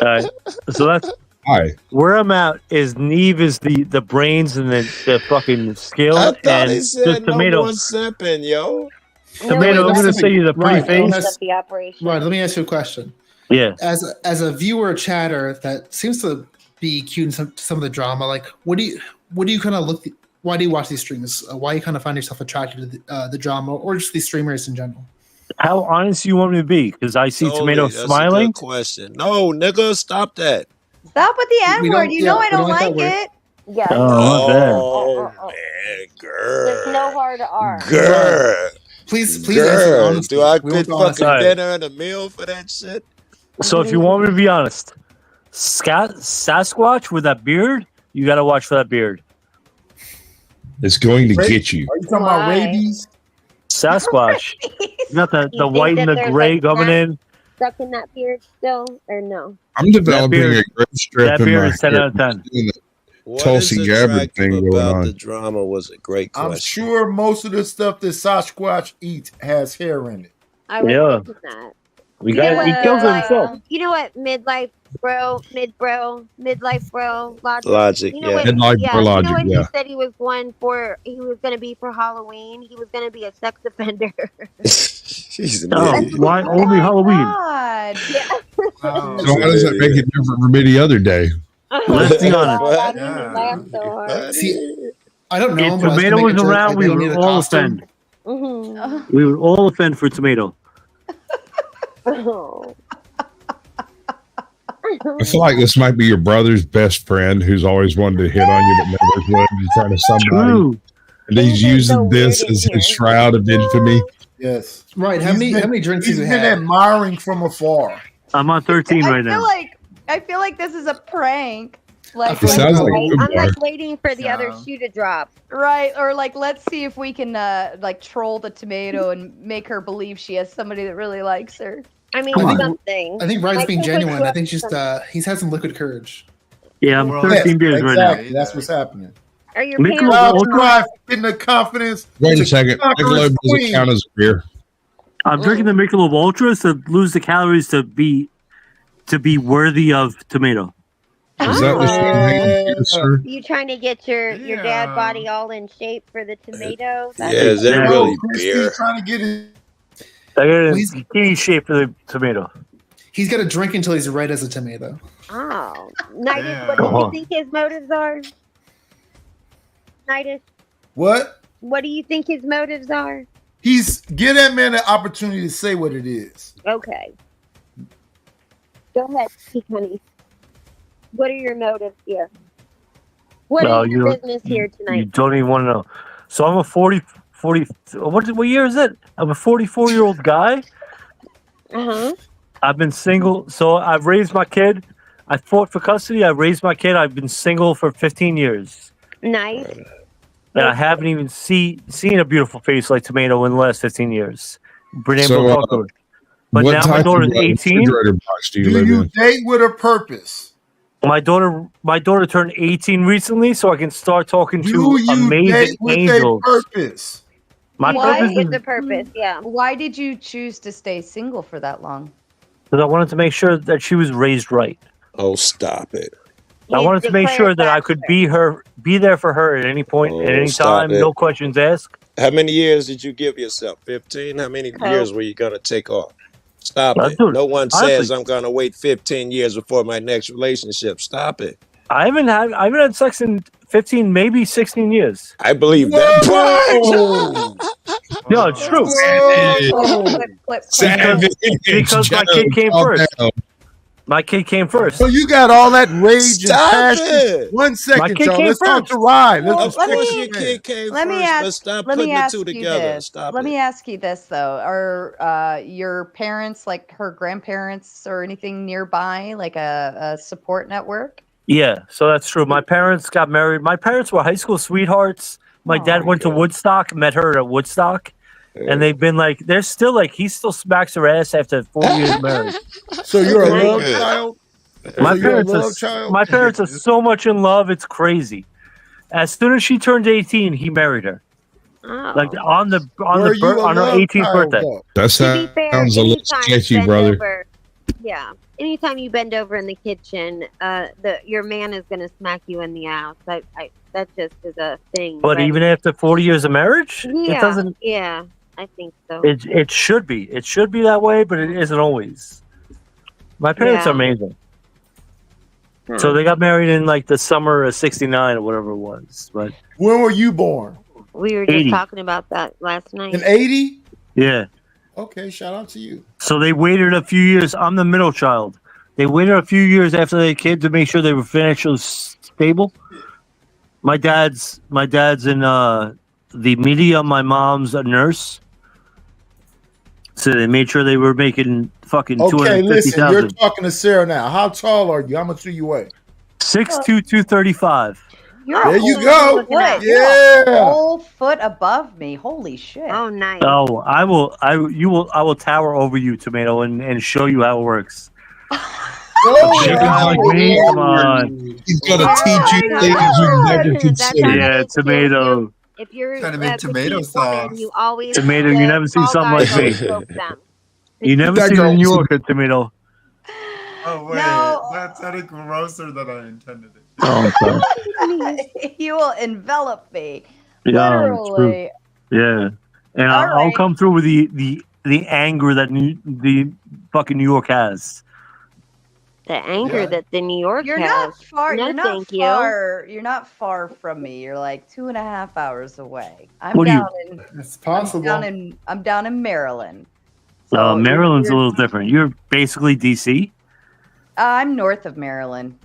right, so that's Hi. where I'm at. Is Neve is the brains and the fucking skill, I thought and he just said no Tomato. more simping, yo. Tomato, I'm going to say you the pretty Right, face. the operation. Right, let me ask you a question. Yeah. As a viewer chatter that seems to be cute in some of the drama, like what do you kind of look? Why do you watch these streams? Why you kind of find yourself attracted to the drama, or just these streamers in general? How honest do you want me to be? Because I see Tomato That's smiling. A good question. No, nigga, stop that. Stop with the N We word. don't- You yeah, know I we don't don't like like that it. Yeah. Oh, my bad. Man, girl. There's no hard R. Girl. Please answer Girl. honestly. Do I We get want the fucking honesty. dinner and a meal for that shit? So if you want me to be honest, Sasquatch with that beard, you got to watch for that beard. It's going to get you. Are you talking about Why? rabies? Sasquatch. You got the You think white that and the there's, gray like, coming snacks in. Stuck in that beard still, or no? I'm developing beard- a great strip that in beard my is 10 hair. out of 10. Doing the What Tulsi is Gabbard attractive thing going about on. the drama was a great question. I'm sure most of the stuff that Sasquatch eats has hair in it. I was Yeah. thinking that. We You know got he what, kills himself. You know what? Midlife bro, midlife bro, Logic, You know yeah. what? Midlife yeah, bro you logic, know what yeah. he said he was going to be for Halloween. He was going to be a sex offender. She's an Oh, idiot. why only Halloween? God. So how does that make it different from any other day? Let's be honest. That made me laugh so hard. See, I don't know. If but I was Tomato gonna was make a joke, around, like, we they don't would need a all costume. offend. Mhm. We would all offend for Tomato. Oh. I feel like this might be your brother's best friend who's always wanted to hit on you but never would in front of somebody. True. And he's Things are so using this weird in as his here. shroud of infamy. Yes. Right. How many drinks He's have you been had? admiring from afar. I'm on 13 right now. I feel like this is a prank. Like, It sounds like Right? good I'm bar. like waiting for the other shoe to drop. right, or like let's see if we can like troll the Tomato and make her believe she has somebody that really likes her. I mean, I think- something. I think Brian's I being think, like, genuine. I think some- he's had some liquid courage. Yeah, I'm Well, 13 beers right now. Exactly. That's what's happening. Are your Michelob pants? Loud Ultra? drive, getting the confidence. Wait to a second. conquer Michelob his doesn't count as a beer. I'm drinking the Michelob Ultras to lose the calories to be worthy of tomato. Is that the champagne, sir? You trying to get your dad body all in shape for the tomato? Yeah, is that Yeah. really Christy's beer? trying to get it. I got it in bikini shape for the tomato. He's got to drink until he's red as a tomato. Oh, Nidus, what do you think his motives are? Nidus, What? what do you think his motives are? Give that man an opportunity to say what it is. Okay. Go ahead, Peak Honey. What are your motives here? What No, is you your don't- business here You tonight? don't even want to know. So I'm a 40 what year is it? I'm a 44-year-old guy. Uh-huh. I've been single. So I've raised my kid. I fought for custody. I raised my kid. I've been single for 15 years. Nice. And I haven't even seen a beautiful face like Tomato in the last 15 years. Been able So, to talk to her. But what now my type of daughter's 18. refrigerator box do you Do live you in? date with a purpose? My daughter turned 18 recently, so I can start talking Do to you amazing date with angels. a purpose? My purpose With is the purpose, yeah. Why did you choose to stay single for that long? because I wanted to make sure that she was raised right. Oh, stop it. I wanted to make sure that I could be there for her at any point, at any stop time, it. no questions asked. How many years did you give yourself? 15? How many years were you going to take off? Stop it. Dude, No one honestly- says I'm going to wait 15 years before my next relationship. Stop it. I haven't had sex in 15, maybe 16 years. I believe that. No, it's true. Savage. Because my kid came Calm first. down. My kid came first. So you got all that rage Stop and passion. it. 1 My second, kid y'all. came Let's talk first. to Ryan. Well, Let's Of let course me- your kid came Let first, me ask. but stop Let me putting the ask two you together. this. Stop Let it. me ask you this though: Are your parents, like her grandparents, or anything nearby, like a support network? Yeah, so that's true. My parents got married. My parents were high school sweethearts. My dad went to Woodstock, met her at Woodstock, and they've been like, they're still like, he still smacks her ass after 4 years of marriage. So you're a Very love good. child? My So you're a parents, love are, child? my parents are so much in love, it's crazy. As soon as she turned 18, he married her. Oh. Like on Were you a on her love 18th child, birthday. though? That To be fair, sounds a little anytime you sketchy, bend brother. over, yeah, anytime you bend over in the kitchen, your man is going to smack you in the ass. That just is a thing. But even after 40 years of marriage, yeah, it doesn't. yeah, I think so. It should be. It should be that way, but it isn't always. My parents Yeah. are amazing. So they got married in like the summer of '69 or whatever it was. But When were you born? We were just 80. talking about that last night. In 80? yeah, Okay, shout out to you. so they waited a few years. I'm the middle child. They waited a few years after they had kids to make sure they were financially stable. My dad's in the media. My mom's a nurse. So they made sure they were making fucking Okay, listen, you're 250,000. talking to Sarah now. How tall are you? How much do you weigh? 6'2", 235. You're There a you whole go. foot. You're Yeah. a whole foot above me. Holy shit! Oh, nice. Oh, I will tower over you, Tomato, and show you how it works. Oh, Big guy like me, come on. He's gonna teach you things you never considered. Yeah, Tomato. If you're Trying to make a tomato petite woman, sauce. you always Tomato, you never see tall something like guys me. always poke them. You never That seen a girl- New Yorker, Tomato. Oh wait, No. that sounded grosser than I intended it. Oh, I'm sorry. You will envelop me. Yeah, it's true. Literally. Yeah, and All I'll right. come through with the anger that the fucking New York has. The anger that the New York You're has. not far. No, you're not thank you. far. You're not far from me. You're like 2.5 hours away. I'm What do you- down in. It's possible. I'm down in Maryland. Maryland's a you're- little different. You're basically DC. I'm north of Maryland,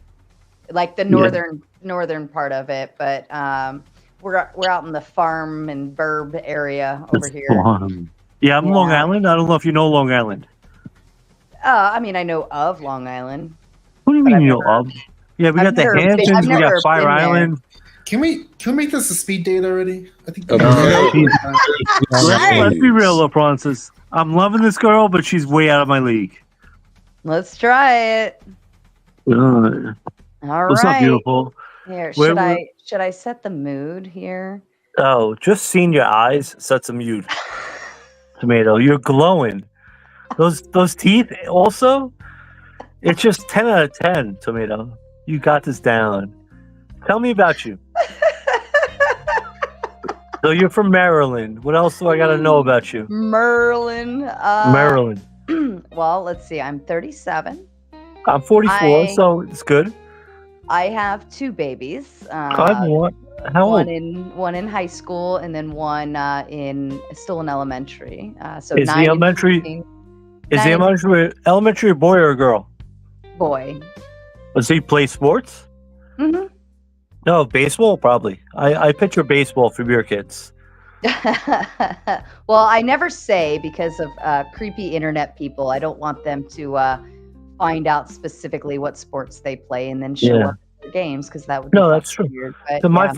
like the northern part of it, but we're out in the farm and burb area over here. Yeah, I'm Long Yeah. Island. I don't know if you know Long Island. I mean, I know of Long Island. What do you But mean I've you know never- of? Yeah, we I've got the never been- Hamptons. I've We never got Fire been there. Island. Can we make this a speed date already? I think. Let's be real, though, Francis. I'm loving this girl, but she's way out of my league. Let's try it. All All What's up, right. beautiful? Here, Where should were- Should I set the mood here? Oh, just seeing your eyes sets a mood. Tomato, you're glowing. Those teeth also. It's just 10 out of 10. Tomato, you got this down. Tell me about you. So you're from Maryland. What else do I got to know about you? Merlin. Maryland. Well, let's see. I'm 37. I'm 44, so it's good. I have 2 babies. How old? One in high school, and then one still in elementary. So Is the elementary? Is the elementary a boy or a girl? Boy. Does he play sports? Mm-hmm. No, baseball probably. I picture baseball for your kids. Well, I never say because of creepy internet people. I don't want them to find out specifically what sports they play and then show up at their games because that would be that's true. weird. But, So my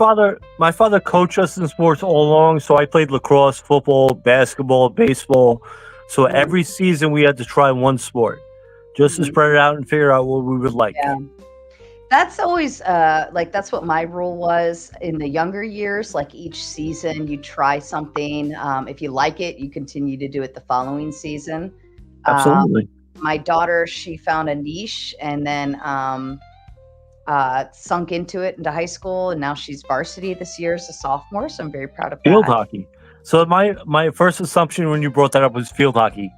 father coached us in sports all along. So I played lacrosse, football, basketball, baseball. So every season we had to try one sport, just to spread it out and figure out what we would like. Yeah. That's always that's what my rule was in the younger years. Like each season, you try something. If you like it, you continue to do it the following season. Absolutely. My daughter, she found a niche and then sunk into it into high school, and now she's varsity this year as a sophomore. So I'm very proud of Field that. hockey. So my first assumption when you brought that up was field hockey.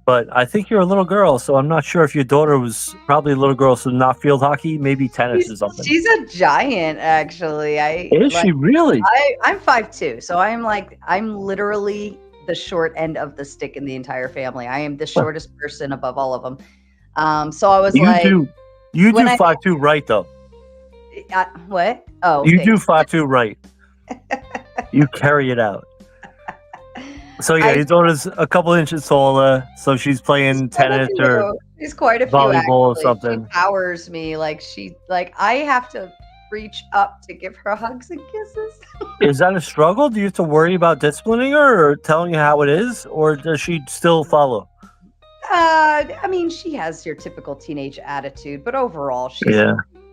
But I think you're a little girl, so I'm not sure if your daughter was probably a little girl, so not field hockey, maybe tennis or something. She's a giant, actually. Is she really? I'm 5'2", so I'm literally the short end of the stick in the entire family. I am the shortest person above all of them. So I was You do 5'2" right though. What? Oh, You okay. do 5'2" right. You carry it out. So yeah, your daughter's a couple inches taller, so she's playing tennis or She's quite a few, volleyball or actually. something. She powers me I have to reach up to give her hugs and kisses. Is that a struggle? Do you have to worry about disciplining her or telling her how it is, or does she still follow? I mean, she has your typical teenage attitude, but overall, she's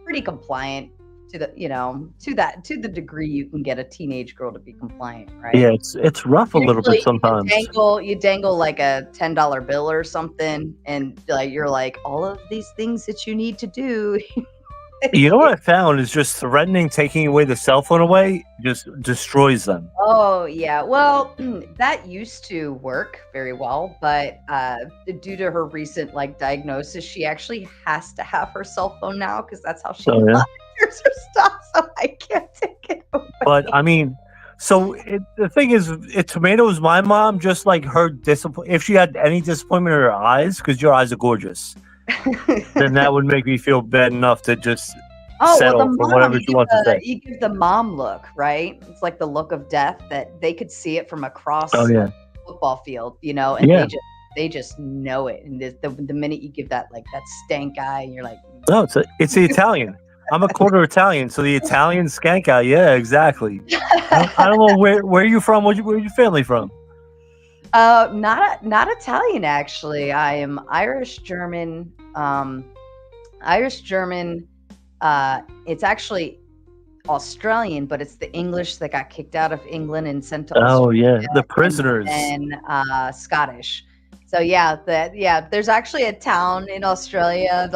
pretty compliant to the degree you can get a teenage girl to be compliant, right? Yeah, it's rough a little bit sometimes. You dangle like a $10 bill or something, and you're like, all of these things that you need to do. You know what I found is just threatening taking away the cell phone away just destroys them. Oh yeah, well, that used to work very well, but due to her recent diagnosis, she actually has to have her cell phone now because that's how she monitors her stuff. So I can't take it away. But I mean, the thing is, if Tomato is my mom, just like her disappointment, if she had any disappointment in her eyes, because your eyes are gorgeous, then that would make me feel bad enough to just settle for whatever she wants to say. You give the mom look, right? It's like the look of death that they could see it from across the football field, and they just know it. And the minute you give that that stank eye, and you're like, no, it's the Italian. I'm a quarter Italian, so the Italian skank eye. Yeah, exactly. I don't know where you from. Where your family from? Not Italian, actually. I am Irish German. It's actually Australian, but it's the English that got kicked out of England and sent to Australia. The prisoners. And Scottish. So there's actually a town in Australia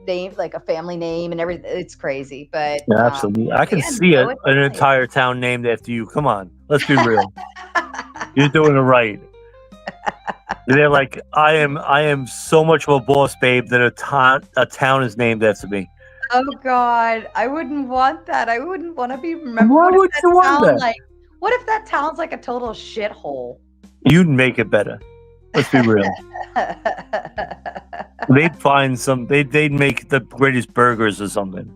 named a family name and everything. It's crazy, but absolutely, I can see an entire town named after you. Come on, let's be real. You're doing it right. They're like, I am so much of a boss, babe, that a town is named after me. Oh God, I wouldn't want that. I wouldn't want to be remembered. Why would you want that? What if that town's like a total shithole? You'd make it better. Let's be real. They'd find they'd make the greatest burgers or something.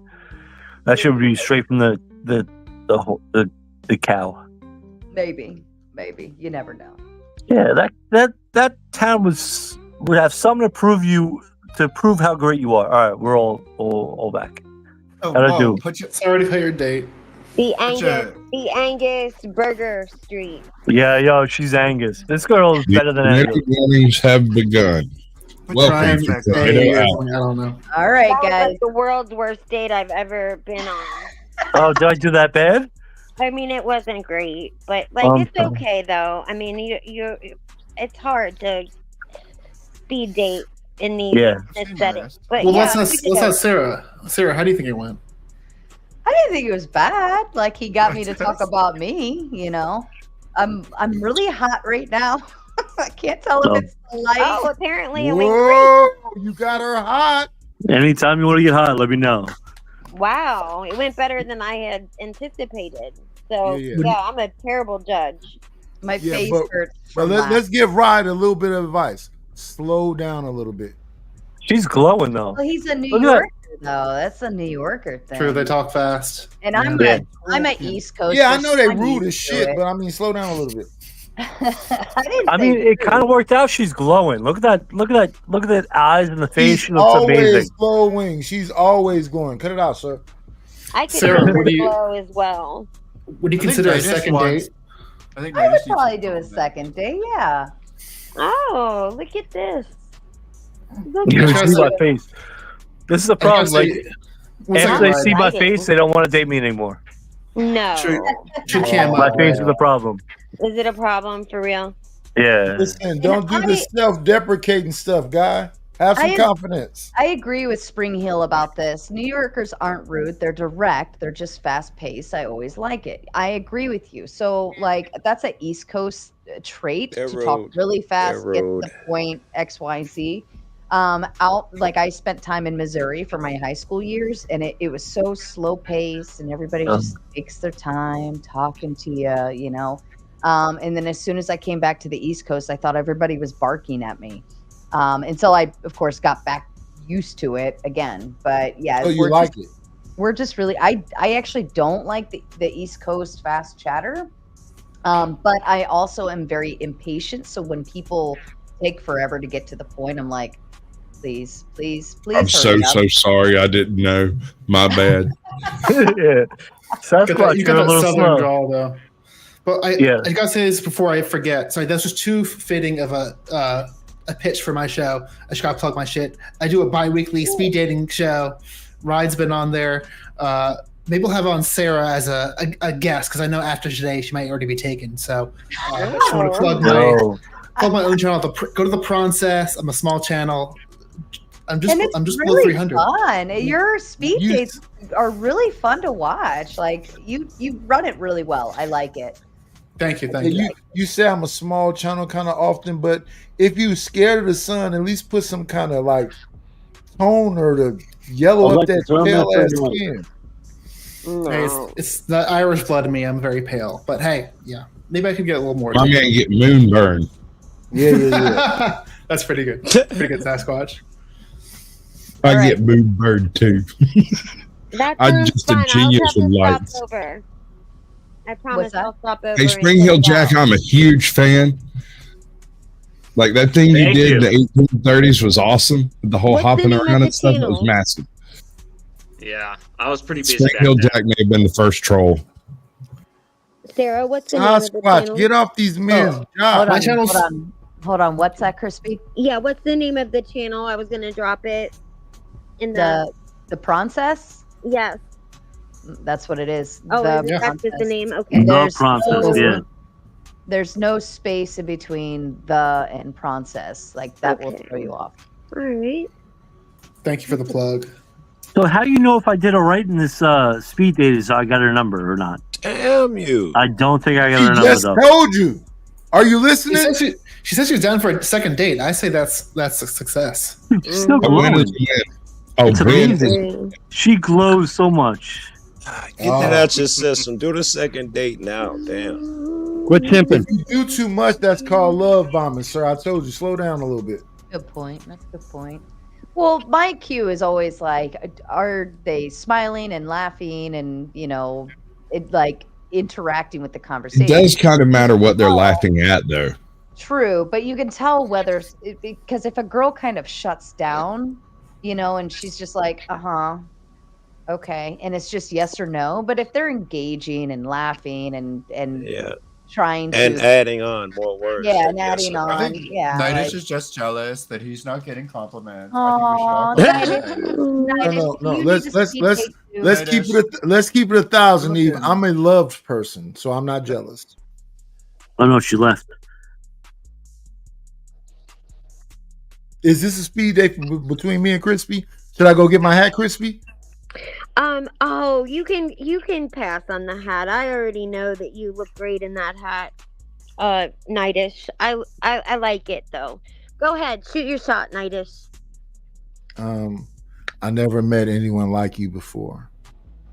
That should be straight from the cow. Maybe. You never know. Yeah, that town would have something to prove how great you are. All right, we're all back. Oh, How'd I do? Sorry to put your date. The Angus Burger Street. Yeah, she's Angus. This girl is better than Angus. The mornings have begun. Welcome to Tomato Hour. I don't know. All right, that guys. was the world's worst date I've ever been on. Oh, did I do that bad? I mean, it wasn't great, but like it's sorry. okay though. I mean, you it's hard to speed date in these this setting. But Well, yeah, let's ask Sarah. Sarah, how do you think it went? I didn't think it was bad. Like he got me to talk about me. You know, I'm really hot right now. I can't tell if it's the light. Oh, apparently it went Whoa, you got her hot. Anytime you want to get hot, let me know. great. Wow, it went better than I had anticipated. So Yeah. I'm a terrible judge. My Yeah, face but- hurts. But from let's give Ryan a little bit of advice. Slow down a little bit. She's glowing though. Well, he's a New Look at Yorker, though. That's a New Yorker thing. True, they talk fast. And I'm a East Coast. Yeah, I know they rude as shit, but I mean, slow down a little bit. I mean, it kind of worked out. She's glowing. Look at that! Look at that! Look at that eyes and the face. She's She looks always amazing. glowing. She's always glowing. Cut it out, sir. I could Sarah, use what do you- glow as well. Would you I think consider a Vegas second wants- date? I think I would Vegas needs probably to do a second date. Yeah. Oh, look at this. You can see my face. This is the problem. Like, after they see my face, they don't want to date me anymore. No. My face is the problem. Is it a problem for real? Yeah. Listen, don't do the self-deprecating stuff, guy. Have some confidence. I agree with Spring Hill about this. New Yorkers aren't rude. They're direct. They're just fast paced. I always like it. I agree with you. So, like, that's an East Coast trait They're to talk rude. really fast, They're get to rude. the point, X, Y, Z. Like I spent time in Missouri for my high school years, and it was so slow paced, and everybody just takes their time talking to you, you know. And then as soon as I came back to the East Coast, I thought everybody was barking at me. Until I, of course, got back used to it again. But yeah, Oh, you like it? We're just really. I actually don't like the East Coast fast chatter, but I also am very impatient. So when people take forever to get to the point, I'm like, please, please, please. I'm so hurry up. sorry. I didn't know. My bad. Yeah. Sasquatch, You you're got a that little southern slow. drawl, though. But I gotta say this before I forget. Sorry, that's just too fitting of a pitch for my show. I just gotta plug my shit. I do a bi-weekly speed dating show. Ride's been on there. Maybe we'll have on Sarah as a guest because I know after today she might already be taken. So I just want to plug my own channel. Go to the Process. I'm a small channel. I'm just below really 300. fun. Your speed dates are really fun to watch. Like you run it really well. I like it. Thank you. You say I'm a small channel kind of often, but if you scared of the sun, at least put some kind of like toner to yellow up that pale ass skin. Hey, it's the Irish blood in me. I'm very pale, but hey, yeah, maybe I could get a little more. I'm gonna get moonburn. Yeah. That's pretty good. Pretty good, Sasquatch. I get moonburn too. That I'm sounds just fun. a genius I'll with have to lights. stop over. I promise I'll stop over. Hey, and Spring check Hill it Jack, out. I'm a huge fan. Like that thing you Thank did you. in the 1830s was awesome. The whole What's the hopping name of around the and stuff, that was channel? massive. Yeah, I was pretty busy Spring back Hill then. Jack may have been the first troll. Sarah, what's the name of the Sasquatch, channel? get off these men's jobs. Hold on. What's that, Crispy? Yeah, what's the name of the channel? I was gonna drop it in the. The Process? Yes. That's what it is. Oh, The that's just the Process. name. Okay. There's no space in between the and Process. Like that will throw you off. All right. Thank you for the plug. So how do you know if I did all right in this speed date? Is I got her number or not? Damn you! I don't think I got She her number just though. told you. Are you listening? She says she was down for a second date. I say that's a success. She's still Oh, when glowing. is it? Oh, It's when is amazing. She glows so much. Get that out your system. Do the second date now. Damn. Quit simping. If you do too much, that's called love bombing, sir. I told you, slow down a little bit. Good point. That's a good point. Well, my cue is always like, are they smiling and laughing and like interacting with the conversation? It does kind of matter what they're laughing at, though. True, but you can tell whether because if a girl kind of shuts down, and she's just like, okay, and it's just yes or no. But if they're engaging and laughing and trying And to. adding on more words. Yeah, than and yes adding or no. I on. think Yeah. Nidish Like, is just jealous that he's not getting compliments. I oh, think we should all Nidish, No. you need to Let's speed date too. let's keep it. Let's keep it 1,000, Eve. Looking. I'm a loved person, so I'm not jealous. Oh no, she left. Is this a speed date between me and Crispy? Should I go get my hat, Crispy? Oh, you can pass on the hat. I already know that you look great in that hat. Nidish. I like it though. Go ahead, shoot your shot, Nidish. I never met anyone like you before.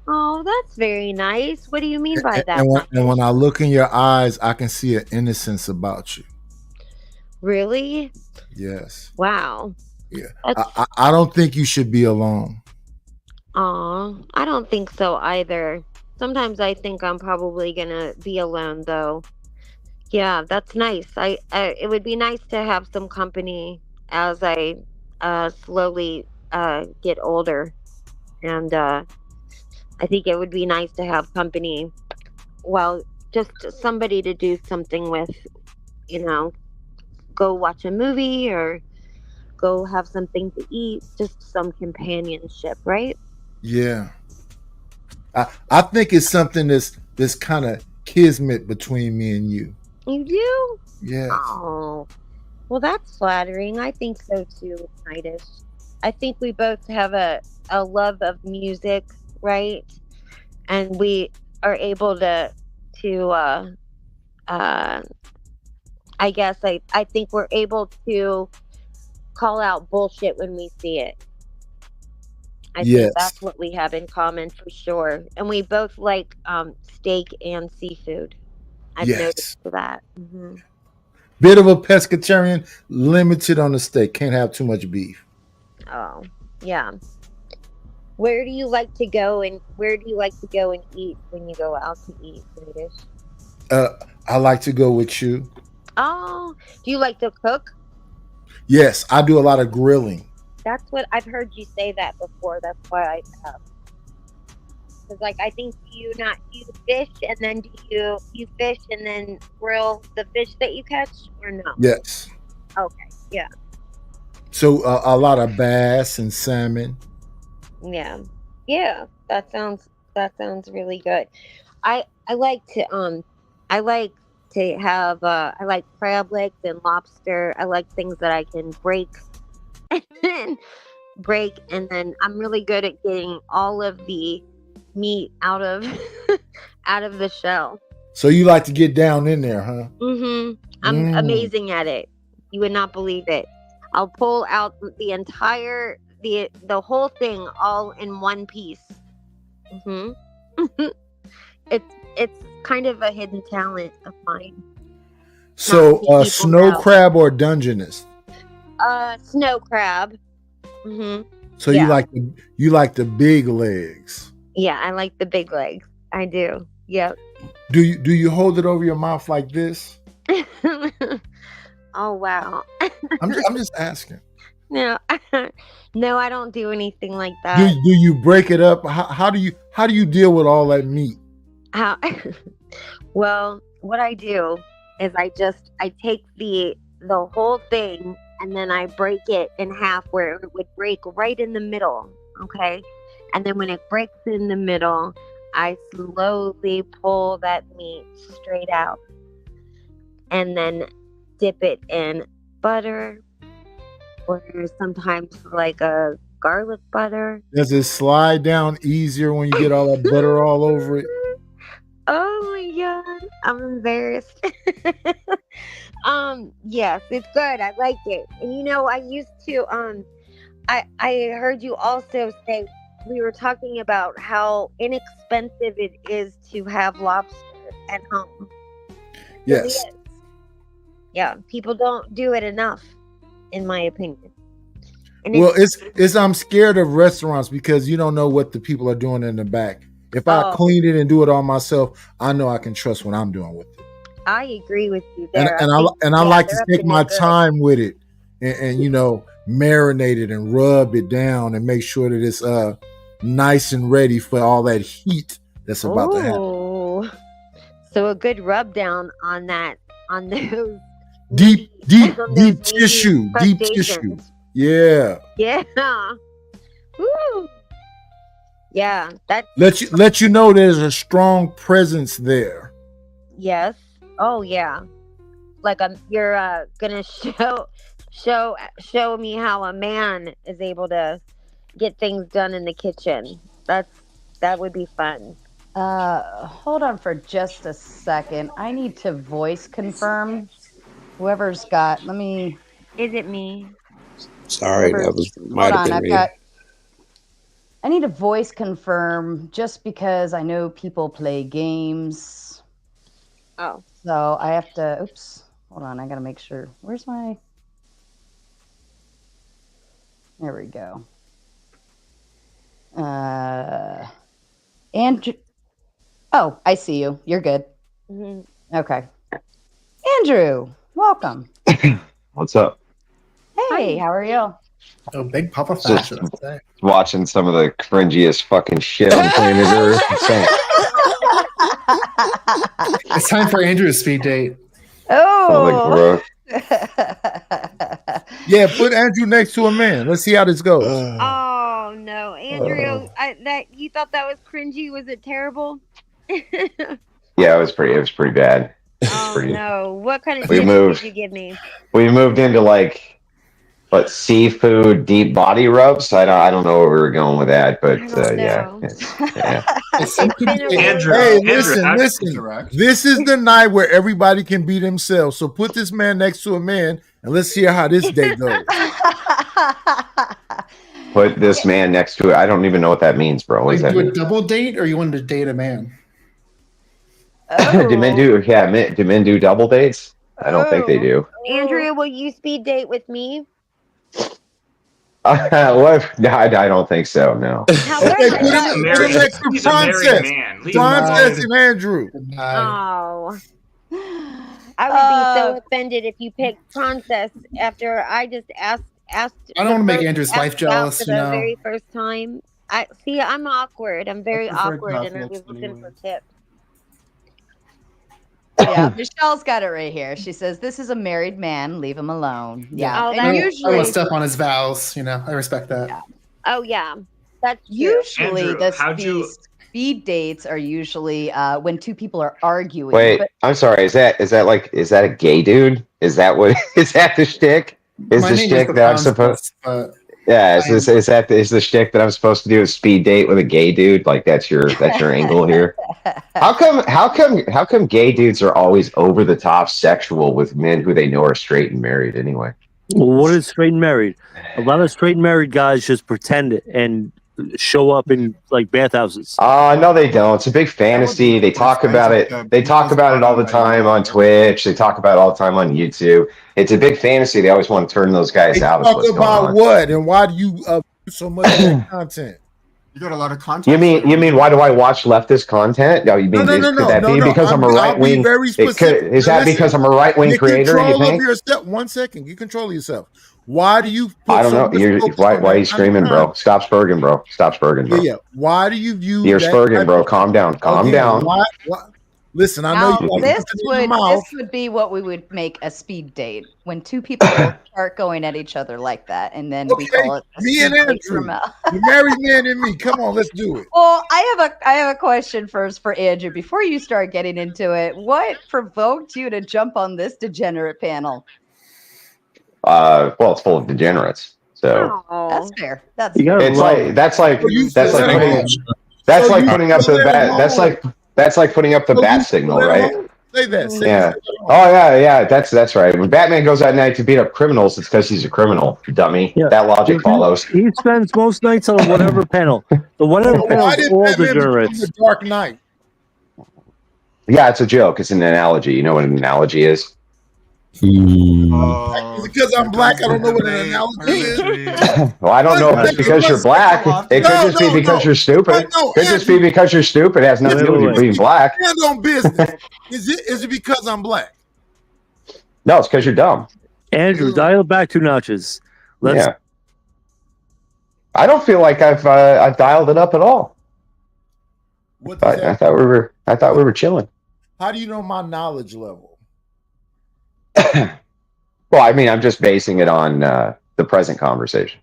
Oh, that's very nice. What do you mean by that? And when I look in your eyes, I can see an innocence about you. Really? Yes. Wow. Yeah. I don't think you should be alone. Aw, I don't think so either. Sometimes I think I'm probably gonna be alone though. Yeah, that's nice. I it would be nice to have some company as I slowly get older, and I think it would be nice to have company. Well, just somebody to do something with, you know, go watch a movie or go have something to eat, just some companionship, right? Yeah. I think it's something that's kind of kismet between me and you. You do? Yes. Oh, well, that's flattering. I think so too, Nidish. I think we both have a love of music, right? And we are able to I guess I think we're able to call out bullshit when we see it. I think that's what we have in common for sure. And we both like steak and seafood. I've noticed that. Mm-hmm. Bit of a pescatarian, limited on the steak. Can't have too much beef. Oh, yeah. Where do you like to go and eat when you go out to eat, British? I like to go with you. Oh, do you like to cook? Yes, I do a lot of grilling. That's what I've heard you say that before. That's why I asked. Because, like, I think you fish and then you fish and then grill the fish that you catch, or no? Yes. Okay. Yeah. So a lot of bass and salmon. Yeah. Yeah. That sounds really good. I like to have I like crab legs and lobster. I like things that I can break and then I'm really good at getting all of the meat out of the shell. So you like to get down in there, huh? Mm-hmm. I'm amazing at it. You would not believe it. I'll pull out the entire the whole thing all in one piece. Mm-hmm. It's kind of a hidden talent of mine. So snow crab or Dungeness? Snow crab. Mm-hmm. So you like the big legs? Yeah, I like the big legs. I do. Yep. Do you hold it over your mouth like this? Oh wow. I'm just asking. No, no, I don't do anything like that. Do you break it up? How do you deal with all that meat? Well, what I do is I take the whole thing and then I break it in half where it would break right in the middle. Okay. And then when it breaks in the middle, I slowly pull that meat straight out and then dip it in butter or sometimes like a garlic butter. Does it slide down easier when you get all that butter all over it? Oh my god, I'm embarrassed. Yes, it's good. I like it. And you know, I used to I heard you also say, we were talking about how inexpensive it is to have lobster at home. Yes. Yeah, people don't do it enough, in my opinion. And well, it's I'm scared of restaurants because you don't know what the people are doing in the back. If I clean it and do it all myself, I know I can trust what I'm doing with it. I agree with you there. And I like to take my time with it and you know, marinate it and rub it down and make sure that it's nice and ready for all that heat that's about to happen. So a good rub down on that, on those Deep on those meaty tissue. Deep tissue. crustaceans. Yeah. Yeah. Woo. Yeah. That. Let you know there's a strong presence there. Yes. Oh yeah. Like you're gonna show me how a man is able to get things done in the kitchen. That would be fun. Hold on for just a second. I need to voice confirm. Whoever's got. Let me. Is it me? Sorry, that might have been me. I need to voice confirm just because I know people play games. Oh. So I have to. Oops. Hold on. I gotta make sure. Where's my? There we go. Andrew. Oh, I see you. You're good. Mm-hmm. Okay. Andrew, welcome. What's up? Hey, how are you? Oh, big Papa Just fashion. watching some of the cringiest fucking shit on planet Earth. It's time for Andrew's speed date. Oh. Yeah, put Andrew next to a man. Let's see how this goes. Oh no, Andrew! That you thought that was cringy? Was it terrible? Yeah, it was pretty bad. Oh no! What kind of We tips moved. did you give me? We moved into like seafood deep body rubs. I don't know where we were going with that, but yeah. Andrew, hey, listen. This is the night where everybody can be themselves. So put this man next to a man, and let's hear how this date goes. Put this man next to it. I don't even know what that means, bro. What does that Do a mean? double date, or you wanted to date a man? Do men do double dates? I don't think they do. Andrea, will you speed date with me? What? No, I don't think so. No. He's a married man. Princess and Andrew. Oh. I would be so offended if you picked Princess after I just asked. I don't want to make Andrew's wife jealous, for the very first time. I'm awkward. I'm very awkward, and I was looking for tips. Yeah, Michelle's got it right here. She says, "This is a married man. Leave him alone." Yeah, Oh, and that's usually I don't step on his vows. I respect that. Yeah. Oh yeah, that's true. Usually Andrew, speed dates are usually when two people are arguing. Wait, but I'm sorry. Is that a gay dude? Is that what? Is that the shtick? Is My the name shtick is that I'm supposed? but Yeah, is the shtick that I'm supposed to do a speed date with a gay dude? Like that's your angle here. How come gay dudes are always over the top sexual with men who they know are straight and married anyway? Well, what is straight and married? A lot of straight and married guys just pretend it and show up in like bathhouses. No, they don't. It's a big fantasy. They talk about it. They talk about it all the time on Twitch. They talk about it all the time on YouTube. It's a big fantasy. They always want to turn those guys out. Talk about what and why do you do so much of that content? You got a lot of content. You mean why do I watch leftist content? No, you mean could that be because I'm a right wing? Is that because I'm a right wing creator? You think? One second, you control yourself. Why do you? I don't know. Why are you screaming, bro? Stop spurging, bro. Stop spurging, bro. Yeah. Why do you view? You're spurging, bro. Calm down. Calm down. Why? Listen, I know you. This would be what we would make a speed date when two people start going at each other like that, and then we call it me and Andrew, the married man and me. Come on, let's do it. Well, I have a question first for Andrew before you start getting into it. What provoked you to jump on this degenerate panel? Well, it's full of degenerates, so that's fair. That's putting up the bat signal, right? Say that. Yeah. Oh yeah. That's right. When Batman goes out at night to beat up criminals, it's because he's a criminal, dummy. Yeah. That logic follows. He spends most nights on whatever panel. The whatever panel is all degenerates. The Dark Knight. Yeah, it's a joke. It's an analogy. You know what an analogy is? Because I'm black, I don't know what an analogy is. Well, I don't know if it's because you're black. It could just be because you're stupid. It could just be because you're stupid. It has nothing to do with you being black. Stand on business. Is it because I'm black? No, it's because you're dumb. Andrew, dial it back 2 notches. Yeah. I don't feel like I've dialed it up at all. I thought we were chilling. How do you know my knowledge level? Well, I mean, I'm just basing it on the present conversation.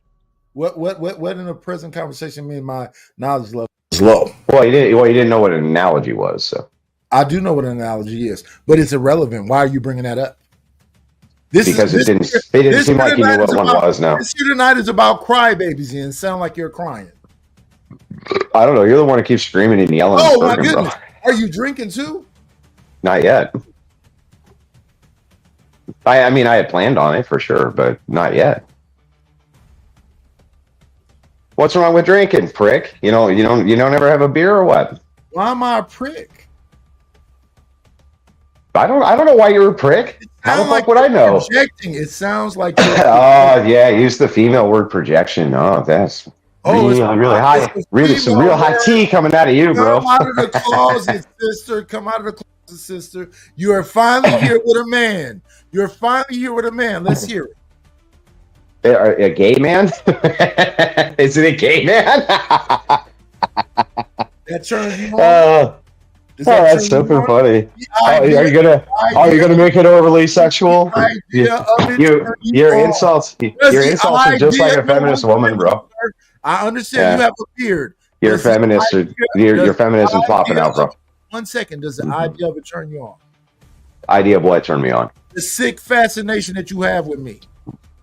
What in the present conversation mean my knowledge level is low? Well, you didn't know what an analogy was, so I do know what an analogy is, but it's irrelevant. Why are you bringing that up? It didn't seem like you knew what one was. Now this here tonight is about crybabies, and sound like you're crying. I don't know. You're the one who keeps screaming and yelling. Oh my goodness! Bro. Are you drinking too? Not yet. I mean, I had planned on it for sure, but not yet. What's wrong with drinking, prick? You don't ever have a beer or what? Why am I a prick? I don't know why you're a prick. How the fuck would I know? Projecting. It sounds like. Oh yeah, use the female word projection. Oh, that's really high. Really, some real high tea coming out of you, bro. Come out of the closet, sister. Come out of the closet, sister. You are finally here with a man. You're finally here with a man. Let's hear it. A gay man? Is it a gay man? That turns you on. That's super funny. Are you gonna make it overly sexual? Your insults are just like a feminist woman, bro. I understand you have a beard. You're feminist. You're feminist and flopping out, bro. 1 second. Does the idea of it turn you on? Idea of what turned me on? The sick fascination that you have with me.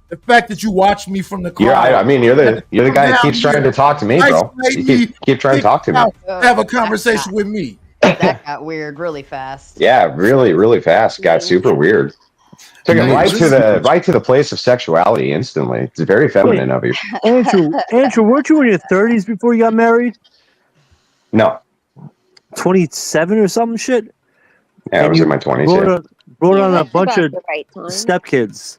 The fact that you watch me from the car. Yeah, I mean, you're the guy that keeps trying to talk to me, bro. You keep trying to talk to me. Have a conversation with me. That got weird really fast. Yeah, really, really fast. Got super weird. Took it right to the place of sexuality instantly. It's very feminine of you. Andrew, weren't you in your 30s before you got married? No. 27 or some shit? Yeah, I was in my 20s. Brought on a bunch of stepkids.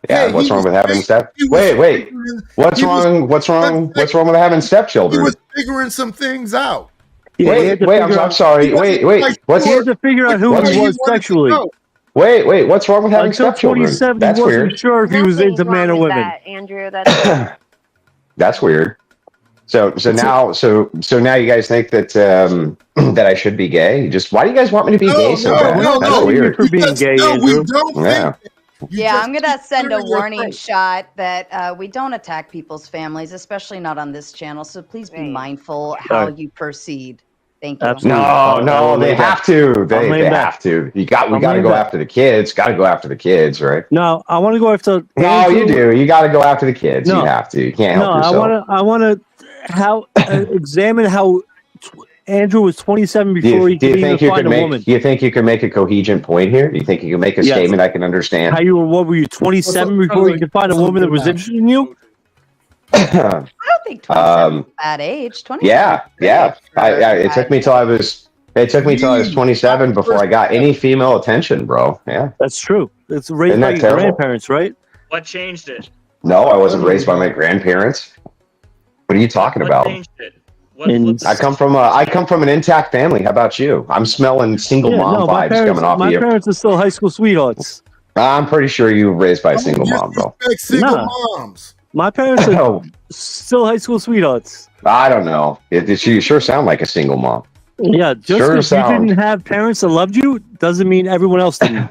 Yeah, what's wrong with having Wait. What's wrong with having stepchildren? He was figuring some things out. Yeah, wait, I'm sorry. Wait. He had to figure out who he was sexually. Wait, what's wrong with having stepchildren? That's weird. Sure if he was into men or women. Andrew, that's That's weird. So now you guys think that that I should be gay? Why do you guys want me to be gay so bad? That's weird. For being gay, Andrew. Yeah, I'm gonna send a warning shot that we don't attack people's families, especially not on this channel. So please be mindful how you proceed. Thank you. Absolutely. No, they have to. They have to. We got to go after the kids. Got to go after the kids, right? No, I want to go after. No, you do. You got to go after the kids. You have to. You can't help yourself. I want to examine how Andrew was 27 before he could even find a woman. Do you think you can make a coherent point here? Do you think you can make a statement I can understand? What were you, 27 before you could find a woman that was interested in you? I don't think 27 is a bad age. 27. Yeah. It took me till I was 27 before I got any female attention, bro. Yeah, that's true. It's raised by your grandparents, right? What changed it? No, I wasn't raised by my grandparents. What are you talking about? Changed it? I come from an intact family. How about you? I'm smelling single mom vibes coming off of you. My parents are still high school sweethearts. I'm pretty sure you were raised by a single mom, bro. Single moms. My parents are still high school sweethearts. I don't know. You sure sound like a single mom. Yeah, just because you didn't have parents that loved you doesn't mean everyone else didn't.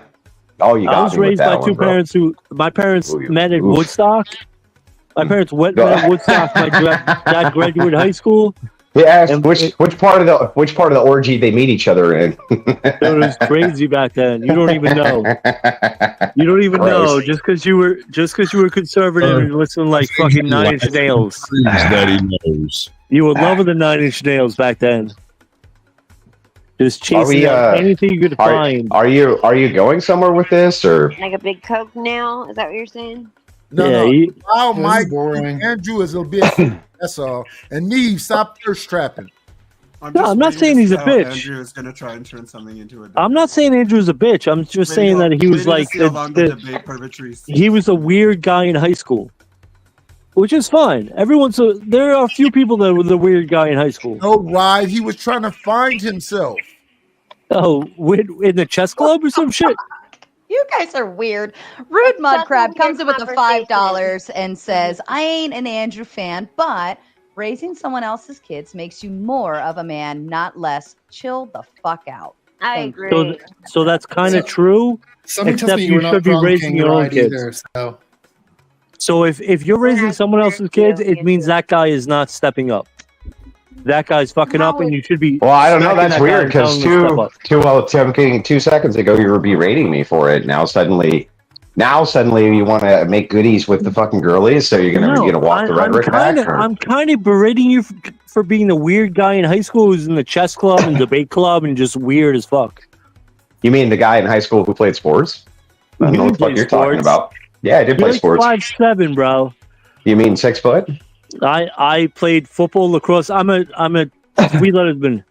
Oh, you got I was me with raised that by two one, parents who. My parents met at Woodstock. My parents met at Woodstock. My dad graduated high school. Yeah, which part of the orgy they meet each other in? It was crazy back then. You don't even know. You don't even know just because you were conservative and listening like fucking 9 Inch Nails. That he knows. You were loving the 9 Inch Nails back then. Just chasing anything you could find. Are you going somewhere with this or like a big Coke now? Is that what you're saying? No. Oh my boring. Andrew is a bitch. That's all. And Neve, stop thirst trapping. I'm not saying he's a bitch. Andrew is going to try and turn something into a. I'm not saying Andrew's a bitch. I'm just saying that he was like he was a weird guy in high school, which is fine. There are a few people that were the weird guy in high school. No, right? He was trying to find himself. Oh, in the chess club or some shit. You guys are weird. Rude Mud Crab comes in with the $5 and says, I ain't an Andrew fan, but raising someone else's kids makes you more of a man, not less. Chill the fuck out. I agree. So that's kind of true. Somebody tells Except me you you're not should be wrong, raising King your own Ride kids. either. So So if you're raising someone else's kids, it means that guy is not stepping up. That guy's fucking up, and you should be. Well, I don't know. smacking That's that guy weird and telling because him to step up. 2 seconds ago you were berating me for it. Now suddenly you want to make goodies with the fucking girlies. So you're gonna walk the rhetoric back. I'm kind of berating you for being the weird guy in high school who's in the chess club and debate club and just weird as fuck. You mean the guy in high school who played sports? I don't know what the fuck you're talking about. Yeah, I did play sports. 5'7", bro. You mean 6 foot? I played football, lacrosse. I'm a three-lettered. Dude,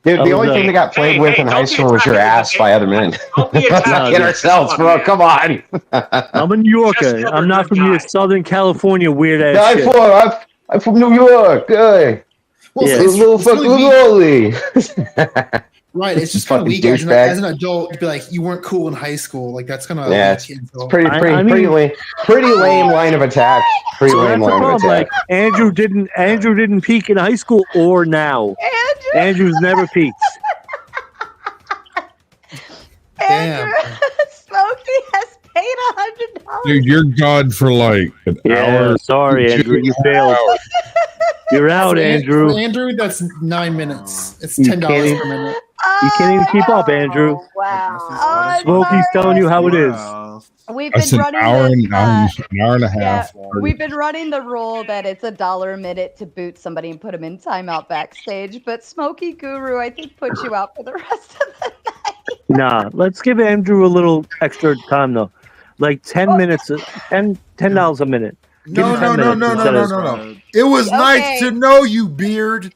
the only thing that got played with in high school was your ass by other men. Let's not get ourselves, bro. Come on. I'm a New Yorker. I'm not from your Southern California weird ass shit. I'm from New York. Hey. Well, Yeah. it's Little fucking lolly. right, it's just kind of weak as an adult to be like, you weren't cool in high school. Like that's kind of it's pretty lame line of attack. Pretty lame line of attack. Like Andrew didn't peak in high school or now. Andrew's never peaked. Andrew, Smokey has paid $100. Dude, you're God for like an hour. Sorry, Andrew, you failed. You're out, Andrew. For Andrew, that's 9 minutes. It's $10 per minute. You can't even keep up, Andrew. Wow. Smokey's telling you how it is. We've That's been an running hour and a half. we've been running the rule that it's $1 a minute to boot somebody and put them in timeout backstage. But Smokey Guru, I think, put you out for the rest of the night. Nah, let's give Andrew a little extra time though, like 10 minutes, $10 a minute. No. It was nice to know you, Beard.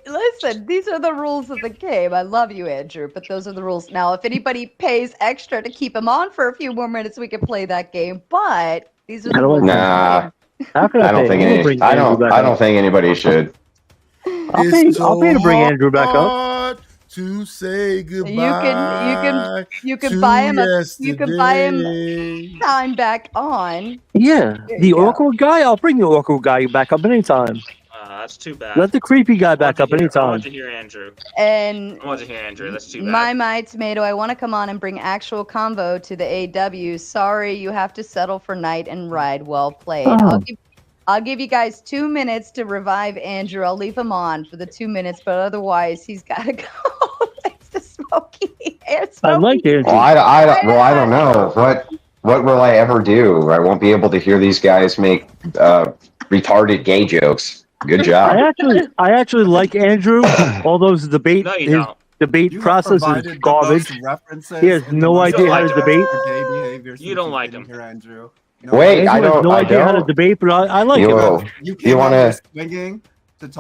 Listen, these are the rules of the game. I love you, Andrew, but those are the rules. Now, if anybody pays extra to keep him on for a few more minutes, we can play that game. But these are the rules. Nah, How can I don't think anybody should. I'll pay to bring Andrew back up. To say goodbye. You can buy him time back on. Yeah, the awkward guy. I'll bring the awkward guy back up anytime. That's too bad. Let the creepy guy back up anytime. I want to hear Andrew. And I want to hear Andrew. That's too bad. My tomato. I want to come on and bring actual convo to the AW. Sorry, you have to settle for night and ride. Well played. I'll give you guys 2 minutes to revive Andrew. I'll leave him on for the 2 minutes, but otherwise he's got to go. Thanks to Smokey. I like Andrew. Well, I don't know. What will I ever do? I won't be able to hear these guys make retarded gay jokes. Good job. I actually like Andrew. Although his debate process is garbage. He has no idea how to debate. You don't like him. Andrew. Wait, I don't. No idea how to debate, but I like him. You want to?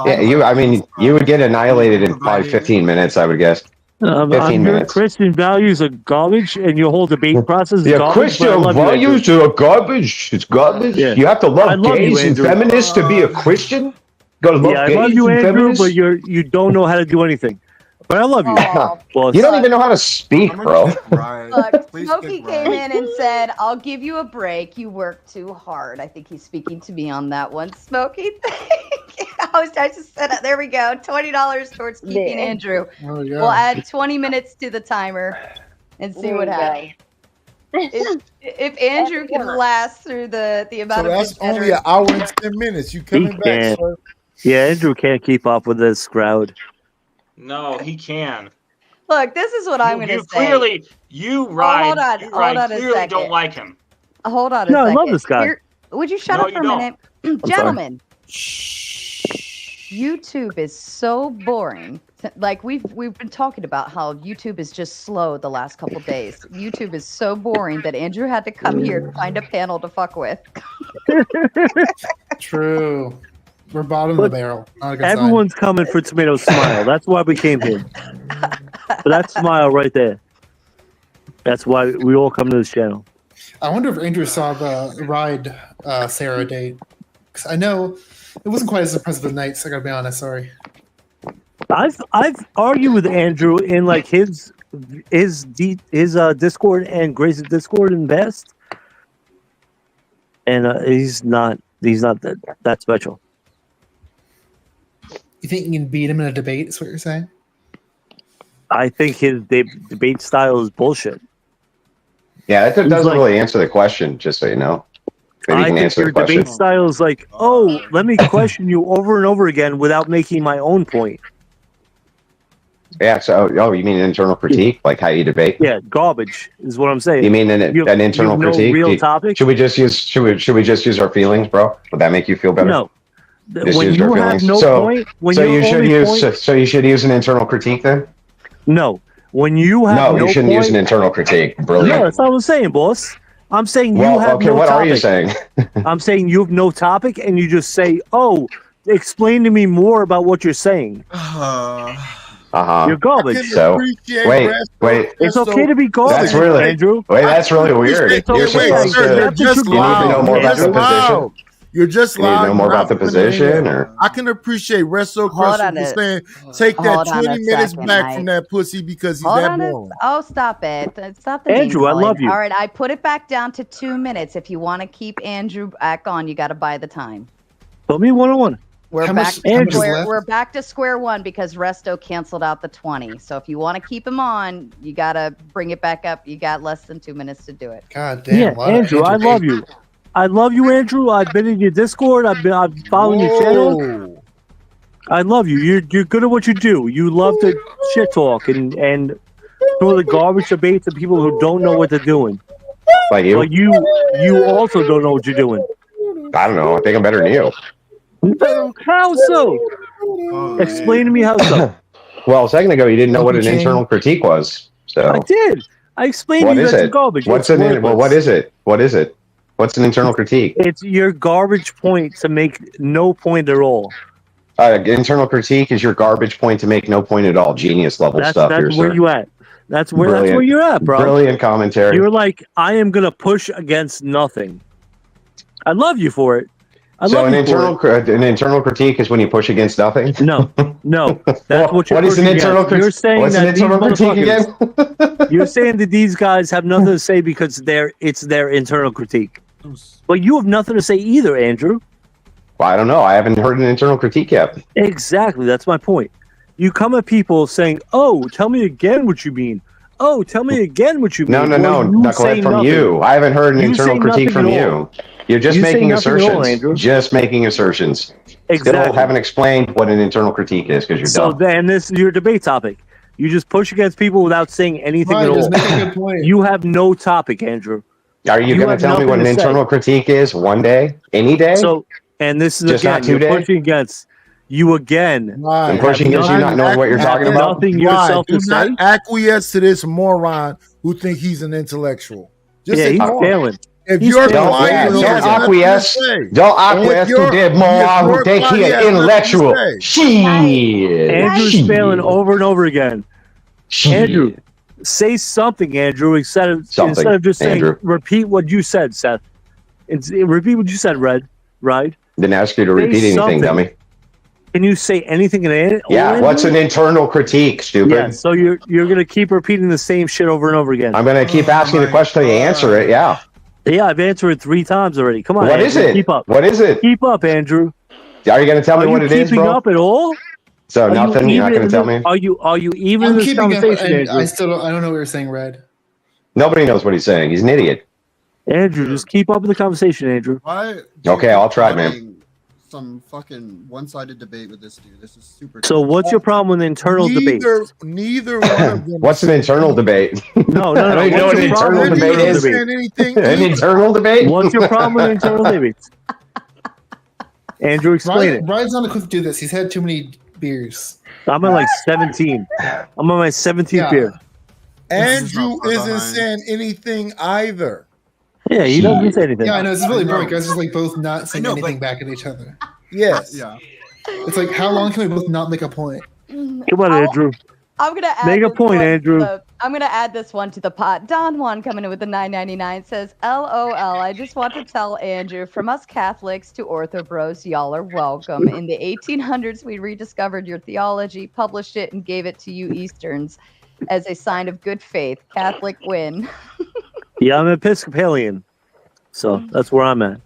Yeah, you would get annihilated in probably 15 minutes, I would guess. 15 minutes. Christian values are garbage, and your whole debate process is garbage. Christian values are garbage. It's garbage. Yeah. You have to love gays and feminists to be a Christian. I love you, Andrew, but you don't know how to do anything. But I love you. You don't even know how to speak, bro. Look, Smokey came in and said, I'll give you a break. You work too hard. I think he's speaking to me on that one. Smokey, I just said, there we go. $20 towards keeping Andrew. Oh, yeah. We'll add 20 minutes to the timer and see what happens. If Andrew can last through the amount of that's only an hour and 10 minutes. You coming back, sir? Yeah, Andrew can't keep up with this crowd. No, he can. Look, this is what I'm going to say. Clearly, hold on a second. Don't like him. Hold on a second. I love this guy. Would you shut up for a minute? Gentlemen, YouTube is so boring. Like we've been talking about how YouTube is just slow the last couple days. YouTube is so boring that Andrew had to come here to find a panel to fuck with. True. We're bottom of the barrel. Not a good Everyone's coming for Tomato Smile. That's why we came here. But that smile right there. That's why we all come to this channel. I wonder if Andrew saw the ride Sara date. Because I know it wasn't quite as impressive a night, so I gotta be honest, sorry. I've argued with Andrew in like his Discord and Grace's Discord and best. And he's not that special. You think you can beat him in a debate? Is what you're saying? I think his debate style is bullshit. Yeah, that doesn't like- really answer the question. Just so you know, maybe you I can think answer your the question. debate style is like, oh, let me question you over and over again without making my own point. Yeah. So, you mean internal critique, like how you debate? Yeah, garbage is what I'm saying. You mean an internal you have critique? No real topic. Should we just use our feelings, bro? Would that make you feel better? No. Just When use you our have feelings? no so, point, when so your you should only use. point- So you should use an internal critique then. No, when you have No, no you shouldn't point, use an internal critique. No, Brilliant. that's not what I'm saying, boss. I'm saying you Well, have okay. no What topic. are you saying? I'm saying you have no topic, and you just say, "Oh, explain to me more about what you're saying." You're garbage. So wait. It's okay to be garbage, That's really Andrew. Wait, that's really weird. It's You're okay. supposed Sir, to. you're just You need to know more about the position. You're just You need to loud. know more You're about the not putting it position, in. or I can appreciate Resto Hold Crusher on for a- saying take that hold on 20 a minutes second, back Mike. from that pussy because he's Hold that on. boring. Oh, stop it. Stop the Andrew, I name-calling. love you. All right, I put it back down to 2 minutes. If you want to keep Andrew back on, you got to buy the time. Put me one-on-one. We're How back. much- how much is left? We're back to square one because Resto canceled out the 20. So if you want to keep him on, you got to bring it back up. You got less than 2 minutes to do it. God damn. Yeah, Andrew, I love you. I love you, Andrew. I've been in your Discord. I'm following your channel. I love you. You're good at what you do. You love to shit talk and throw the garbage debates at people who don't know what they're doing. like you? But you also don't know what you're doing. I don't know. I think I'm better than you. How so? Explain to me how so. Well, a second ago, you didn't know what an internal critique was. So I did. I explained what to you is that's it? garbage. What's It's an worthless. well? What is it? What is it? What's an internal critique? It's your garbage point to make no point at all. Internal critique is your garbage point to make no point at all. Genius level stuff here, That's where sir. you at. That's where Brilliant. you're at, bro. Brilliant commentary. You're like, I am gonna push against nothing. I love you for it. So an internal critique is when you push against nothing. No, that's what you're. What is an pushing internal against. critique? You're saying What's that an internal these critique again? motherfuckers- You're saying that these guys have nothing to say because it's their internal critique. But you have nothing to say either, Andrew. Well, I don't know. I haven't heard an internal critique yet. Exactly. That's my point. You come at people saying, "Oh, tell me again what you mean." Oh, tell me again what you mean. No, Well, you say Knucklehead, from nothing. you. I haven't heard an You internal say critique nothing from at you. all. You're just You say making nothing at all, assertions. Andrew. Just making assertions. Exactly. Still haven't explained what an internal critique is because you're So dumb. then this is your debate topic. You just push against people without saying anything Right, at just all. make a good point. You have no topic, Andrew. Are you going have to tell me what an nothing to say. internal critique is one day? Any day? So, and this is Just again, not you're today? pushing against you again. I'm pushing against you not knowing what you're talking about? Nothing yourself Do to not say. acquiesce to this moron who think he's an intellectual. Just Yeah, he's ignore him. failing. If He's you're failing. quiet, Don't he has nothing to acquiesce. say. Don't acquiesce If to you're- the moron who if think you're he quiet, an he has intellectual. nothing to say. Shit. Andrew's Shit. failing over and over again. Shit. Andrew, say something, Andrew, instead of just saying, Andrew. repeat what you said, Seth. Repeat what you said, Right? Didn't ask you to Say repeat anything, something. dummy. Can you say anything in it? Yeah, what's an internal critique, stupid? Yeah, so you're gonna keep repeating the same shit over and over again. I'm going to keep asking the question till you answer it, yeah. Yeah, I've answered it 3 times already. Come on, What Andrew, is it? Keep up. What is it? Keep up, Andrew. Are you going to tell me Are what you it is, keeping bro? up at all? So Are you nothing? You're not even going to tell in me? Are you even in I'm this keeping up, conversation, and Andrew? I don't know what you're saying, Red. Nobody knows what he's saying. He's an idiot. Andrew, just keep up with the conversation, Andrew. Why? Okay, I'll try, man. Some fucking one-sided debate with this dude. This is super. So what's your problem with internal debate? Neither one of them. What's an internal debate? No. I don't even know what an internal debate is. An internal debate? What's your problem with internal debates? Andrew, explain it. Brian's not equipped to do this. He's had too many beers. I'm at like 17. I'm on my 17th Yeah. beer. Andrew isn't saying anything either. Yeah, he doesn't say anything. Yeah, I know. This is really boring. Guys just like both not saying anything back at each other. Yes. Yeah. It's like, how long can we both not make a point? Come on, Andrew. I'm gonna add Make a this point, one to Andrew. I'm gonna add this one to the pot. Don Juan coming in with the $9.99 says, "LOL. I just want to tell Andrew, from us Catholics to Ortho Bros, y'all are welcome. In the 1800s, we rediscovered your theology, published it, and gave it to you Easterns as a sign of good faith. Catholic win." Yeah, I'm Episcopalian. So that's where I'm at.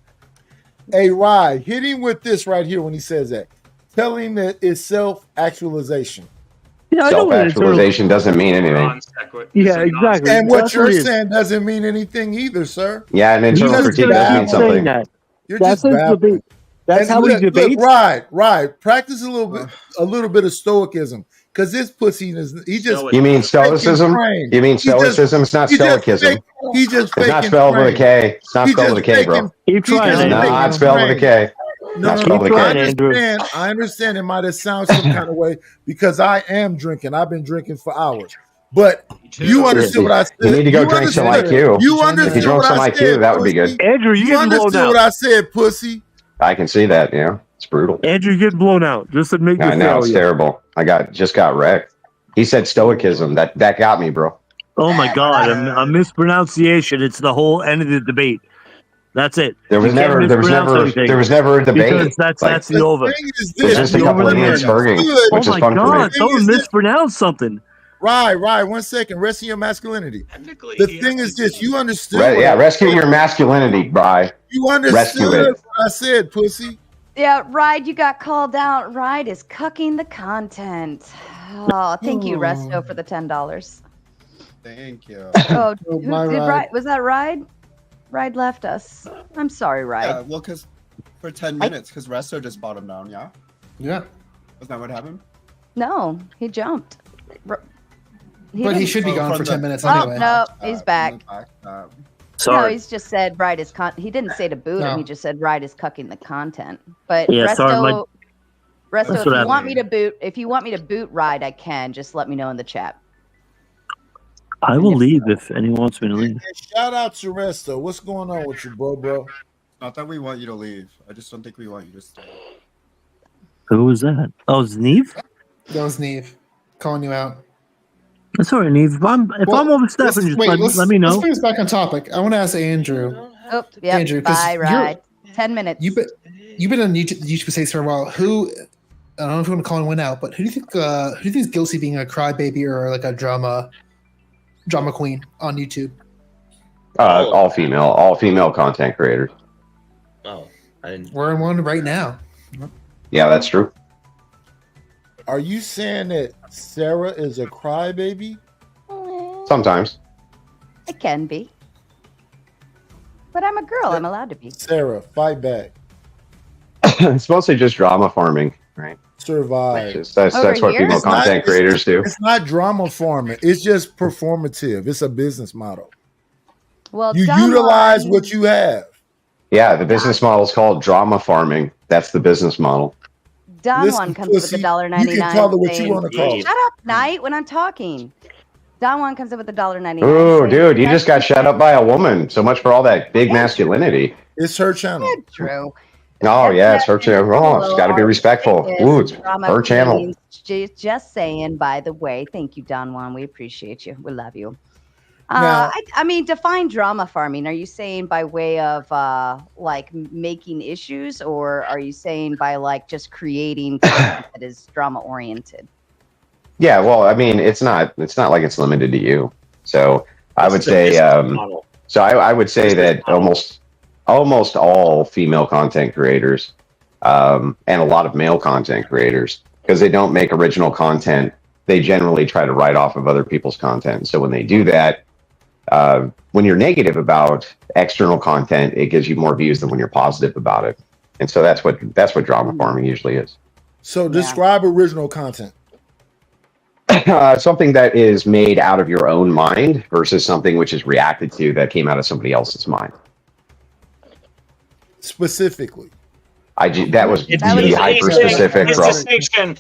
Hey, Rye, hit him with this right here when he says that. Tell him that it's self-actualization. Yeah, I know what Self-actualization doesn't mean anything. Yeah, exactly. And what That's you're it is. saying doesn't mean anything either, sir. Yeah, an He's internal just critique gonna does keep mean saying something. that. You're That's just his debate. babbling. That's And how he look, debates. right. Practice a little bit of stoicism, because this pussy he just. You mean stoicism? trained. You mean He just- stoicism? It's not he just stoicism. fake- He just It's not faking spelled with a trained. K. It's not He spelled with a just K, bro. faking- Keep he trying, just It's Andrew. not faking spelled with a trained. K. No, Not spelled with a trying, K. Andrew. I understand it might have sounded some kind of way because I am drinking. I've been drinking for hours. But you understood what I said. You need to go drink some IQ. You If understood you drunk what some I IQ, said, that would be pussy. good. Andrew, you You getting blown understood out. what I said, pussy. I can see that. Yeah, it's brutal. Andrew, you're getting blown out. Just admit your I know it's failure. terrible. Just got wrecked. He said stoicism. That got me, bro. Oh my God, a mispronunciation. It's the whole end of the debate. That's it. There was You can't never a debate. Because that's the over. There's just a couple idiots spurging, which Oh is my fun for me. God, don't mispronounce something. Right. 1 second. Rest in your masculinity. The thing is this. You understood. Rescue your masculinity, Bri. You Rescue understood it. what I said, pussy. Yeah, Ride, you got called out. Ride is cucking the content. Oh, thank you, Resto, for the $10. Thank you. Oh, my did Ride. Ride? Was that Ride? Ride left us. I'm sorry, Ride. Yeah, well, because for 10 minutes, because Resto just bought him down, yeah? Yeah. Was that what happened? No, he jumped. But he should be gone for 10 minutes Oh, anyway. no, he's back. No, Sorry. he's just said Ride is he didn't say to boot him. No. He just said Ride is cucking the content. But Yeah, Resto, sorry, Resto, That's if what you want happened. me to boot, Ride, I can. Just let me know in the chat. I will leave if anyone wants me to leave. Hey, shout out to Resto. What's going on with you, bro? Not that we want you to leave. I just don't think we want you to stay. Who was that? Oh, it's Neve? That was Neve calling you out. That's all right, Neve. If I'm overstepping, just let me know. Let's bring us back on topic. I want to ask Andrew. Oh, yeah. Andrew, 'cause Bye, you're- Ride. 10 minutes. You've been on YouTube space for a while. Who? I don't know if you want to call anyone out, but who do you think? Who do you think is guilty being a crybaby or like a drama queen on YouTube? All female content creators. Oh, I didn't. We're in one right now. Yeah, that's true. Are you saying that Sara is a crybaby? Sometimes. It can be. But I'm a girl. I'm allowed to be. Sara, fight back. It's mostly just drama farming, right? Survive. That's what here? female It's not- content creators do. It's not drama farming. It's just performative. It's a business model. Well, You Don utilize Juan- what you have. Yeah, the business model is called drama farming. That's the business model. Don Listen, Juan comes up with pussy, the $1.99. you can call it what you saying- wanna call it. Shut up, Knight, when I'm talking. Don Juan comes up with the $1.99. Ooh, saying, dude, you just got shut up by a woman. So much for all that big masculinity. It's her channel. True. Oh, yeah, it's her channel. Oh, it's got to be respectful. Ooh, it's Drama her channel. queens. Just saying, by the way. Thank you, Don Juan. We appreciate you. We love you. Now- I mean, define drama farming. Are you saying by way of like making issues, or are you saying by like just creating content that is drama oriented? Yeah, well, I mean, it's not like it's limited to you. So I would say, I would say that almost all female content creators, and a lot of male content creators, because they don't make original content, they generally try to write off of other people's content. So when they do that, when you're negative about external content, it gives you more views than when you're positive about it. And so that's what drama farming usually is. So describe original content. Something that is made out of your own mind versus something which is reacted to that came out of somebody else's mind. Specifically. That was hyper specific, bro. Distinction.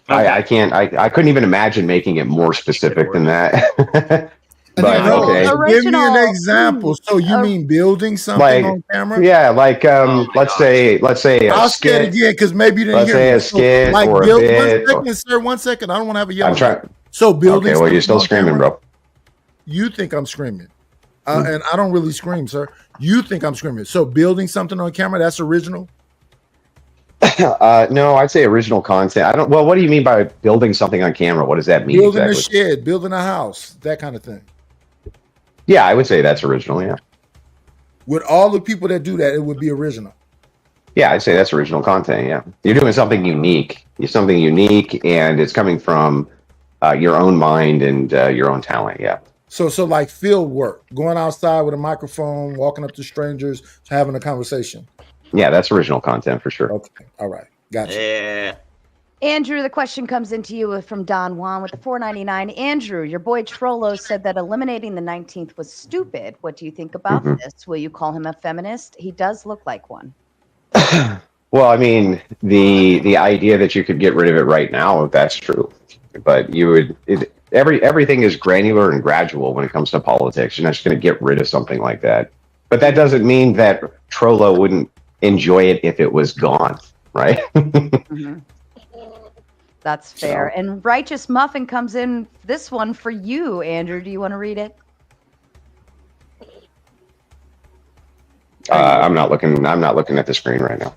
I can't. I couldn't even imagine making it more specific than that. But okay. Give me an example. So you mean building something on camera? Yeah, like let's say a I'll say it skit. again because maybe you didn't Let's hear say me. a skit like or a build, bit. 1 second, sir. 1 second. I don't want to have a yellow. I'm trying. So building. Okay, well, you're something still on screaming, camera, bro. You think I'm screaming, and I don't really scream, sir. You think I'm screaming. So building something on camera, that's original. No, I'd say original content. I don't. Well, what do you mean by building something on camera? What does that mean Building exactly? a shed, building a house, that kind of thing. Yeah, I would say that's original. Yeah. With all the people that do that, it would be original. Yeah, I'd say that's original content. Yeah, you're doing something unique. You're something unique, and it's coming from your own mind and your own talent. Yeah. So like field work, going outside with a microphone, walking up to strangers, having a conversation. Yeah, that's original content for sure. Okay. All right. Gotcha. Yeah. Andrew, the question comes into you from Don Juan with the $4.99. Andrew, your boy Trollo said that eliminating the 19th was stupid. What do you think about this? Will you call him a feminist? He does look like one. Well, I mean, the idea that you could get rid of it right now, that's true. But you would everything is granular and gradual when it comes to politics. You're not just going to get rid of something like that. But that doesn't mean that Trollo wouldn't enjoy it if it was gone, right? That's fair. And Righteous Muffin comes in this one for you, Andrew. Do you want to read it? I'm not looking at the screen right now.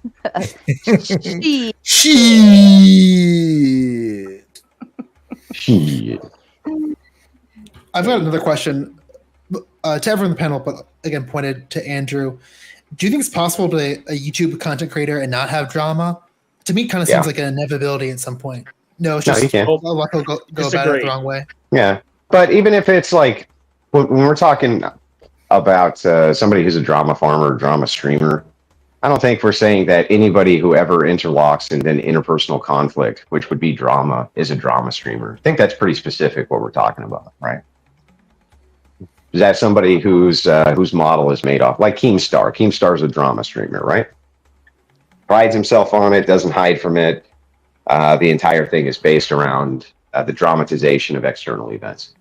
Shit. I've got another question to everyone in the panel, but again pointed to Andrew. Do you think it's possible to be a YouTube content creator and not have drama? To me, it kind of seems like an inevitability at some point. No, it's just you can't. a lot of people go about it the wrong way. Yeah, but even if it's like when we're talking about somebody who's a drama farmer or drama streamer, I don't think we're saying that anybody who ever interlocks in an interpersonal conflict, which would be drama, is a drama streamer. I think that's pretty specific what we're talking about, right? Is that somebody whose model is made off, like Keemstar? Keemstar's a drama streamer, right? Prides himself on it, doesn't hide from it. The entire thing is based around the dramatization of external events.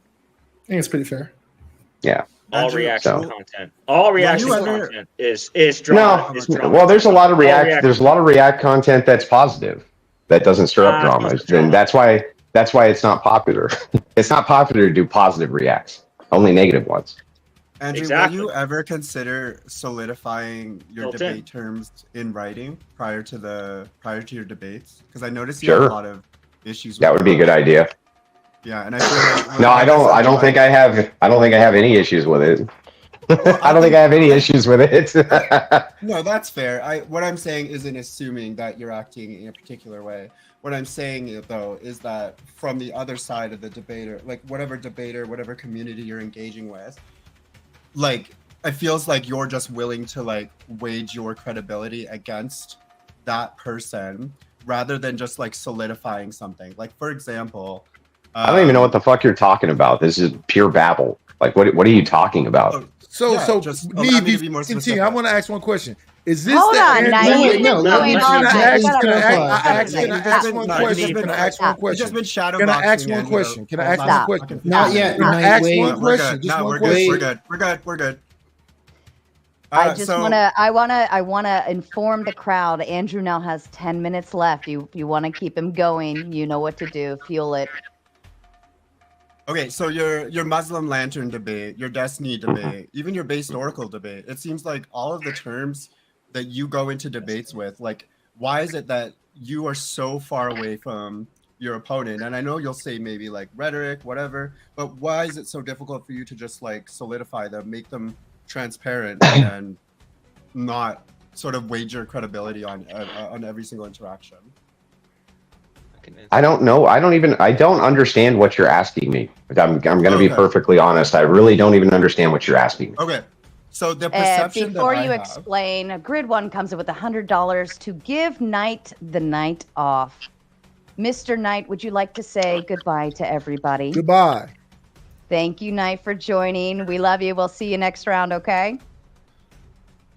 I think it's pretty fair. Yeah. All reaction content. All reaction content is drama. Well, there's a lot of React content that's positive, that doesn't stir up drama, and that's why it's not popular. It's not popular to do positive reacts, only negative ones. Andrew, will you ever consider solidifying your debate terms in writing prior to your debates? Because I noticed you have a lot of issues with that. Would be a good idea. Yeah, and I feel like no, I don't think I have any issues with it. I don't think I have any issues with it. No, that's fair. What I'm saying isn't assuming that you're acting in a particular way. What I'm saying, though, is that from the other side of the debater, like whatever debater, whatever community you're engaging with, like it feels like you're just willing to like wage your credibility against that person rather than just like solidifying something. Like, for example, I don't even know what the fuck you're talking about. This is pure babble. Like, what are you talking about? So I want to ask one question. Is this Hold the on, Andrew? no, Can I ask one question? It's just been shadow Can I ask boxing, one question? Can I ask Stop. one question? Not yet. Can I ask one question? Just No, one we're question. good. We're good. I just wanna inform the crowd. Andrew now has 10 minutes left. You want to keep him going. You know what to do. Fuel it. Okay, so your Muslim Lantern debate, your Destiny debate, even your Based Oracle debate, it seems like all of the terms that you go into debates with, like, why is it that you are so far away from your opponent? And I know you'll say maybe like rhetoric, whatever, but why is it so difficult for you to just like solidify them, make them transparent, and not sort of wager credibility on every single interaction? I don't know. I don't understand what you're asking me. I'm going to be perfectly honest. I really don't even understand what you're asking me. Okay. So the perception before that you I have, explain, Grid One comes in with $100 to give Knight the night off. Mr. Knight, would you like to say goodbye to everybody? Goodbye. Thank you, Knight, for joining. We love you. We'll see you next round, okay?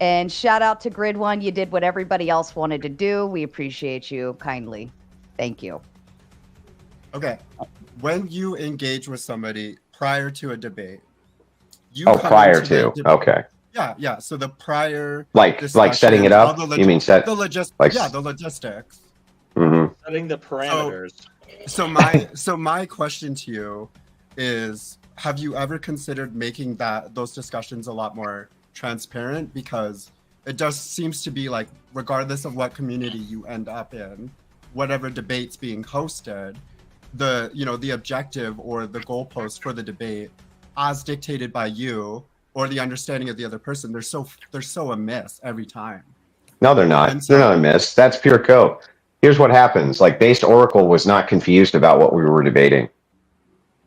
And shout out to Grid One. You did what everybody else wanted to do. We appreciate you kindly. Thank you. Okay. When you engage with somebody prior to a debate, prior to. Okay. Yeah. So the prior like setting it up. You mean set the logistics? The logistics. Mm-hmm. Setting the parameters. So my question to you is: have you ever considered making those discussions a lot more transparent? Because it just seems to be like, regardless of what community you end up in, whatever debate's being hosted, the objective or the goalpost for the debate, as dictated by you or the understanding of the other person, they're so amiss every time. No, they're not. They're not amiss. That's pure code. Here's what happens. Like, Based Oracle was not confused about what we were debating.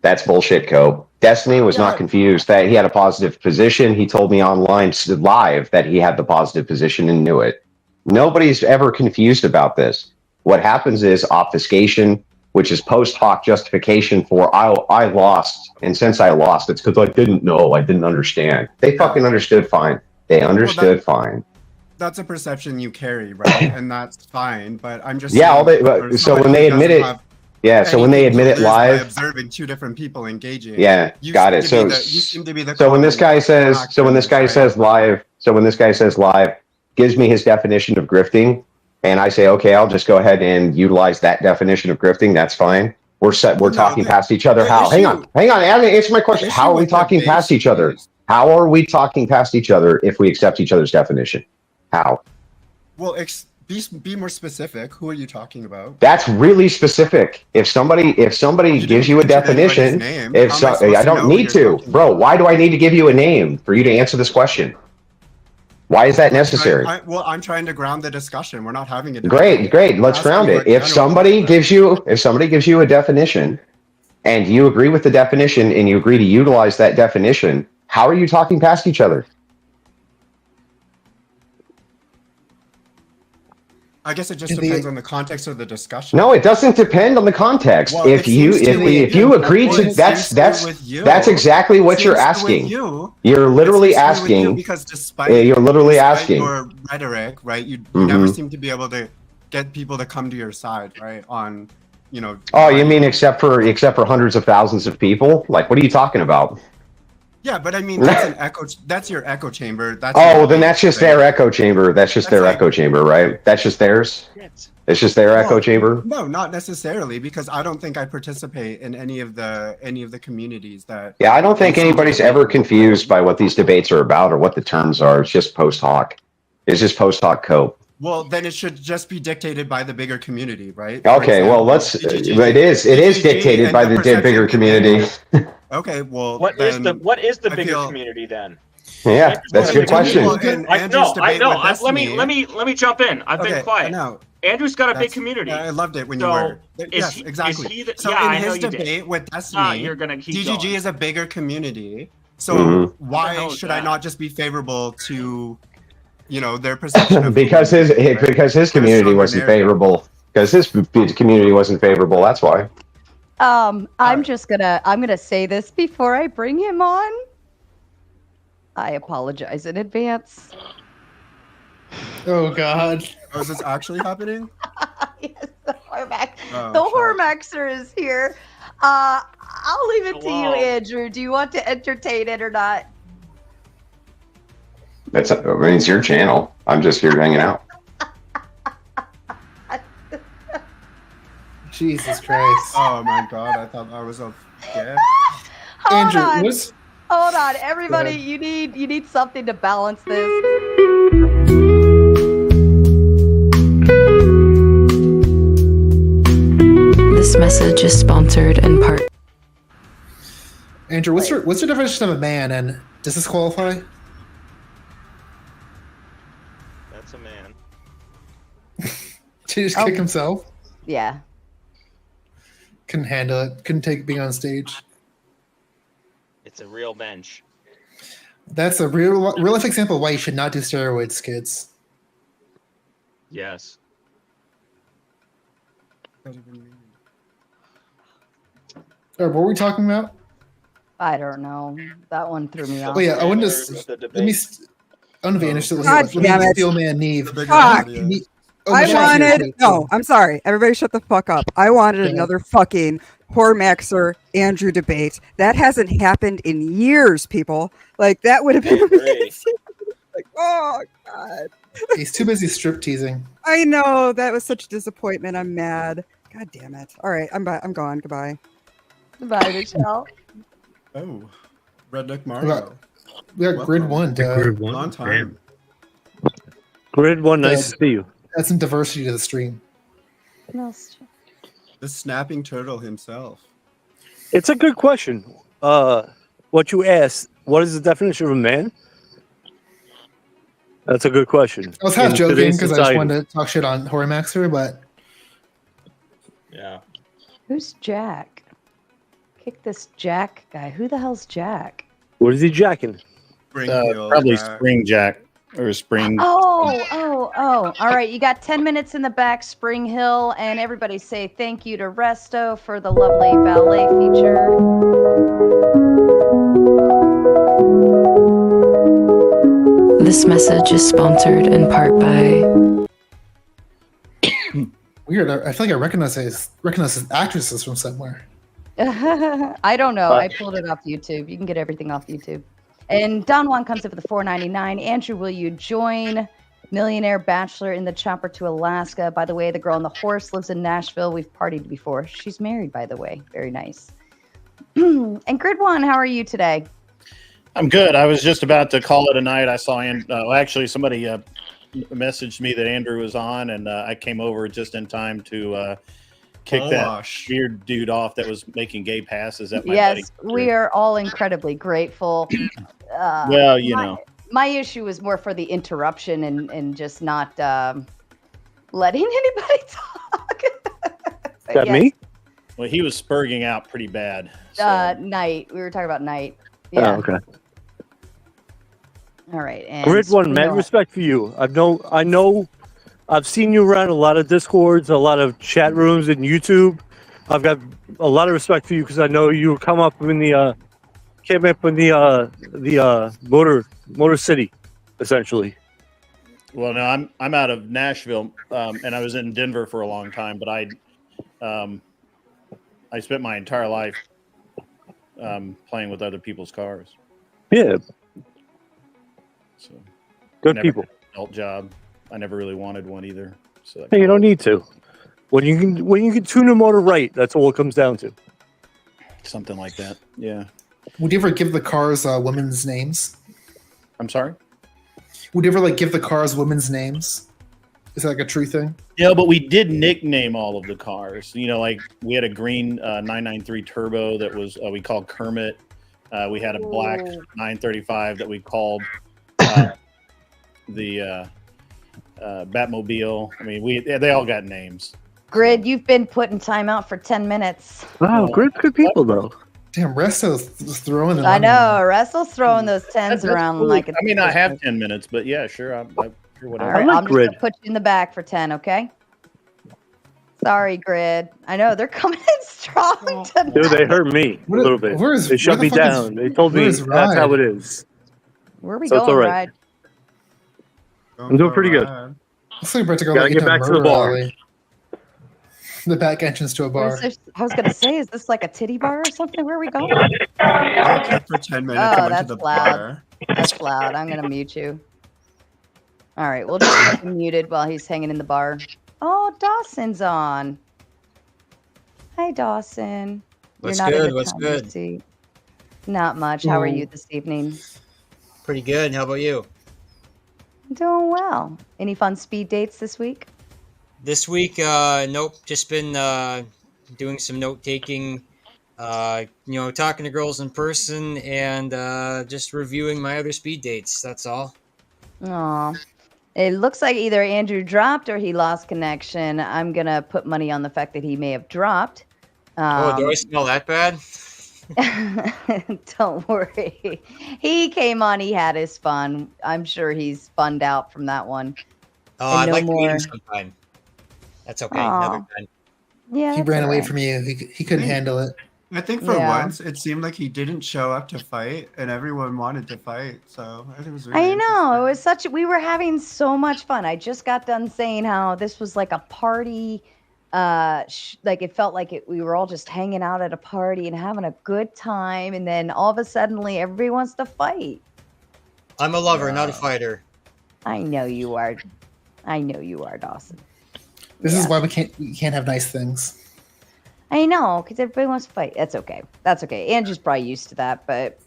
That's bullshit, Cope. Destiny was not confused that he had a positive position. He told me online live that he had the positive position and knew it. Nobody's ever confused about this. What happens is obfuscation, which is post hoc justification for I lost, and since I lost, it's because I didn't know, I didn't understand. They fucking understood fine. They understood fine. That's a perception you carry, right? And that's fine. But I'm just so when they admit it, so when they admit it live, observing two different people engaging. Yeah, got it. So you seem to be the. So when this guy says, live, gives me his definition of grifting. And I say, okay, I'll just go ahead and utilize that definition of grifting. That's fine. We're talking past each other. How? Hang on. Answer my question. How are we talking past each other? How are we talking past each other if we accept each other's definition? How? Well, be more specific. Who are you talking about? That's really specific. If somebody gives you a definition, I don't need to, bro. Why do I need to give you a name for you to answer this question? Why is that necessary? I'm trying to ground the discussion. We're not having a discussion. Great. Let's ground it. If somebody gives you a definition and you agree with the definition and you agree to utilize that definition, how are you talking past each other? I guess it just depends on the context of the discussion. No, it doesn't depend on the context. Well, if you agree to that's exactly what you're asking. You're literally asking because despite your rhetoric, right? You never seem to be able to get people to come to your side, right? On, Oh, you mean except for hundreds of thousands of people? Like, what are you talking about? Yeah, but I mean that's an echo. That's your echo chamber. Then that's just their echo chamber. That's just their echo chamber, right? That's just theirs. It's just their echo chamber. No, not necessarily, because I don't think I participate in any of the communities that. Yeah, I don't think anybody's ever confused by what these debates are about or what the terms are. It's just post hoc. It's just post hoc cope. Well, then it should just be dictated by the bigger community, right? Okay, well, it is dictated by the bigger community. Okay, well, what is the bigger community then? Yeah, that's a good question. I know. Let me jump in. I've been quiet. Andrew's got a big community. I loved it when you were. Yes, exactly. So in his debate with Destiny, DGG is a bigger community. So why should I not just be favorable to, their perception of because his community wasn't favorable. Because his community wasn't favorable. That's why. I'm gonna say this before I bring him on. I apologize in advance. Oh God! Oh, is this actually happening? Yes, the Hor Maxer is here. I'll leave it to you, Andrew. Do you want to entertain it or not? It's your channel. I'm just here hanging out. Jesus Christ! Oh my God! I thought I was a yeah. Hold on, everybody. You need something to balance this. This message is sponsored in part. Andrew, what's your definition of a man, and does this qualify? That's a man. Did he just kick himself? Yeah. Couldn't handle it. Couldn't take being on stage. It's a real bench. That's a real life example of why you should not do steroids, kids. Yes. What were we talking about? I don't know. That one threw me off. Oh yeah, I want to finish it. God damn it. Steelman Neve. Fuck. I'm sorry. Everybody shut the fuck up. I wanted another fucking Hor Maxer Andrew debate. That hasn't happened in years, people. Like, that would have been amazing. Like, oh, God. He's too busy strip teasing. I know. That was such a disappointment. I'm mad. God damn it. All right. I'm gone. Goodbye. Goodbye, Michelle. Oh. Redneck Mario. We got Grid 1. Long time. Grid 1, nice to see you. Add some diversity to the stream. The snapping turtle himself. It's a good question. What you asked, what is the definition of a man? That's a good question. I was half joking because I just wanted to talk shit on Hor Maxer, but yeah. Who's Jack? Kick this Jack guy. Who the hell's Jack? What is he jacking? Probably Spring Jack or Spring. Oh. All right, you got 10 minutes in the back, Spring Hill, and everybody say thank you to Resto for the lovely ballet feature. This message is sponsored in part by Weird. I feel like I recognize actresses from somewhere. I don't know. I pulled it off YouTube. You can get everything off YouTube. And Don Juan comes up with the $4.99. Andrew, will you join Millionaire Bachelor in the Chopper to Alaska? By the way, the girl on the horse lives in Nashville. We've partied before. She's married, by the way. Very nice. And Grid One, how are you today? I'm good. I was just about to call it a night. I saw, actually, somebody messaged me that Andrew was on, and I came over just in time to kick that weird dude off that was making gay passes at my buddy. Yes, we are all incredibly grateful. Well, know. My issue was more for the interruption and just not letting anybody talk. Is that me? Well, he was spurging out pretty bad. Night. We were talking about Night. Yeah. Oh, okay. All right. And Grid One, mad respect for you. I know. I've seen you around a lot of Discords, a lot of chat rooms, and YouTube. I've got a lot of respect for you because I know you came up in the Motor City, essentially. Well, no, I'm out of Nashville, and I was in Denver for a long time, but I spent my entire life playing with other people's cars. Yeah. So good never people. had an adult job. I never really wanted one either. So Hey, you don't need to. When you can tune a motor right, that's all it comes down to. Something like that. Yeah. Would you ever give the cars women's names? I'm sorry? Would you ever give the cars women's names? Is that a true thing? Yeah, but we did nickname all of the cars. We had a green 993 Turbo that was we called Kermit. We had a black 935 that we called the Batmobile. I mean, they all got names. Grid, you've been put in timeout for 10 minutes. Wow, Grid's good people though. Damn, Resto's throwing them. I know. Russell's throwing those 10s around cool. like it's I mean, I have 10 minutes, but yeah, sure. Sure, whatever. All right, I'm just going to put you in the back for 10, okay? Sorry, Grid. I know, they're coming in strong tonight. Dude, they hurt me a little bit. They shut me down. They told me that's how it is. Where are we So it's going, all right. Ride? I'm doing pretty good. Looks like we're about to go Gotta get back to the bar. Alley. The back entrance to a bar. I was going to say, is this like a titty bar or something? Where are we going? For 10 minutes. Oh, that's loud. That's loud. I'm going to mute you. All right, we'll just keep him muted while he's hanging in the bar. Oh, Dawson's on. Hi, Dawson. What's You're not good? in the What's time good? seat. Not much. How are you this evening? Pretty good. How about you? Doing well. Any fun speed dates this week? This week, nope. Just been doing some note taking, talking to girls in person, and just reviewing my other speed dates. That's all. Aw. It looks like either Andrew dropped or he lost connection. I'm going to put money on the fact that he may have dropped. Do I smell that bad? Don't worry. He came on. He had his fun. I'm sure he's funned out from that one. Oh, I'd like to meet him sometime. That's okay. Another time. Yeah, He ran away from you. He couldn't handle it. I think for once, it seemed like he didn't show up to fight, and everyone wanted to fight. So I think it was really I know. It was we were having so much fun. I just got done saying how this was like a party. Like it felt like we were all just hanging out at a party and having a good time. And then all of a sudden, everybody wants to fight. I'm a lover, not a fighter. I know you are. I know you are, Dawson. This is why we can't have nice things. I know, because everybody wants to fight. That's okay. That's okay. Andrew's probably used to that, but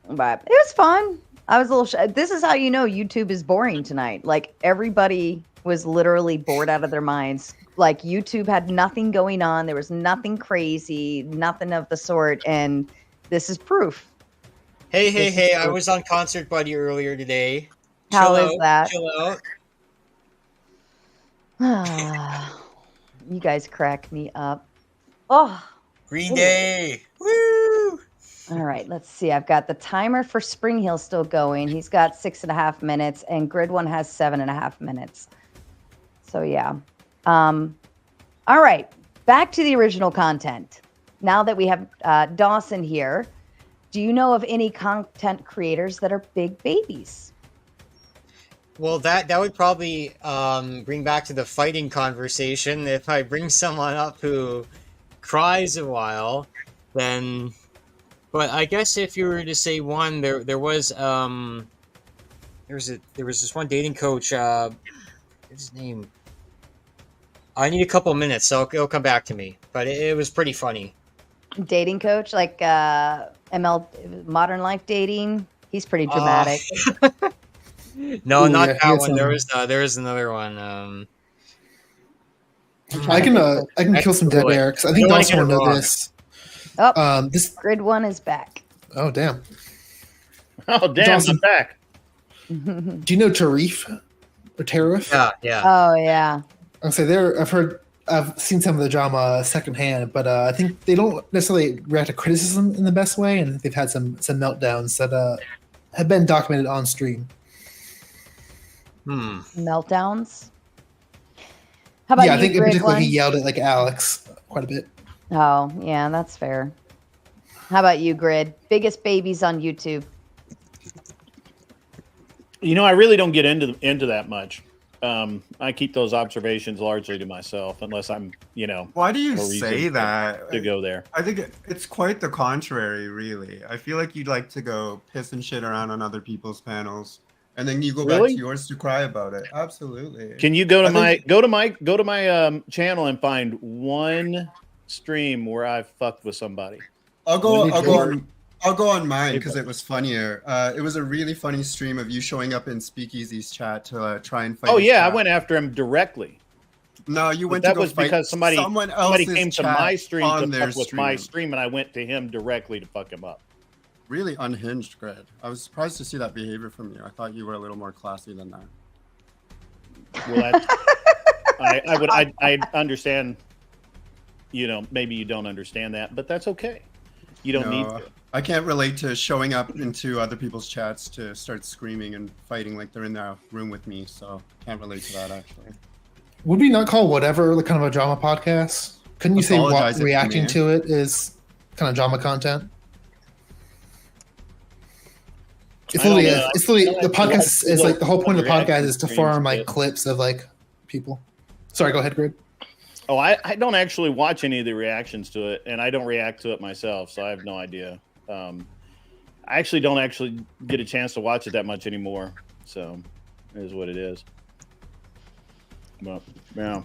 it was fun. I was a little. This is how you know YouTube is boring tonight. Like everybody was literally bored out of their minds. Like YouTube had nothing going on. There was nothing crazy, nothing of the sort, and this is proof. Hey! I was on Concert Buddy earlier today. How is that? Chill out. You guys crack me up. Oh, Green Day. Woo! All right, let's see. I've got the timer for Spring Heel still going. He's got 6.5 minutes, and Grid One has 7.5 minutes. So yeah. All right, back to the original content. Now that we have Dawson here, do you know of any content creators that are big babies? Well, that would probably bring back to the fighting conversation. If I bring someone up who cries a while, then. But I guess if you were to say one, there was this one dating coach. What's his name? I need a couple minutes, so it'll come back to me. But it was pretty funny. Dating coach, like ML Modern Life Dating. He's pretty dramatic. No, not that one. There was another one. I can kill some dead air because I think Dawson will know this. Oh, this Grid One is back. Oh damn! Oh damn! Dawson, I'm back. Do you know Tarif or Tarif? Yeah. Oh yeah. I'll say I've seen some of the drama secondhand, but I think they don't necessarily react to criticism in the best way, and they've had some meltdowns that have been documented on stream. Meltdowns. How about you, I think in Grid particular One? he yelled at like Alex quite a bit. Oh yeah, that's fair. How about you, Grid? Biggest babies on YouTube. You know, I really don't get into that much. I keep those observations largely to myself, unless I'm, Why do you a reason say that? to go there? I think it's quite the contrary, really. I feel like you'd like to go piss and shit around on other people's panels, and then you go back to yours to cry about it. Absolutely. Can you go to my channel and find one stream where I fucked with somebody? I'll go on mine because it was funnier. It was a really funny stream of you showing up in Speakeasy's chat to try and fight. Oh his yeah, chat. I went after him directly. No, you went. That to go was fight because somebody came to my stream on to their fuck with my stream, and I went to him directly to fuck him up. Really unhinged, Greg. I was surprised to see that behavior from you. I thought you were a little more classy than that. Well, I understand. Maybe you don't understand that, but that's okay. You don't need to. I can't relate to showing up into other people's chats to start screaming and fighting like they're in the room with me, so can't relate to that actually. Would we not call whatever like kind of a drama podcast? Couldn't you say Apologize what if reacting you may. to it is kind of drama content? It's literally the podcast is like the whole point of the podcast is to farm like clips of like people. Sorry, go ahead, Grid. Oh, I don't actually watch any of the reactions to it, and I don't react to it myself, so I have no idea. I actually don't get a chance to watch it that much anymore, so it is what it is. But yeah,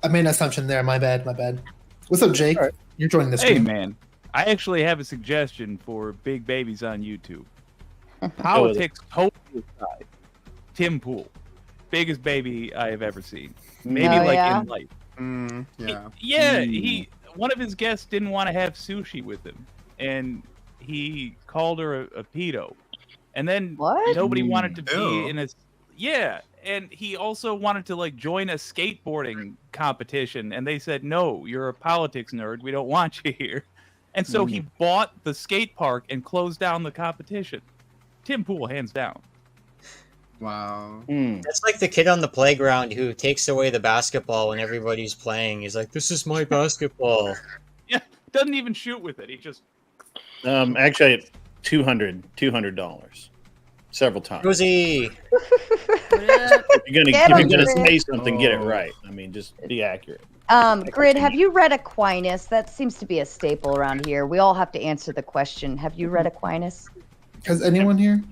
I made an assumption there. My bad. What's up, Jake? Right. You're joining this. Hey, man. I actually have a suggestion for big babies on YouTube. Politics totally aside. Tim Pool, biggest baby I have ever seen. Maybe in life. One of his guests didn't want to have sushi with him, and he called her a pedo. And then nobody wanted to be in a and he also wanted to like join a skateboarding competition, and they said, "No, you're a politics nerd. We don't want you here." And so he bought the skate park and closed down the competition. Tim Pool, hands down. Wow. That's like the kid on the playground who takes away the basketball when everybody's playing. He's like, "This is my basketball." Yeah, doesn't even shoot with it. He just actually $200 several times. Rosie. If you're gonna say something, get it right. I mean, just be accurate. Grid, have you read Aquinas? That seems to be a staple around here. We all have to answer the question. Have you read Aquinas? Has anyone here?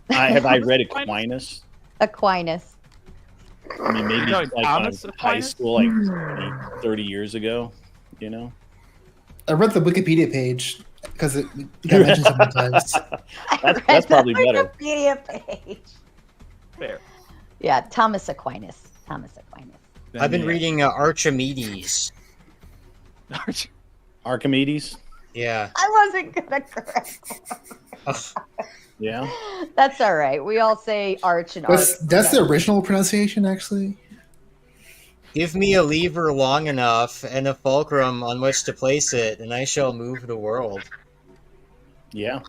Have I read Aquinas? Aquinas. I mean, maybe like high school, like 30 years ago, I read the Wikipedia page because it got mentioned so many times. That's probably better. Wikipedia page. Fair. Yeah, Thomas Aquinas. I've been reading Archimedes. Archimedes? Yeah. I wasn't gonna correct. Yeah. That's all right. We all say arch and arch. That's the original pronunciation, actually. Give me a lever long enough and a fulcrum on which to place it, and I shall move the world. Yeah.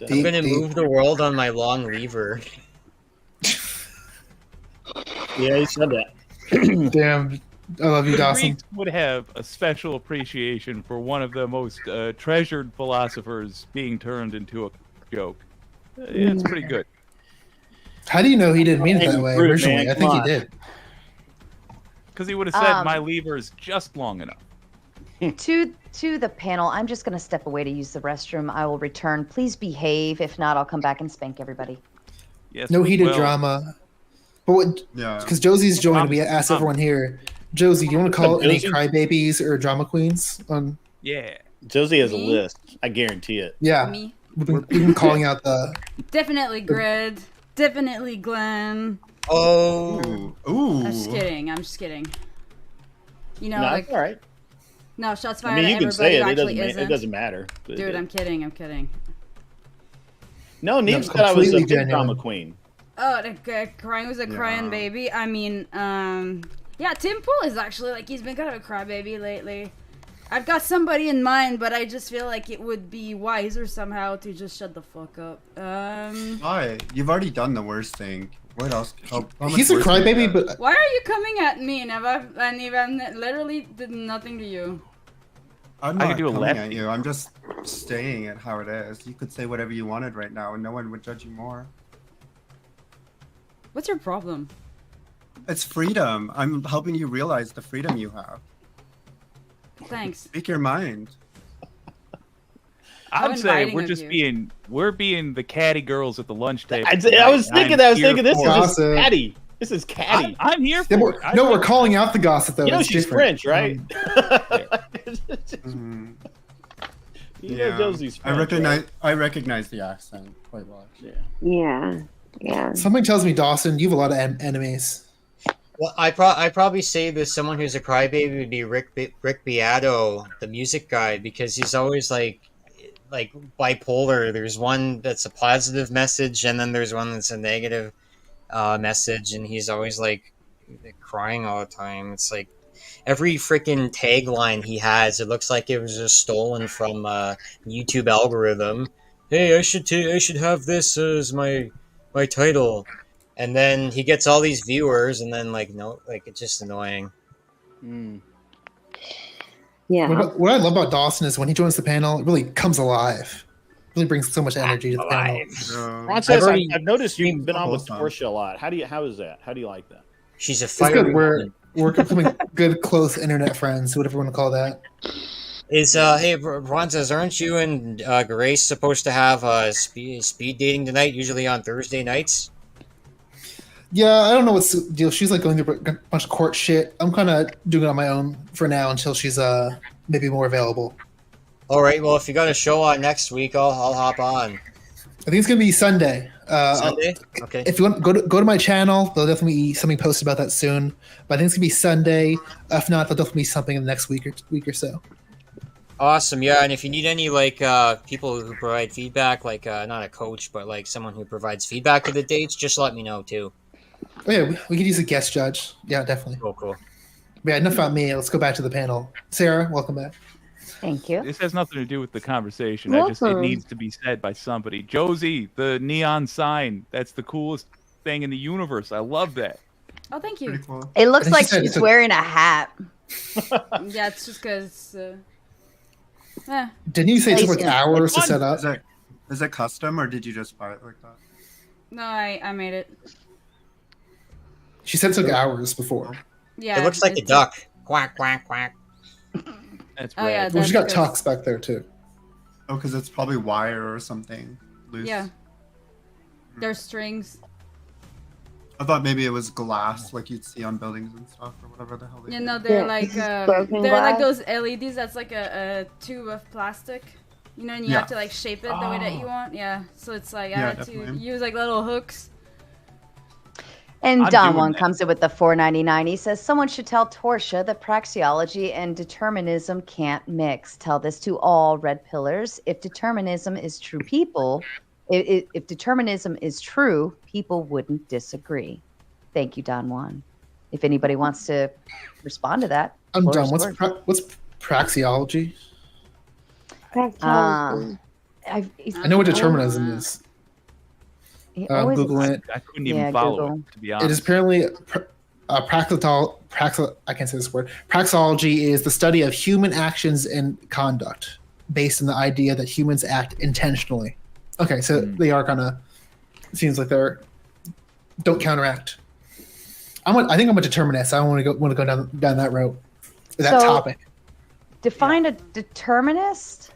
I'm gonna move the world on my long lever. Yeah, he said that. Damn, I love you, The Dawson. Greeks would have a special appreciation for one of the most treasured philosophers being turned into a joke. It's pretty good. How do you know he didn't mean it that way Fruit, originally? man, I think he come on. did. Because he would have said, my lever is just long enough. To the panel, I'm just going to step away to use the restroom. I will return. Please behave. If not, I'll come back and spank everybody. Yes, No we heated will. drama. But what? Yeah. Because Josie's joined, we asked everyone here. Josie, do you want to call any Josie? crybabies or drama queens on? Yeah. Josie has a Me? list. I guarantee it. Yeah, Me? we've been calling out the. Definitely Grid. Definitely Glenn. Oh. Ooh. I'm just kidding. I'm just kidding. You know, No, like it's all right. no shots I fired mean, you at can everybody say who it. actually It isn't. doesn't matter. But Dude, I'm kidding. I'm kidding. No, Neem No, said I was a completely big genuine. drama queen. Oh, crying was a crying baby. I mean, yeah, Tim Pool is actually like he's been kind of a crybaby lately. I've got somebody in mind, but I just feel like it would be wiser somehow to just shut the fuck up. Why? You've already done the worst thing. What else? How much He's a worse can you crybaby, get? but Why are you coming at me, Neva? And even literally did nothing to you. I'm I not could do a coming left. at you. I'm just staying at how it is. You could say whatever you wanted right now, and no one would judge you more. What's your problem? It's freedom. I'm helping you realize the freedom you have. Thanks. Speak your mind. I'm saying inviting we're being the catty girls at the lunch table. I was thinking this here is for Gossip. catty. This is catty. I'm here Yeah, for it. I no, like we're calling out the gossip though. You know It's she's different. French, right? Mhm. You know Josie's French, I recognize the accent quite well. Yeah. Yeah. Something tells me, Dawson, you have a lot of enemies. Well, I'd probably say that someone who's a crybaby would be Rick Beato, the music guy, because he's always like bipolar. There's one that's a positive message, and then there's one that's a negative message, and he's always like crying all the time. It's like every freaking tagline he has, it looks like it was just stolen from YouTube algorithm. Hey, I should have this as my title. And then he gets all these viewers, and then it's just annoying. Yeah. What I love about Dawson is when he joins the panel, it really comes alive. It really brings so much energy to the panel. Ron says, I've noticed you've been on with Portia a lot. How is that? How do you like that? She's a It's fire. good. We're becoming good, close internet friends, whatever you want to call that. Hey, Ron says, aren't you and Grace supposed to have speed dating tonight? Usually on Thursday nights. Yeah, I don't know what's the deal. She's like going through a bunch of court shit. I'm kind of doing it on my own for now until she's maybe more available. All right. Well, if you got a show on next week, I'll hop on. I think it's gonna be Sunday. Sunday. Okay. If you want, go to my channel. There'll definitely be something posted about that soon. But I think it's gonna be Sunday. If not, there'll definitely be something in the next week or so. Awesome. Yeah, and if you need any people who provide feedback, not a coach, but like someone who provides feedback to the dates, just let me know too. Oh yeah, we could use a guest judge. Yeah, definitely. Cool. But yeah, enough about me. Let's go back to the panel. Sarah, welcome back. Thank you. This has nothing to do with the conversation. It needs to be said by somebody. Josie, the neon sign. That's the coolest thing in the universe. I love that. Oh, thank you. It looks like she's wearing a hat. Yeah, it's just because. Didn't you say it took like hours to set up? Is that custom or did you just buy it like that? No, I made it. She said it took hours before. Yeah. It looks like a duck. Quack quack quack. That's Oh, yeah, Well, she's got that's tux back there too. Oh, because it's probably wire or something loose. Yeah. There's strings. I thought maybe it was glass, like you'd see on buildings and stuff, or whatever the hell they You do. know, they're like Broken they're like glass? those LEDs. That's like a tube of plastic. You know, and you Yeah. have to like shape it the way that you want. Yeah. So it's like I Yeah, had to definitely. use like little hooks. And I'm Don doing One that. comes in with the $4.99. He says, someone should tell Torsia that praxeology and determinism can't mix. Tell this to all red pillars. If determinism is true, if determinism is true, people wouldn't disagree. Thank you, Don Juan. If anybody wants to respond to that. I'm floor done. is yours. What's praxeology? Uh, I know what determinism is. Google it. I couldn't even follow it, to be honest. It is apparently I can't say this word. Praxeology is the study of human actions and conduct based on the idea that humans act intentionally. Okay, so they are kind of seems like they're don't counteract. I think I'm a determinist. I don't want to go down that road. That topic. Define a determinist.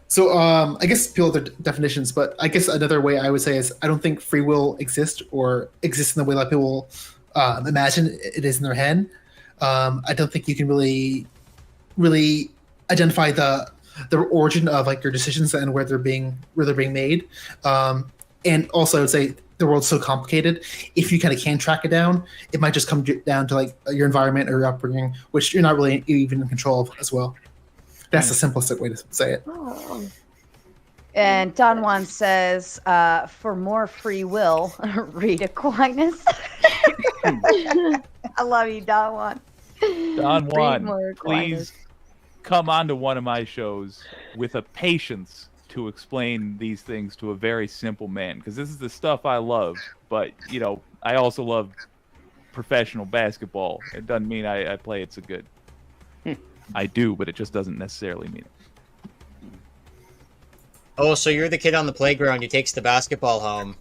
So I guess people have their definitions, but I guess another way I would say is I don't think free will exists or exists in the way that people imagine it is in their head. I don't think you can really identify the origin of like your decisions and where they're being made. And also I would say the world's so complicated. If you kind of can track it down, it might just come down to like your environment or your upbringing, which you're not really even in control of as well. That's the simplistic way to say it. Oh. And Don Juan says, for more free will, read Aquinas. I love you, Don Juan. Don Juan, please come on to one of my shows with a patience to explain these things to a very simple man, because this is the stuff I love. But, you know, I also love professional basketball. It doesn't mean I play it so good. I do, but it just doesn't necessarily mean it. Oh, so you're the kid on the playground who takes the basketball home.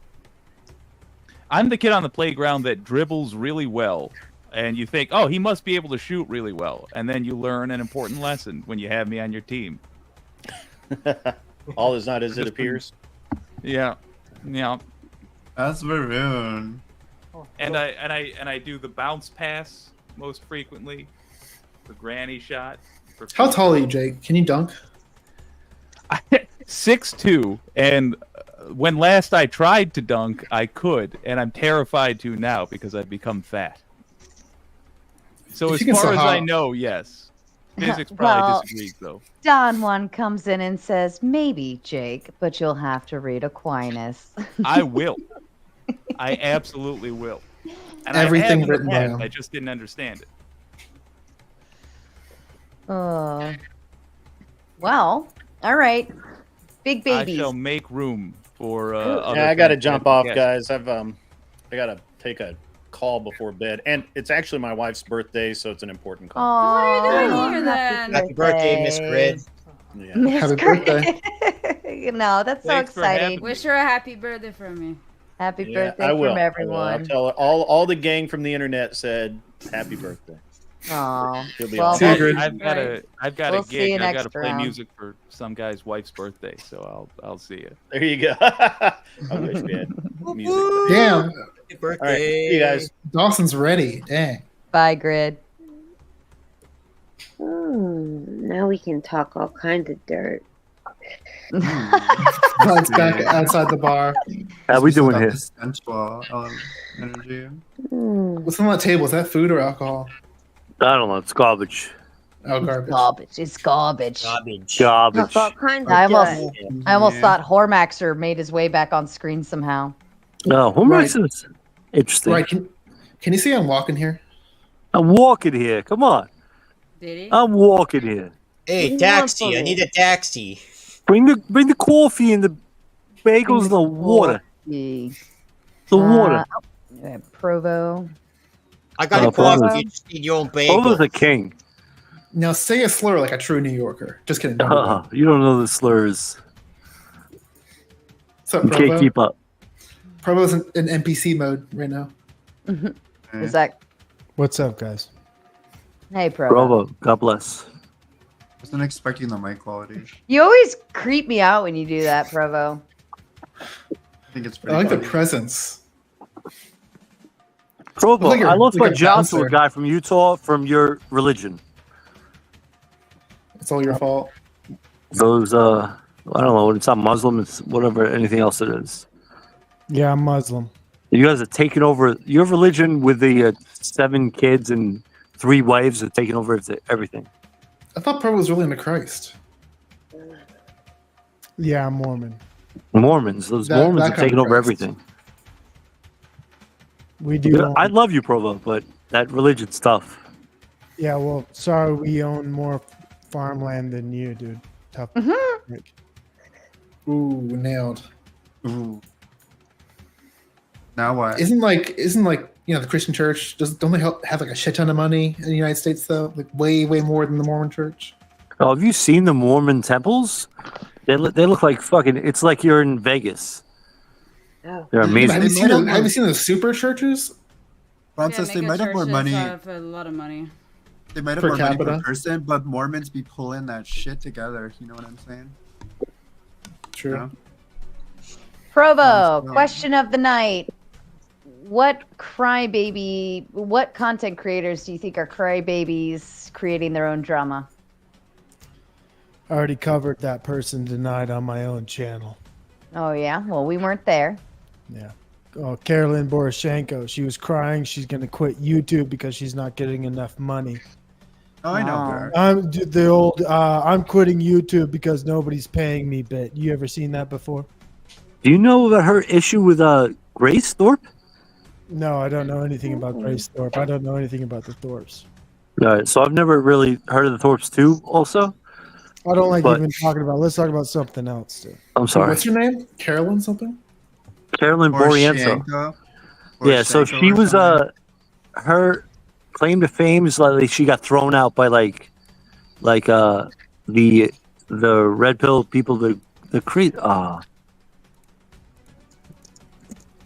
I'm the kid on the playground that dribbles really well. And you think, oh, he must be able to shoot really well. And then you learn an important lesson when you have me on your team. All is not as it appears. Yeah. Yeah. That's maroon. And I do the bounce pass most frequently. The granny shot. How tall are you, Jake? Can you dunk? 6'2", and when last I tried to dunk, I could, and I'm terrified to now because I've become fat. So as far as I know, yes. Physics probably disagrees, though. Don Juan comes in and says, maybe, Jake, but you'll have to read Aquinas. I will. I absolutely will. And Everything I have in the written past, down. I just didn't understand it. Oh. Well, all right. Big babies. I shall make room for I got to jump off, guys. I got to take a call before bed, and it's actually my wife's birthday, so it's an important call. Oh, what are you doing here then? Happy birthday, Miss Grid. Yeah. Miss Happy Grid. birthday. No, that's so Thanks for having exciting. me. Wish her a happy birthday from me. Happy Yeah, birthday I will. from I'll everyone. tell her, all the gang from the internet said happy birthday. Oh, She'll be well, all Secret. I've got We'll a see you gig. I've next got to play round. music for some guy's wife's birthday, so I'll see you. There you go. I wish we had music. Damn. Happy All birthday. right, see you guys. Dawson's ready. Dang. Bye, Grid. Now we can talk all kinds of dirt. It's back outside the bar. How we doing here? Sensual energy. What's on that table? Is that food or alcohol? I don't know. It's garbage. Oh, garbage. Garbage. It's garbage. Garbage. Garbage. Talk all kinds of I dirt. almost Yeah. thought Hor Maxer made his way back on screen somehow. No, who Right. makes this? Interesting. Right. Can you see I'm walking here? I'm walking here. Come on. Did he? I'm walking here. Hey, taxi! I need a taxi. Bring the coffee and the bagels and the water. The water. Provo. I got Oh, a coffee. Provo. You just need your own bagel. Provo's a king. Now say a slur like a true New Yorker. Just kidding. You don't know the slurs. What's up, You Provo? can't keep up. Provo's in NPC mode right now. Is that What's up, guys? hey Provo? Bravo. God bless. Wasn't expecting the mic quality. You always creep me out when you do that, Provo. I think it's I pretty like the funny. presence. Provo, Look at I lost look my at job to a bouncer. guy from Utah from your religion. It's all your fault. Those, I don't know, it's not Muslim, it's whatever, anything else it is. Yeah, I'm Muslim. You guys are taking over your religion with the 7 kids and 3 wives are taking over everything. I thought Provo was really into Christ. Yeah, I'm Mormon. Mormons, those That- Mormons that are kind taking of over Christ. everything. We do. I love you, Provo, but that religion stuff. Yeah, well, sorry, we own more farmland than you, dude. Tough. Ooh, nailed. Ooh. Now what? Isn't like the Christian church? Don't they have like a shit ton of money in the United States though? Like way more than the Mormon church. Oh, have you seen the Mormon temples? They look like fucking. It's like you're in Vegas. They're amazing. Have you seen the super churches? Francis, they might have more money. For a lot of money. They might have more money per person, but Mormons be pulling that shit together. You know what I'm saying? True. Yeah. Provo, question of the night. What content creators do you think are crybabies creating their own drama? I already covered that person tonight on my own channel. Oh, yeah? Well, we weren't there. Yeah. Oh, Carolyn Boroshenko. She was crying. She's going to quit YouTube because she's not getting enough money. Oh, I know her. I'm quitting YouTube because nobody's paying me bit. You ever seen that before? Do you know about her issue with Grace Thorpe? No, I don't know anything about Grace Thorpe. I don't know anything about the Thorpes. All right, so I've never really heard of the Thorpes too. Also, I don't like even talking about. Let's talk about something else. Too. I'm sorry. What's your name? Carolyn something? Carolyn Boroshenko. Yeah, so she was her claim to fame is like she got thrown out by like the red pill people, the creed.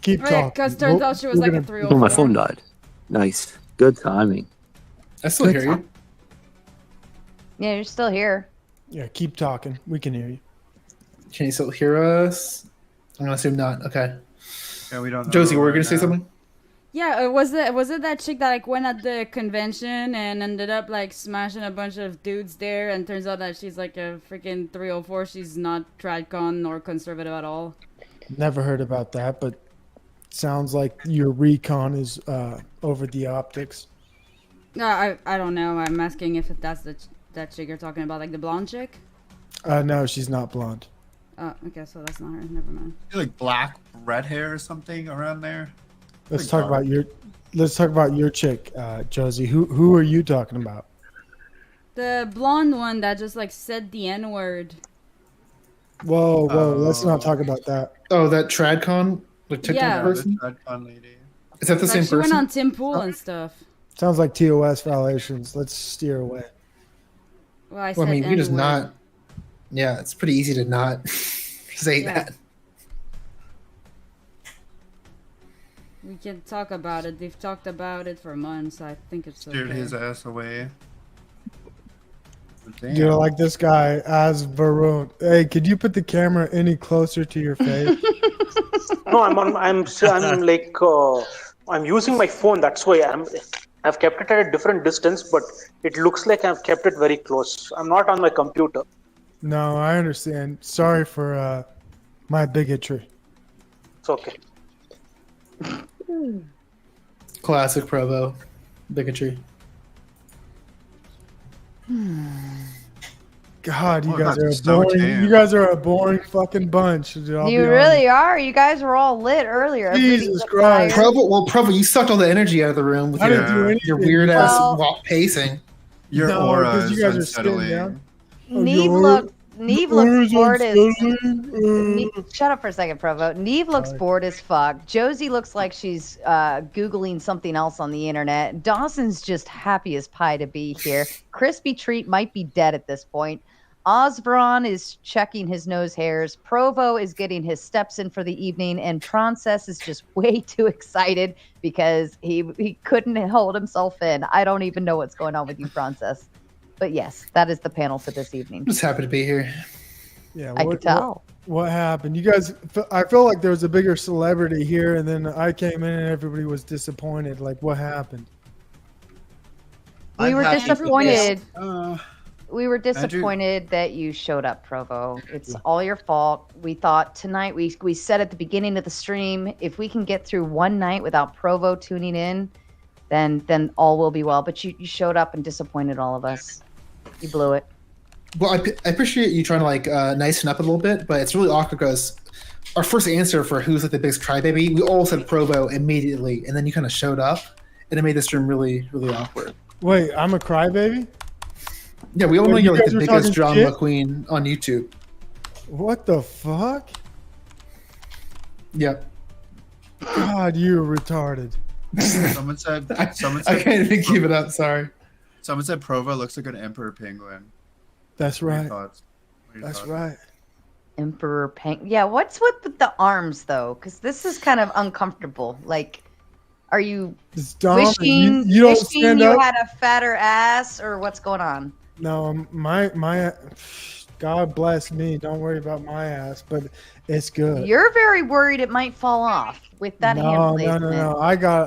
Keep talking. Because turns out she was like a 304. Oh, my phone died. Nice, good timing. I still hear you. Yeah, you're still here. Yeah, keep talking. We can hear you. Can you still hear us? I'm gonna assume not. Okay. Yeah, we don't know. Josie, were you gonna say something? Yeah, was it that chick that like went at the convention and ended up like smashing a bunch of dudes there, and turns out that she's like a freaking 304. She's not tradcon nor conservative at all. Never heard about that, but sounds like your recon is over the optics. No, I don't know. I'm asking if that's that chick you're talking about, like the blonde chick. No, she's not blonde. Oh, okay, so that's not her. Never mind. Like black, red hair or something around there. Let's talk about your chick, Josie. Who are you talking about? The blonde one that just like said the N-word. Whoa, let's not talk about that. Oh, that tradcon, the TikTok person. The tradcon lady. Is that the same She person? went on Tim Pool and stuff. Sounds like TOS violations. Let's steer away. Well, I mean, we N-word. just not. Yeah, it's pretty easy to not say that. We can talk about it. They've talked about it for months. I think it's okay. Steered his ass away. Damn. You're like this guy, as Varun. Hey, could you put the camera any closer to your face? No, I'm like I'm using my phone. That's why I've kept it at a different distance, but it looks like I've kept it very close. I'm not on my computer. No, I understand. Sorry for my bigotry. It's okay. Classic Provo bigotry. God, you guys are a boring. You guys are a boring fucking bunch. You really are. You guys were all lit earlier. Jesus Christ. Provo, you sucked all the energy out of the room with your weird ass pacing. Your aura is unsettling. Neve looks bored as shut up for a second, Provo. Neve looks bored as fuck. Josie looks like she's Googling something else on the internet. Dawson's just happy as pie to be here. Crispy Treat might be dead at this point. Osbron is checking his nose hairs. Provo is getting his steps in for the evening, and Princess is just way too excited because he couldn't hold himself in. I don't even know what's going on with you, Princess. But yes, that is the panel for this evening. I'm just happy to be here. Yeah, I could tell. What happened? You guys, I feel like there was a bigger celebrity here, and then I came in and everybody was disappointed. Like, what happened? We were disappointed. We were disappointed that you showed up, Provo. It's all your fault. We thought tonight, we said at the beginning of the stream, if we can get through one night without Provo tuning in, then all will be well. But you showed up and disappointed all of us. You blew it. Well, I appreciate you trying to like nicen up a little bit, but it's really awkward because our first answer for who's like the biggest crybaby, we all said Provo immediately, and then you kind of showed up, and it made this room really, really awkward. Wait, I'm a crybaby? Yeah, we all know you're like the biggest drama queen on YouTube. What the fuck? Yep. God, you're retarded. Someone said. I can't even keep it up. Sorry. Someone said Provo looks like an emperor penguin. That's What are your right. thoughts? That's right. Emperor Penguin. Yeah, what's with the arms though? Because this is kind of uncomfortable. Like, are you wishing you don't wishing stand you up? had a fatter ass, or what's going on? No, my God bless me. Don't worry about my ass, but it's good. You're very worried it might fall off with that hand No, placement. no.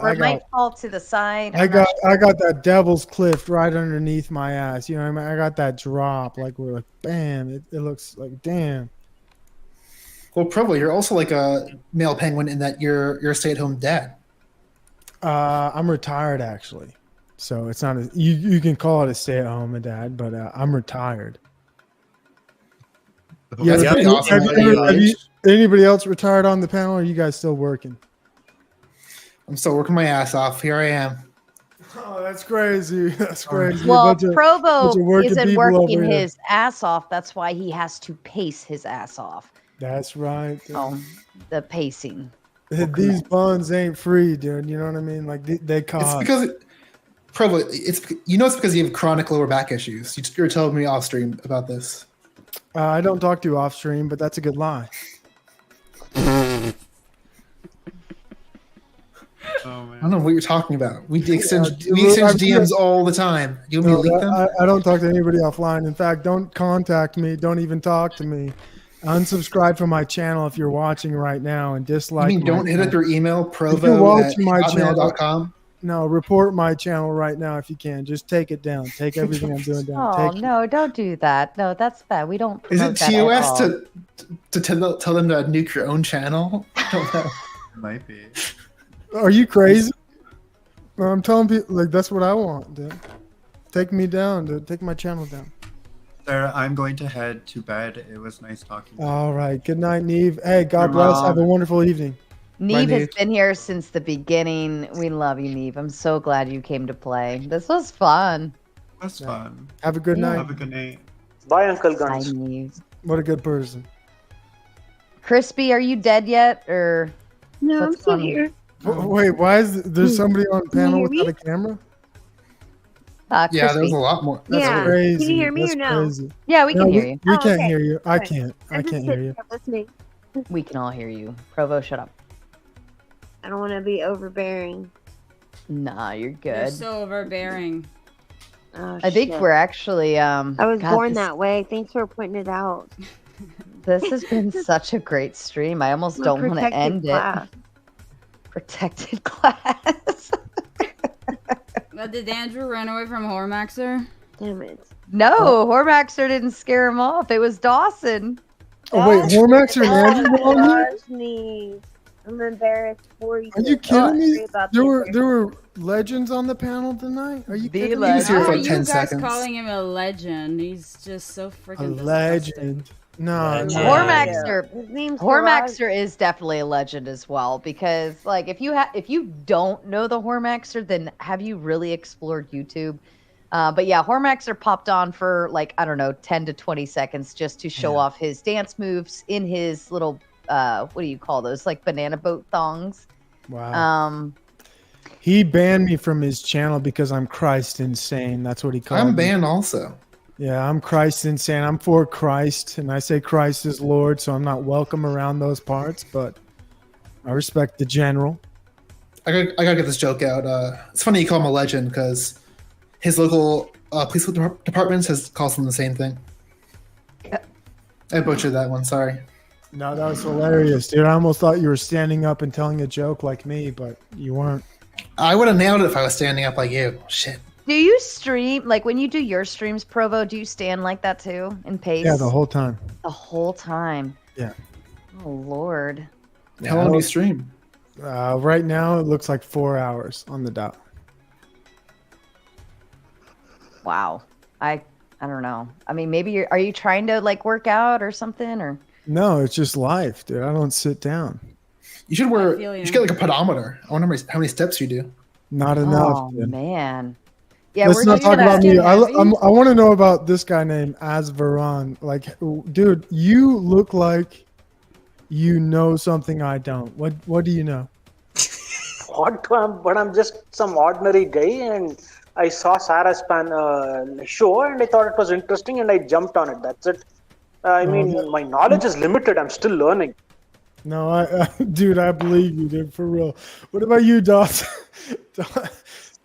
Or it might fall to the side. I got that devil's cliff right underneath my ass. You know what I mean? I got that drop. Like we're like, bam. It looks like damn. Well, Provo, you're also like a male penguin in that you're a stay-at-home dad. I'm retired actually, so it's not you can call it a stay-at-home dad, but I'm retired. That's pretty awesome. Have you anybody else retired on the panel? Or are you guys still working? I'm still working my ass off. Here I am. Oh, that's crazy. That's crazy. Well, Bunch of Provo working isn't people over working here. his ass off. That's why he has to pace his ass off. That's right. Oh, the pacing. These buns ain't free, dude. You know what I mean? Like they cost. It's because Provo. It's because you have chronic lower back issues. You're telling me off stream about this. I don't talk to you off stream, but that's a good lie. I don't know what you're talking about. We exchange DMs all the time. You want me to leak them? I don't talk to anybody offline. In fact, don't contact me. Don't even talk to me. Unsubscribe from my channel if you're watching right now and dislike. You mean don't hit up your email, If you're watching my channel, provo@hotmail.com? no, report my channel right now if you can. Just take it down. Take everything I'm doing down. Oh Take no, don't do that. No, that's bad. We don't. Is it promote that at all. TOS to tell them to nuke your own channel? I don't know. Might be. Are you crazy? No, I'm telling people like that's what I want, dude. Take me down, dude. Take my channel down. Sarah, I'm going to head to bed. It was nice talking to you. All right. Good night, Neve. Hey, God Your bless. mom. Have a wonderful evening. Neve has been here since the beginning. We love you, Neve. I'm so glad you came to play. This was fun. That's fun. Have a good night. Have a good night. Bye, Uncle Guns. Bye, Neve. What a good person. Crispy, are you dead yet, or? No, I'm what's still on- here. Wait, why is there's somebody on panel hear me? without a camera? Yeah, there's a lot more. That's Yeah. crazy. Can you hear me That's or no? crazy. Yeah, we can No, hear you. We Oh, can't okay. hear you. I Okay. can't. I I'm just can't hear sitting you. here listening. We can all hear you. Provo, shut up. I don't want to be overbearing. Nah, you're You're good. so overbearing. Oh, I think shit. we're actually. I was God, born this- that way. Thanks for pointing it out. This has been such a great stream. I almost I'm a don't want to protected end class. it. Protected class. Did Andrew run away from Hor Maxer? Damn it. No, Hor Maxer didn't scare him off. It was Dawson. Oh wait, Hor Maxer and Andrew were on here? Gosh, Neve. I'm embarrassed for you. Are you Oh, kidding me? sorry about There this. were legends on the panel tonight. Are you kidding me? How are you guys calling him a legend? He's just so A freaking legend. No, no. Hor Maxer. His name's Hor Sara. Maxer is definitely a legend as well, because like if you don't know the Hor Maxer, then have you really explored YouTube? But yeah, Hor Maxer popped on for like, I don't know, 10 to 20 seconds just to show off his dance moves in his little what do you call those, like banana boat thongs. Wow. He banned me from his channel because I'm Christ insane. That's what he called me. I'm banned also. Yeah, I'm Christ insane. I'm for Christ, and I say Christ is Lord, so I'm not welcome around those parts, but I respect the general. I gotta get this joke out. It's funny you call him a legend because his local police departments calls him the same thing. I butchered that one. Sorry. No, that was hilarious, dude. I almost thought you were standing up and telling a joke like me, but you weren't. I would have nailed it if I was standing up like you. Shit. Do you stream, like when you do your streams, Provo, do you stand like that too in pace? Yeah, the whole time. The whole time. Yeah. Oh Lord. How long do you stream? Right now, it looks like 4 hours on the dot. Wow. I don't know. I mean, maybe are you trying to like work out or something, or? No, it's just life, dude. I don't sit down. You should wear. feel You you. should get like a pedometer. I wonder how many steps you do. Not enough. Oh dude. man. Yeah, Let's we're not just talk gonna- about me. I Heavy. want to know about this guy named Asveron. Like, dude, you look like you know something I don't. What do you know? But I'm just some ordinary guy, and I saw Sarah's show, and I thought it was interesting, and I jumped on it. That's it. I mean, my knowledge is limited. I'm still learning. No, dude, I believe you, dude, for real. What about you, Dawson?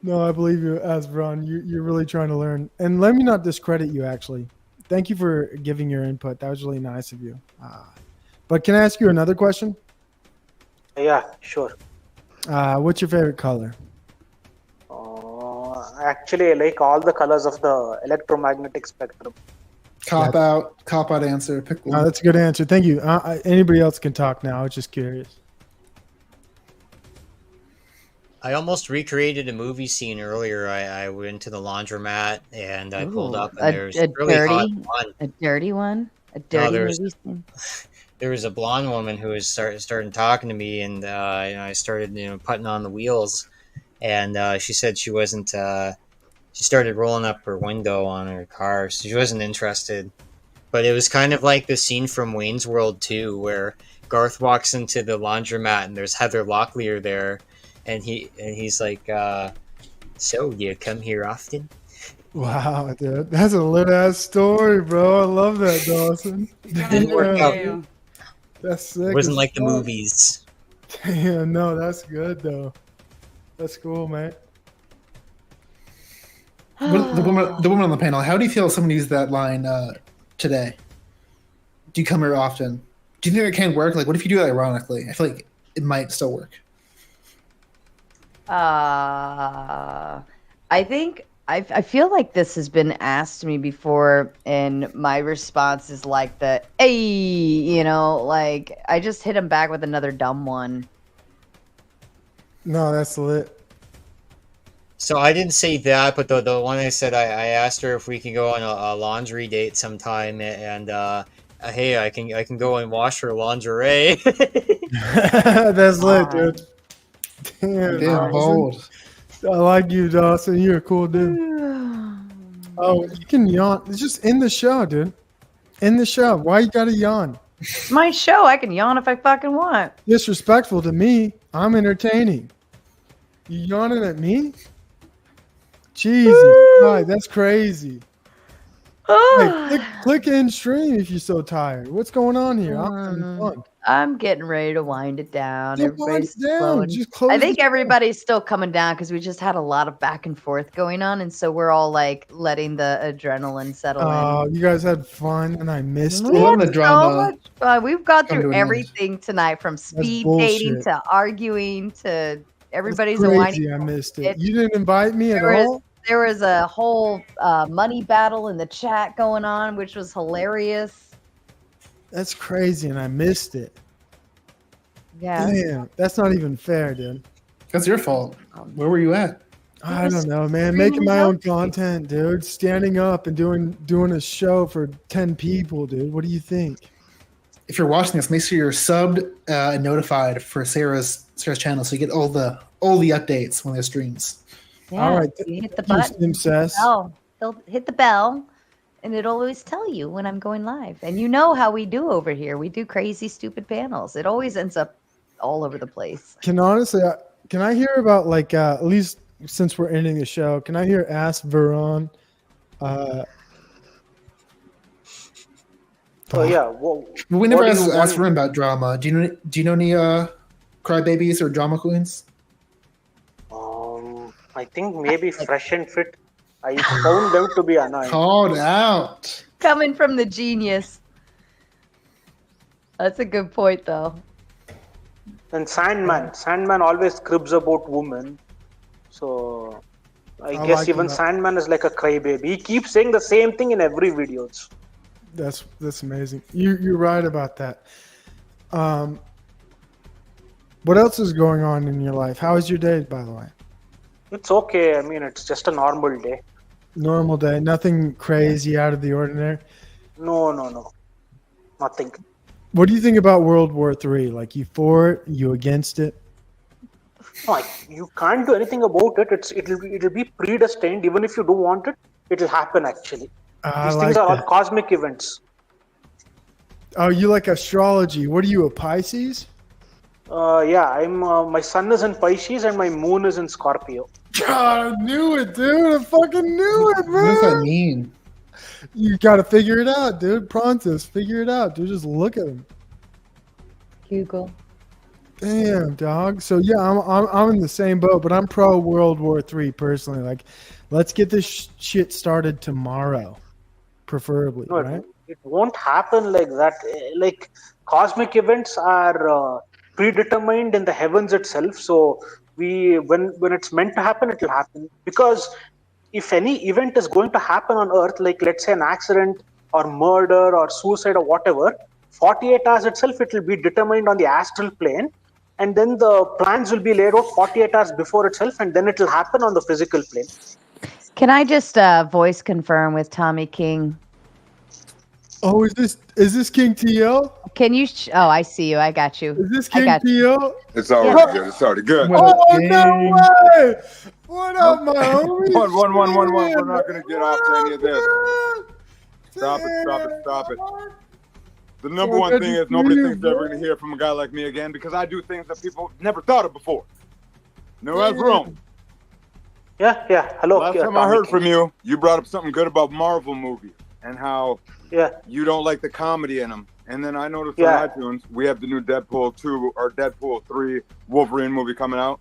No, I believe you, Asveron. You're really trying to learn. And let me not discredit you, actually. Thank you for giving your input. That was really nice of you. But can I ask you another question? Yeah, sure. What's your favorite color? Actually, I like all the colors of the electromagnetic spectrum. Cop out answer. Pick one. No, that's a good answer. Thank you. Anybody else can talk now. I was just curious. I almost recreated a movie scene earlier. I went to the laundromat and I pulled up, and there's a really hot blonde. A dirty one? A No, dirty there's- movie scene? There was a blonde woman who was started talking to me, and I started putting on the wheels, and she said she wasn't. She started rolling up her window on her car, so she wasn't interested. But it was kind of like the scene from Wayne's World 2, where Garth walks into the laundromat and there's Heather Locklear there, and he's like, "So you come here often?" Wow, dude. That's a lit ass story, bro. I love that, Dawson. Didn't work out. That's sick. It wasn't as like the fuck. movies. Damn, no, that's good though. That's cool, man. The woman on the panel. How do you feel if someone used that line today? Do you come here often? Do you think it can work? Like, what if you do it ironically? I feel like it might still work. I think I feel like this has been asked to me before, and my response is like hey, like I just hit him back with another dumb one. No, that's lit. So I didn't say that, but the one I said, I asked her if we can go on a laundry date sometime, and hey, I can go and wash her lingerie. That's lit, dude. Damn, Damn, bold. I like you, Dawson. You're a cool dude. Oh, you can yawn. It's just in the show, dude. In the show. Why you gotta yawn? It's my show. I can yawn if I fucking want. Disrespectful to me. I'm entertaining. You yawning at me? Jesus Christ, that's crazy. Hey, click end stream if you're so tired. What's going on here? I'm having fun. I'm getting ready to wind it down. Don't wind Everybody's it down. slowing. Just close I think the door. everybody's still coming down because we just had a lot of back and forth going on, and so we're all like letting the adrenaline settle Oh, in. you guys had fun and I missed We it. had so much fun. We've gone come to through an end. everything tonight, from speed bullshit. dating to arguing to everybody's a Crazy, whiny. I missed it. You didn't invite me at all? There was a whole money battle in the chat going on, which was hilarious. That's crazy and I missed it. Yeah. Damn, that's not even fair, dude. That's your fault. Where were you at? I don't know, man. Making my own content, dude. Standing up and doing a show for 10 people, dude. What do you think? If you're watching this, make sure you're subbed and notified for Sarah's channel, so you get all the updates when there's streams. Yeah, All right. you hit the You button. Simsess. He'll hit the bell, and it'll always tell you when I'm going live. And you know how we do over here. We do crazy, stupid panels. It always ends up all over the place. Can I hear about like at least since we're ending the show? Can I hear Ask Veron? Oh yeah. Well, We never what do you asked want- Rim about drama. Do you know any crybabies or drama queens? I think maybe Fresh and Fit. I found them to be annoying. Called out. Coming from the genius. That's a good point, though. And Sandman always cribs about women. So I guess like even that. Sandman is like a crybaby. He keeps saying the same thing in every video. That's amazing. You're right about that. What else is going on in your life? How is your day, by the way? It's okay. I mean, it's just a normal day. Normal day. Nothing crazy out of the ordinary. No. Nothing. What do you think about World War III? Like, you for it? You against it? Like, you can't do anything about it. It'll be predestined. Even if you don't want it, it'll happen. Actually, these things are all cosmic events. Oh, you like astrology? What are you, a Pisces? Yeah, I'm. My sun is in Pisces and my moon is in Scorpio. God, I knew it, dude. I fucking knew it, man. What does that mean? You got to figure it out, dude. Prontus, figure it out, dude. Just look at him. Google. Damn, dog. So yeah, I'm in the same boat, but I'm pro World War III personally. Like, let's get this shit started tomorrow, preferably, No, right? it won't happen like that. Like, cosmic events are predetermined in the heavens itself. So when it's meant to happen, it will happen. Because if any event is going to happen on Earth, like let's say an accident or murder or suicide or whatever, 48 hours itself, it will be determined on the astral plane. And then the plans will be laid out 48 hours before itself, and then it will happen on the physical plane. Can I just voice confirm with Tommy King? Oh, is this King T.O.? Can you? Oh, I see you. I got you. Is this King T.O.? It's already good. It's already good. Oh, no way! What up, my homie? One. We're not going to get off to any of this. Stop it. The number one thing is nobody thinks they're ever going to hear from a guy like me again because I do things that people never thought of before. No, that's wrong. Yeah. Hello. Last time I heard from you, you brought up something good about Marvel movies and how you don't like the comedy in them. And then I noticed on iTunes we have the new Deadpool 2 or Deadpool 3 Wolverine movie coming out.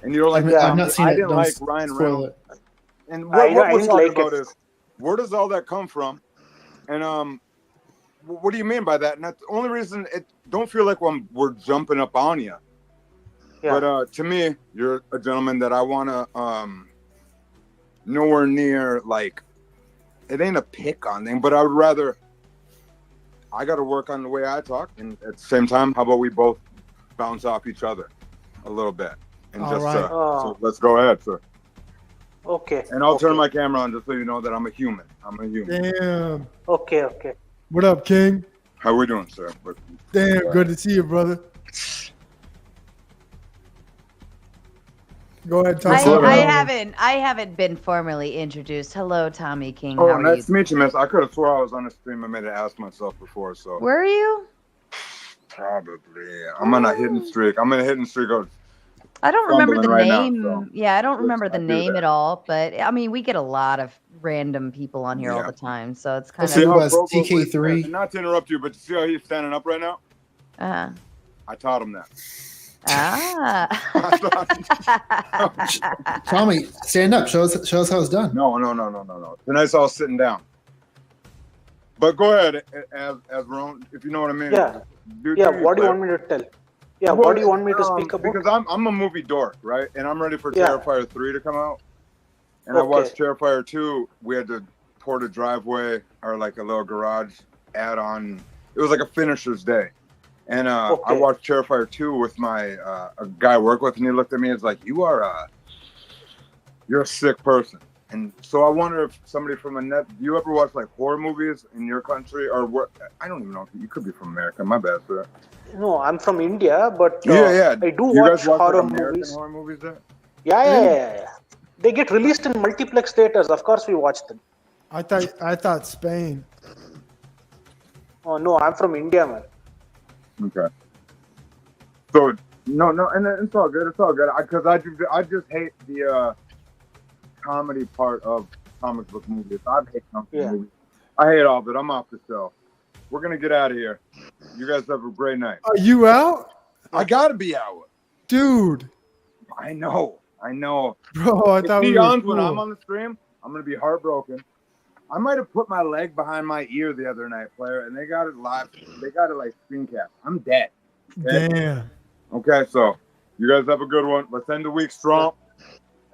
And you're like, I've not seen I it. didn't Don't like spoil Ryan it. Reynolds. And what we're talking about is, where does all that come from? And what do you mean by that? And that's the only reason it don't feel like we're jumping up on you. Yeah. But to me, you're a gentleman that I want to nowhere near, like, it ain't a pick on thing, but I would rather, I got to work on the way I talk. And at the same time, how about we both bounce off each other a little bit? And All just, right. so let's go ahead, sir. Okay. And I'll turn my camera on just so you know that I'm a human. Damn. Okay. What up, King? How we doing, sir? Damn, good to see you, brother. Go ahead, talk. I haven't been formally introduced. Hello, Tommy King. Oh, How are nice you? to meet you, miss. I could have swore I was on a stream. I made it ask myself before, so. Were you? Probably. I'm on a hidden streak. I'm in a hidden streak of. I don't remember the right name. now, so. Yeah, I don't remember the do name that. at all. But I mean, we get a lot of random people on here all the time, so it's kind See of. how TK3. Not to interrupt you, but you see how he's standing up right now? I taught him that. Tommy, stand up. Show us how it's done. No. Tonight's all sitting down. But go ahead, as Ron, if you know what I mean. Yeah. What do you want me to tell? Yeah. What do you want me to speak about? Because I'm a movie dork, right? And I'm ready for Yeah. Terrifier 3 to come out. And I watched Terrifier 2. We had to port a driveway or like a little garage add-on. It was like a finisher's day. And I watched Terrifier 2 with my a guy I work with, and he looked at me and was like, you're a sick person. And so I wonder if somebody from do you ever watch like horror movies in your country or what? I don't even know. You could be from America. My bad, sir. No, I'm from India, but yeah. I do you watch guys watch horror like, American movies. horror movies there? Yeah. They get released in multiplex theaters. Of course, we watch them. I thought Spain. Oh no, I'm from India, man. Okay. So no, and it's all good. It's all good. Because I just hate the comedy part of comic book movies. I hate comic book movies. I hate all of it. I'm off the show. We're gonna get out of here. You guys have a great night. Are you out? I gotta be out, dude. I know, bro. I thought we were when cool. I'm on the stream, I'm gonna be heartbroken. I might have put my leg behind my ear the other night, player, and they got it live. They got it like screen cap. I'm dead. Okay? Damn. Okay, so you guys have a good one. Let's end the week strong.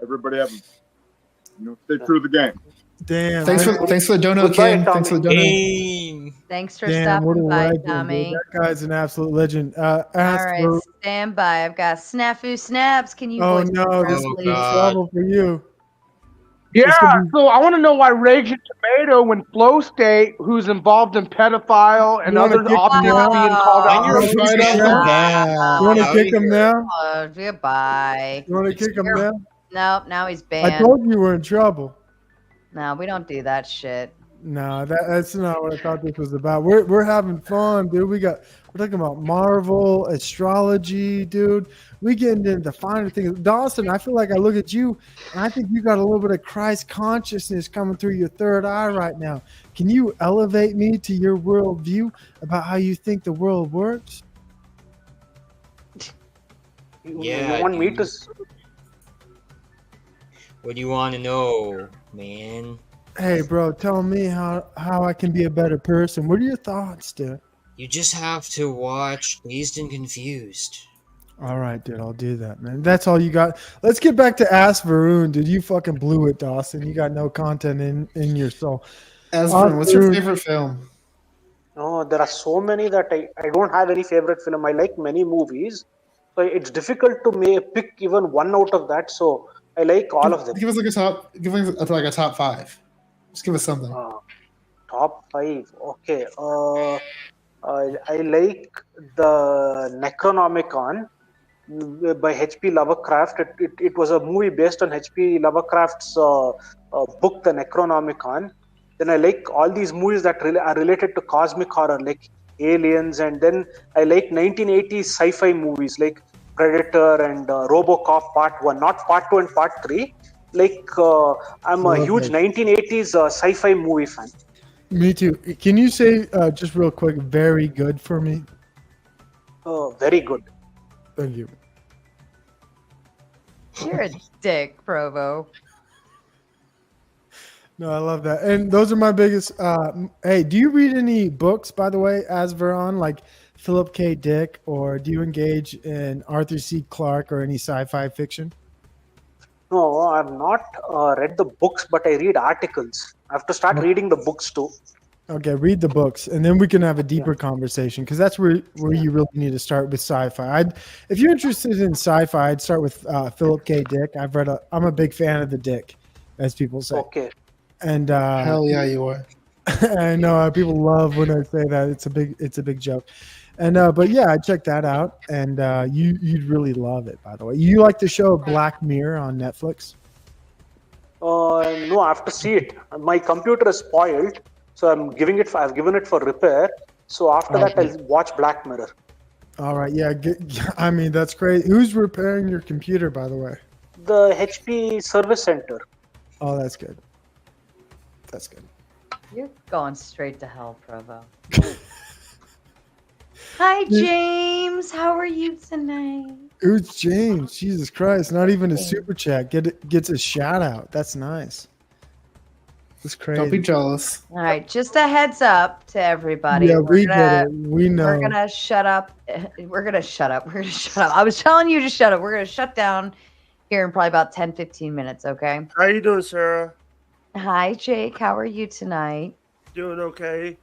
Everybody have, stay true to the game. Damn. Thanks for the dono, King. Thanks for the dono. Thanks for Damn, what a stopping by, legend, Tommy. dude. That guy's an absolute legend. All right, stand by. I've got Snafu Snaps. Can you Oh voice no, confirm, this is please? trouble for you. It's Yeah, gonna be- so I want to know why Raging Tomato, when Flow State, who's involved in pedophile and You wanna other kick him objects now? being called out. You wanna kick him now? You want to kick him now? Oh, goodbye. You want to kick him now? Nope, now he's I banned. told you we're in trouble. No, we don't do that shit. No, that's not what I thought this was about. We're having fun, dude. We're talking about Marvel, astrology, dude. We getting into the finer things. Dawson, I feel like I look at you and I think you got a little bit of Christ consciousness coming through your third eye right now. Can you elevate me to your world view about how you think the world works? Yeah. You want me to? What do you want to know, man? Hey, bro, tell me how I can be a better person. What are your thoughts, dude? You just have to watch Dazed and Confused. All right, dude, I'll do that, man. That's all you got. Let's get back to Ask Varun, dude. You fucking blew it, Dawson. You got no content in your soul. As Varun, what's your favorite film? No, there are so many that I don't have any favorite film. I like many movies, so it's difficult to pick even one out of that. So I like all of them. Give us like a top. Give us like a top 5. Just give us something. Top 5. Okay. I like the Necronomicon by H.P. Lovecraft. It was a movie based on H.P. Lovecraft's book, The Necronomicon. Then I like all these movies that are related to cosmic horror, like Aliens, and then I like 1980s sci-fi movies like Predator and RoboCop Part 1, not Part 2 and Part 3. Like I'm a huge 1980s sci-fi movie fan. Me too. Can you say just real quick, very good for me? Very good. Thank you. You're a dick, Provo. No, I love that. And those are my biggest. Hey, do you read any books, by the way, as Veron, like Philip K. Dick, or do you engage in Arthur C. Clarke or any sci-fi fiction? No, I've not read the books, but I read articles. I have to start reading the books too. Okay, read the books, and then we can have a deeper conversation, because that's where you really need to start with sci-fi. If you're interested in sci-fi, I'd start with Philip K. Dick. I'm a big fan of the Dick, as people say. Okay. And hell yeah, you are. I know people love when I say that. It's a big joke. And but yeah, I checked that out, and you'd really love it. By the way, you like the show Black Mirror on Netflix? No, I have to see it. My computer is spoiled, so I've given it for repair. So after that, I'll watch Black Mirror. All right, yeah. I mean, that's great. Who's repairing your computer, by the way? The HP Service Center. Oh, that's good. That's good. You're going straight to hell, Provo. Hi, James. How are you tonight? Who's James? Jesus Christ! Not even a super chat. Gets a shout out. That's nice. That's crazy. Don't be jealous. All right, just a heads up to everybody. Yeah, we get it. We know. We're gonna shut up. We're gonna shut up. I was telling you to shut up. We're gonna shut down here in probably about 10-15 minutes. Okay. How you doing, Sarah? Hi, Jake. How are you tonight? Doing okay.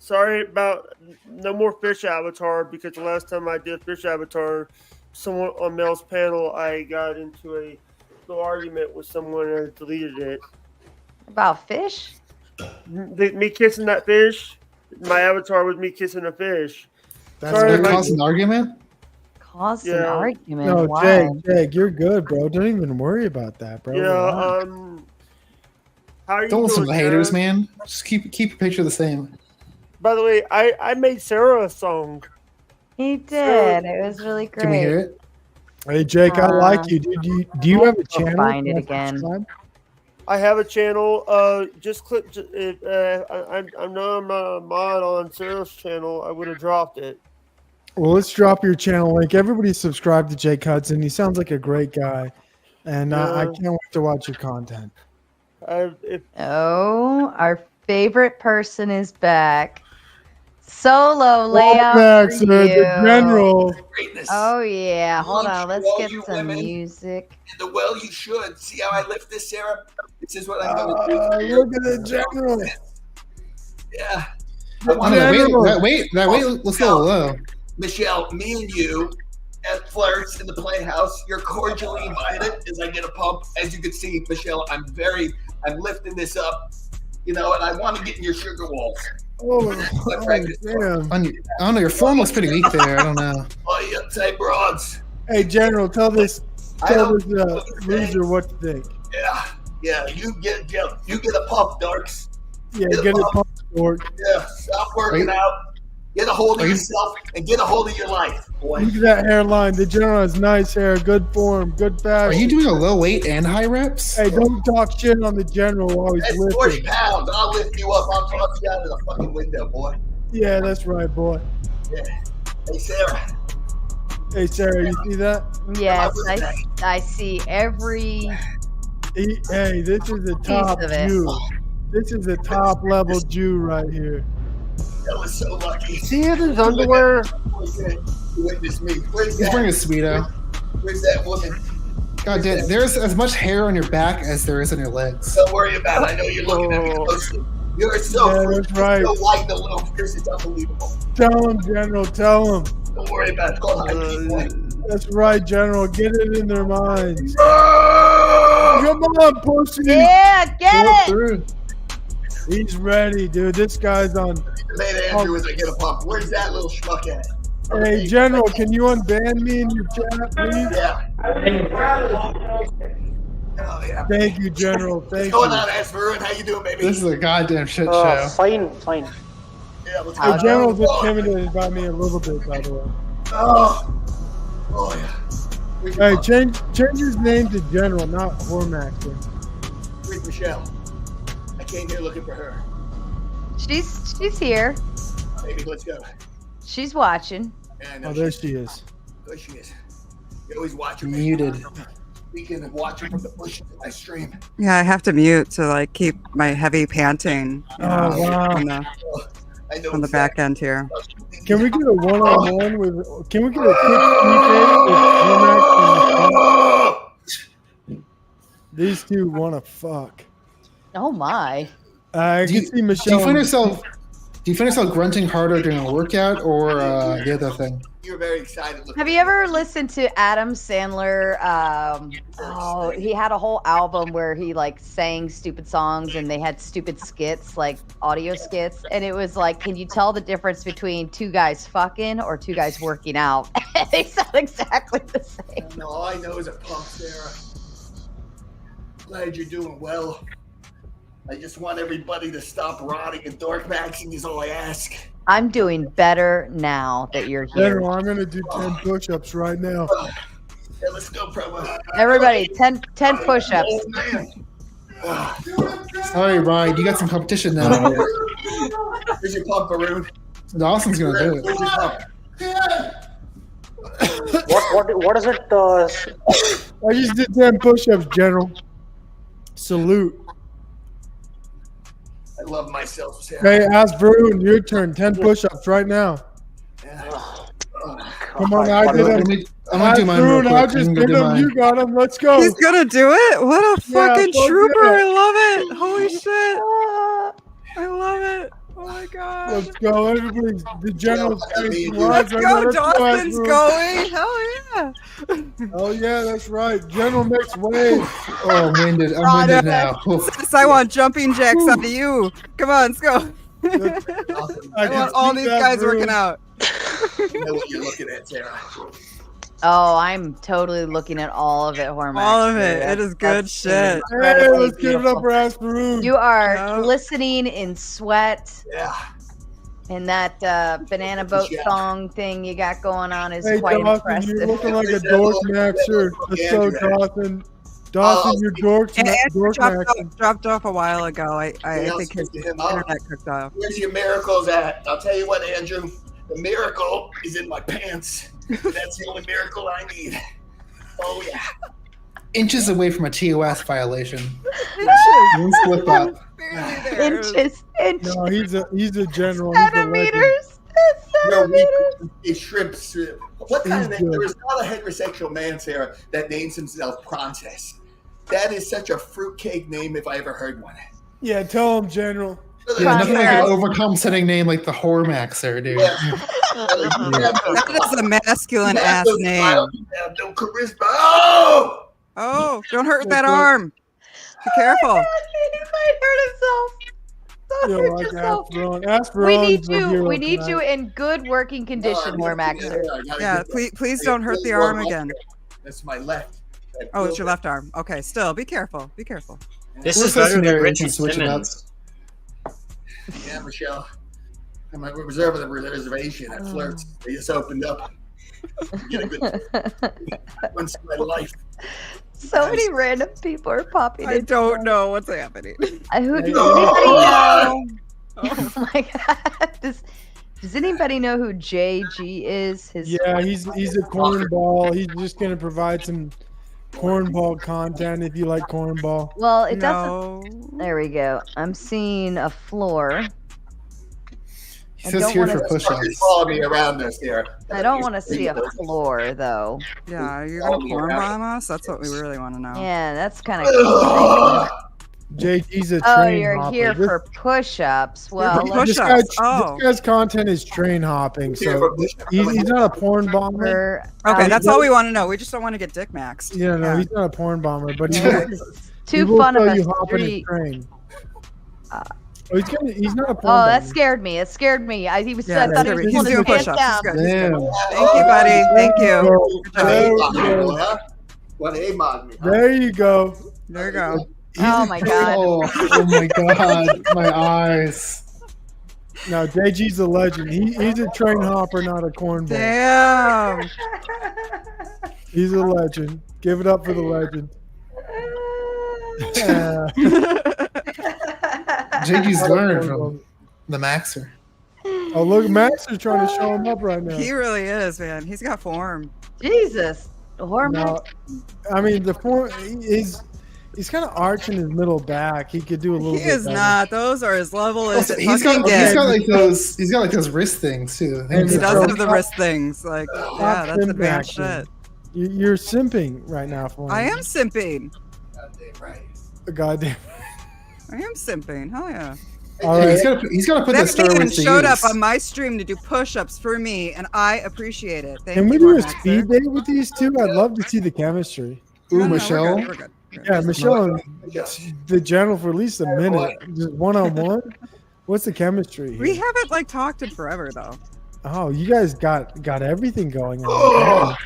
Sorry about no more fish avatar, because the last time I did fish avatar, someone on Mel's panel, I got into a little argument with someone and I deleted it. About fish? Me kissing that fish. My avatar was me kissing a fish. That's what caused an argument? Caused an argument? No, Why? Jake, you're good, bro. Don't even worry about that, bro. Yeah, how are you Don't listen doing, to haters, Sarah? man. Just keep your picture the same. By the way, I made Sarah a song. He did. It was really great. Can we hear it? Hey, Jake, I like you. Do you have a channel? Find it Can I again. subscribe? I have a channel. Just click. I'm not a mod on Sarah's channel. I would have dropped it. Well, let's drop your channel link. Everybody subscribe to Jake Hudson. He sounds like a great guy, and I can't wait to watch your content. Oh, our favorite person is back. Solo layout Maxer, for the you. general. Oh yeah, hold on. Let's get some music. The well, you should. See how I lift this, Sarah? This is what I'm going to do. Look at the general. Yeah. That weight looks a little low. Michelle, me and you at Flirts in the Playhouse. You're cordially invited as I get a pump. As you can see, Michelle, I'm lifting this up, and I want to get in your sugar walls. Oh, damn. I don't know. Your form looks pretty weak there. I don't know. Oh, you uptight broads. Hey, General, tell this loser what to think. Yeah. You get a pump, Darks. Yeah, get a pump, Dork. Yeah, stop working out. Get a hold of yourself and get a hold of your life, boy. Look at that hairline. The General has nice hair, good form, good fashion. Are you doing a low weight and high reps? Hey, don't talk shit on the General while he's That's lifting. 40 pounds. I'll lift you up. I'll toss you out of the fucking window, boy. Yeah, that's right, boy. Yeah. Hey, Sarah. Hey, Sarah, you see that? Yes, I see every. Hey, this is a top of it. Jew. This is a top level Jew right here. That was so lucky. See his underwear? Witness me. He's wearing a Sweeto. Where's that woman? God damn, there's as much hair on your back as there is on your legs. Don't worry about it. I know you're looking at me closely. You're so that's right. so white and a little fierce. It's unbelievable. Tell him, General. Tell him. Don't worry about it. Call high That's right, General. Get it in their minds. Come on, pussy. Yeah, get Go it. through. He's ready, dude. This guy's on. Man, Andrew, as I get a pump. Where's that little schmuck at? Hey, General, can you unban me in your chat, please? Yeah. Oh, yeah. Thank you, General. Thank you. What's going on, Asperun? How you doing, baby? This is a goddamn shit show. Fine. Yeah, let's Hey, go. General's intimidated by me a little bit, by the way. Oh yeah. Hey, change his name to General, not Hor Maxer. Where's Michelle? I came here looking for her. She's here. Baby, let's go. She's watching. Yeah, I Oh, know there she is. There she is. You always watch her. Muted. Speaking of watching from the bushes in my stream. Yeah, I have to mute to like keep my heavy panting wow. on the back end here. Can we get a one-on-one with? Can we get a quick with Hor Max and These two want to fuck. Oh my! I can see Michelle. Do you find yourself grunting harder during a workout or the other thing? You're very excited. Have you ever listened to Adam Sandler? He had a whole album where he like sang stupid songs and they had stupid skits, like audio skits. And it was like, can you tell the difference between two guys fucking or two guys working out? They sound exactly the same. No, all I know is a pump, Sarah. Glad you're doing well. I just want everybody to stop rotting and dork maxing is all I ask. I'm doing better now that you're here. General, I'm gonna do 10 push-ups right now. Yeah, let's go, promo. Everybody, 10 push-ups. Oh, man. Sorry, Ryan, you got some competition now. Here's your pump, Arun. Dawson's gonna do it. Where's your pump? What is it? I just did 10 push-ups, General. Salute. I love myself, Sarah. Hey, ask Varun, your turn. 10 push-ups right now. Come on, I did them. I'm gonna do mine real quick. I just did them. You got them. Let's go. He's gonna do it? What a fucking fuck trooper. yeah. I love it. Holy shit. I love it. Oh my god. Let's go. Everybody's the General's facing Let's live go. right now. Dawson's going. Hell yeah. Oh yeah, that's right. General makes waves. Oh, I'm winded. I'm winded now. Sis, I want jumping jacks out of you. Come on, let's go. I want all these guys working out. You know what you're looking at, Sarah. Oh, I'm totally looking at all of it, Hor Maxer. All of it. It is good shit. Hey, let's give it up for Asperoon. You are glistening in sweat. Yeah. And that banana boat song thing you got going on is Hey, quite Dawson, impressive. you're looking like a dork maxer. Let's go, Dawson. Dawson, you're dork maxing. Dropped off a while ago. I I'll think his speak to him. internet cooked off. Where's your miracles at? I'll tell you what, Andrew. The miracle is in my pants. That's the only miracle I need. Oh, yeah. Inches away from a TOS violation. Inches. One slip up. Inches. No, he's a general. 7 meters. A shrimp strip. What kind of name? There is not a heterosexual man, Sarah, that names himself Princess. That is such a fruitcake name if I ever heard one. Yeah, tell him, General. Yeah, nothing like an overcompensating name like the Hor Maxer, dude. That is a masculine ass name. Have no charisma. Oh, don't hurt that arm. Be careful. He might hurt himself. Don't hurt yourself. We need you in good working condition, Hor Maxer. Yeah, please don't hurt the arm again. That's my left. Oh, it's your left arm. Okay, still be careful. Be careful. This is better than Richard Simmons. Yeah, Michelle. I'm reserving the reservation at Flirts. They just opened up. Get a good once in my life. So many random people are popping in. I don't know what's happening. Does anybody know? Oh my god! Does anybody know who JG is? Yeah, he's a cornball. He's just gonna provide some cornball content if you like cornball. Well, it doesn't. There we go. I'm seeing a floor. He says here for push-ups. Follow me around this here. I don't want to see a floor though. Yeah, you're gonna corn bomb us? That's what we really want to know. Yeah, that's kind of. JT's a Oh, train you're hopper. here for push-ups. Well, This guy's content is train hopping, so he's not a porn bomber. Okay, that's all we want to know. We just don't want to get dick maxed. Yeah, no, he's not a porn bomber, but he too will fun of show a you hopping his street. train. He's not a porn Oh, bomber. that scared me. It scared me. I thought he was he's pulling his doing pants push-ups. down. Damn. Thank you, buddy. Thank you. What a mod. There you go. There you go. Oh my god. Oh my god, my eyes. No, JG's a legend. He's a train hopper, not a cornball. Damn. He's a legend. Give it up for the legend. JG's learned from the Maxer. Oh, look, Max is trying to show him up right now. He really is, man. He's got form. Jesus. Hormone. I mean, the form he's kind of arching his middle back. He could do a little He bit is better. not. Those are as level as He's got like those wrist things too. He does have the wrist things. Like, yeah, that's simp advanced action. shit. You're simping right now for him. I am simping. Goddamn. I am simping. Hell yeah. All right. He's got to put That the man steroids to showed use. up on my stream to do push-ups for me, and I appreciate it. Thank Can we you, do Hor a Maxer. speed date with these two? I'd love to see the chemistry. Ooh, Michelle. We're good. Yeah, Michelle and the general for at least a minute. Just one-on-one. What's the chemistry here? We haven't like talked in forever though. Oh, you guys got everything going on.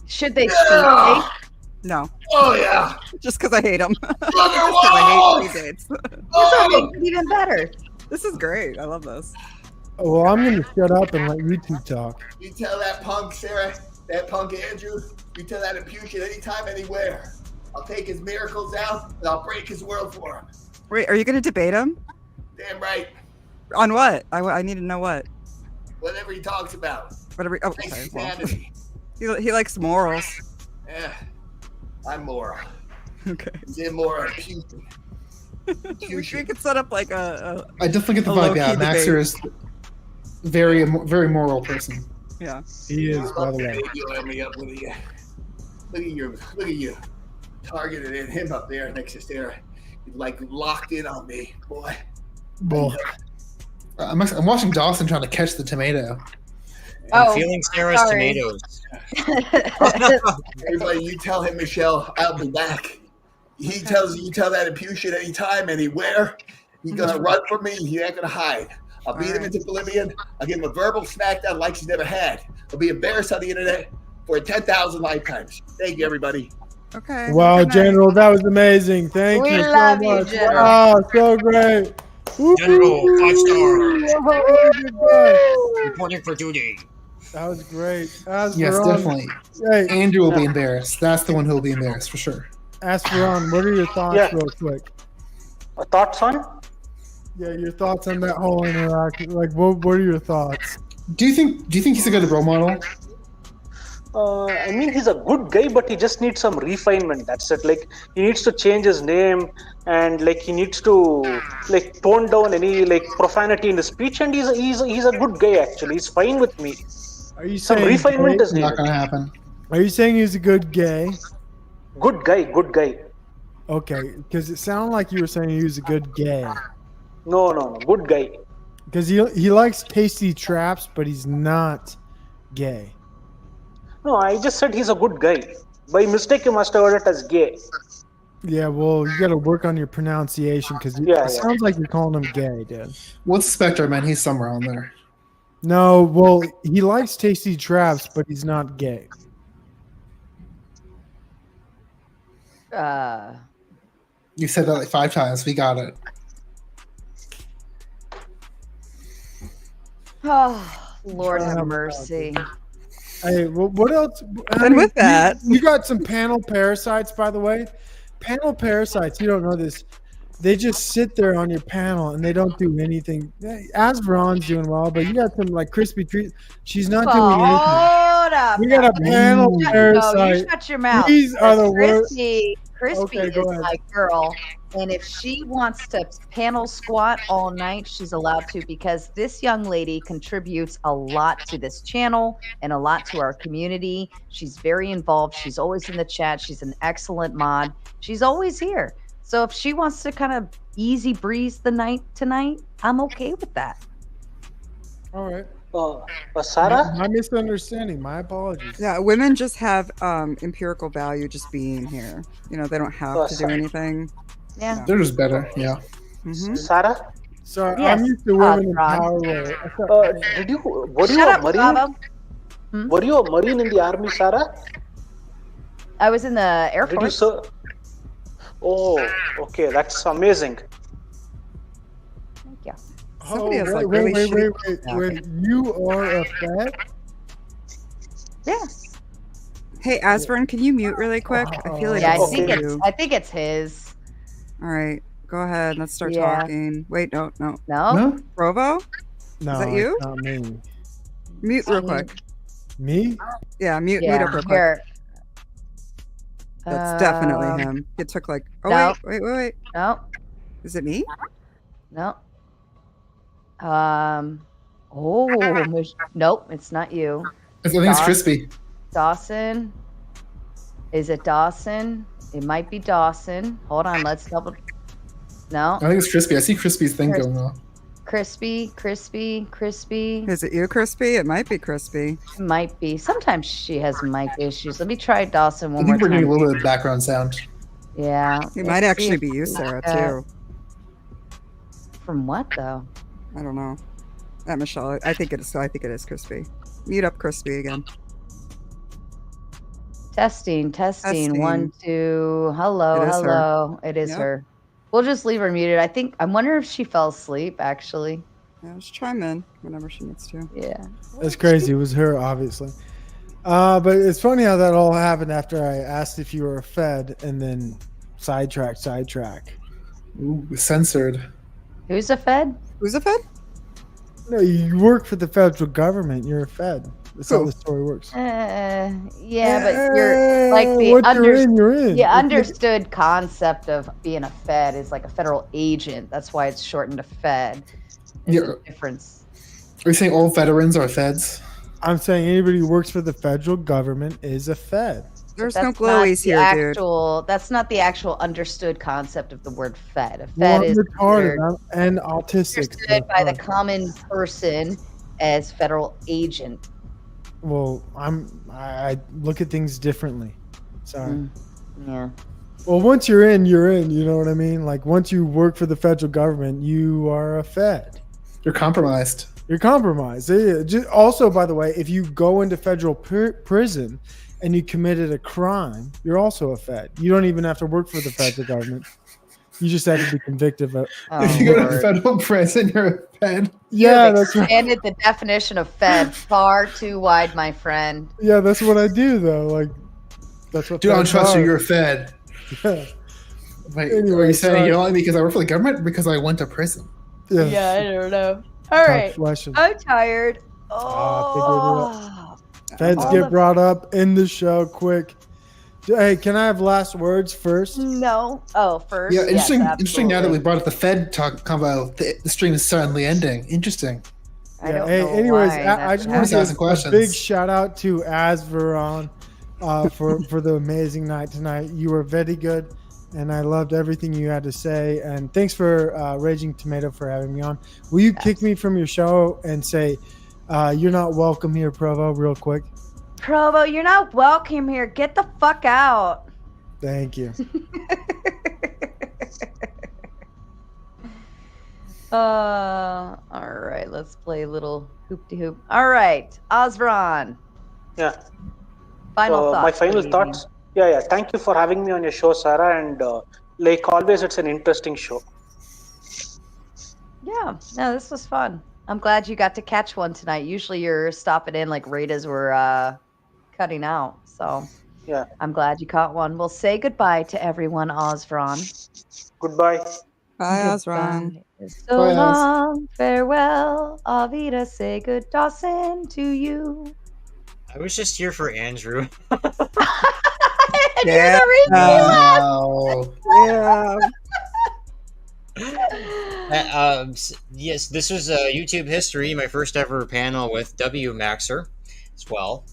Should they speed date? No. Oh yeah. Just because I hate them. Just because Whoa! I hate speed dates. This will make it even better. This is great. I love this. Oh, well, I'm going to shut up and let you two talk. You tell that punk Sarah, that punk Andrew, you tell that imputation anytime, anywhere. I'll take his miracles out and I'll break his world for him. Wait, are you going to debate him? Damn right. On what? I need to know what. Whatever he talks about. Whatever. Oh, okay. Thanks, Well, sanity. he likes morals. Yeah. I'm moral. Okay. He's immoral. We could set up like a I definitely get the a vibe. low-key Yeah, Maxer debate. is very moral person. Yeah. He is, by the way. You let me up. Look at you. Targeted at him up there next to Sarah. He's like locked in on me, boy. Bull. I'm watching Dawson trying to catch the tomato. I'm feeling Sarah's tomatoes. Everybody, you tell him, Michelle, I'll be back. You tell that imputation anytime, anywhere. He's gonna run from me. He ain't gonna hide. I'll beat him into oblivion. I'll give him a verbal smackdown like he's never had. He'll be embarrassed on the internet for 10,000 lifetimes. Thank you, everybody. Okay. Wow, General, that was amazing. Thank We you so love you, much. General. Wow, so great. General, 5 stars. Woo-hoo. Reporting for duty. That was great. As Yes, Veron- definitely. Hey, Andrew will be embarrassed. That's the one who will be embarrassed for sure. ask Veron, what are your thoughts Yeah. real quick? Thoughts on? Yeah, your thoughts on that whole interaction. Like, what are your thoughts? Do you think he's a good role model? I mean, he's a good guy, but he just needs some refinement. That's it. Like, he needs to change his name, and like he needs to like tone down any like profanity in the speech. And he's a good guy actually. He's fine with me. Are you Some saying refinement is Not needed. gonna happen. Are you saying he's a good gay? Good guy, good guy. Okay, because it sounded like you were saying he was a good gay. No. Good guy. Because he likes tasty traps, but he's not gay. No, I just said he's a good guy. By mistake, you must have heard it as gay. Yeah, well, you got to work on your pronunciation because it sounds like you're calling him gay, dude. What's the spectrum, man? He's somewhere on there. No, well, he likes tasty traps, but he's not gay. You said that like 5 times. We got it. Oh, Lord have mercy. Hey, well, what else? And with that, you got some panel parasites, by the way. Panel parasites, you don't know this. They just sit there on your panel and they don't do anything. Asveron's doing well, but you got some like crispy treats. She's not doing anything. Hold up. We got a panel parasite. No, you shut your mouth. These are the worst. Crispy Okay, is go ahead. my girl, and if she wants to panel squat all night, she's allowed to, because this young lady contributes a lot to this channel and a lot to our community. She's very involved. She's always in the chat. She's an excellent mod. She's always here. So if she wants to kind of easy breeze the night tonight, I'm okay with that. All right. Sara? My misunderstanding. My apologies. Yeah, women just have empirical value just being here. You know, they don't have to do anything. Yeah. They're just better. Yeah. Mm-hmm. Sara? Sorry, Yes. I'm used to women in Ron. power. Were you a marine? Were you a marine in the army, Sara? I was in the Air Did you Force. serve? Oh, okay, that's amazing. Thank you. Somebody has, like, wait, really wait. shitty- Wait. You are a fed? Yeah. Hey, Asvern, can you mute really quick? I feel like Yeah, it's you. I think it's his. All right, go ahead. Let's start Yeah. talking. Wait, no. No? Provo? No, Is that you? it's not me. Mute real quick. Me? Yeah, mute up real quick. Here. That's definitely him. It took like. Oh no. wait. No. Is it me? No. Nope, it's not you. I think it's crispy. Dawson. Is it Dawson? It might be Dawson. Hold on, let's double. No. I think it's crispy. I see Crispy's thing going on. Crispy. Is it you, Crispy? It might be Crispy. It might be. Sometimes she has mic issues. Let me try Dawson I one more think we're time. getting a little bit of background sound. Yeah. It let's might see actually if be you, we Sarah, got- too. From what though? I don't know. Michelle, I think it is. I think it is Crispy. Mute up Crispy again. Testing. 1, 2. Hello. It is Yep. her. We'll just leave her muted. I wonder if she fell asleep, actually. Yeah, just chime in whenever she needs to. Yeah. That's crazy. It was her, obviously. But it's funny how that all happened after I asked if you were a Fed and then sidetrack. Ooh, censored. Who's a Fed? Who's a Fed? No, you work for the federal government. You're a Fed. That's how the story works. Yeah, but you're like the what you're in. the understood concept of being a Fed is like a federal agent. That's why it's shortened to Fed. There's a difference. Are you saying all veterans are feds? I'm saying anybody who works for the federal government is a Fed. There's That's no not glowies the here, actual, That's not the actual understood concept of the word Fed. A Well, Fed I'm is retarded and autistic. understood by the common person as federal agent. Well, I look at things differently. Sorry. Yeah. Well, once you're in, you're in. You know what I mean? Like once you work for the federal government, you are a Fed. You're compromised. You're compromised. Also, by the way, if you go into federal prison and you committed a crime, you're also a Fed. You don't even have to work for the federal government. You just have to be convicted of it. If you go to federal prison, you're a Fed. Yeah, You've that's right. expanded the definition of Fed far too wide, my friend. Yeah, that's what I do though. Like, that's what. Dude, I don't feds trust you. are. You're a Fed. Yeah. Wait, Anyway, are you saying sorry. you don't like me because I work for the government or because I went to prison? Yeah, I don't know. All right, question. I'm tired. Feds All get the- brought up in the show quick. Hey, can I have last words first? No. Oh, first. Yeah, yes, interesting. Now that we absolutely. brought up the Fed talk combo, the stream is suddenly ending. Interesting. I don't Hey, know anyways, why I that's just want to asking give a questions. big shout out to Asveron for the amazing night tonight. You were very good, and I loved everything you had to say. And thanks for Raging Tomato for having me on. Will you kick me from your show and say you're not welcome here, Provo, real quick? Provo, you're not welcome here. Get the fuck out. Thank you. All right, let's play a little hoop-de-hoop. All right, Osron. Yeah. Final thoughts. My final for thoughts. Yeah. Thank you for having me on your show, Sara. And like always, it's an interesting show. Yeah, no, this was fun. I'm glad you got to catch one tonight. Usually you're stopping in like right as we're cutting out. So yeah, I'm glad you caught one. We'll say goodbye to everyone, Osron. Goodbye. Bye, Osron. So long, farewell, Avita, say good Dawson to you. I was just here for Andrew. Yeah. Yes, this was YouTube history, my first ever panel with W Maxer as well.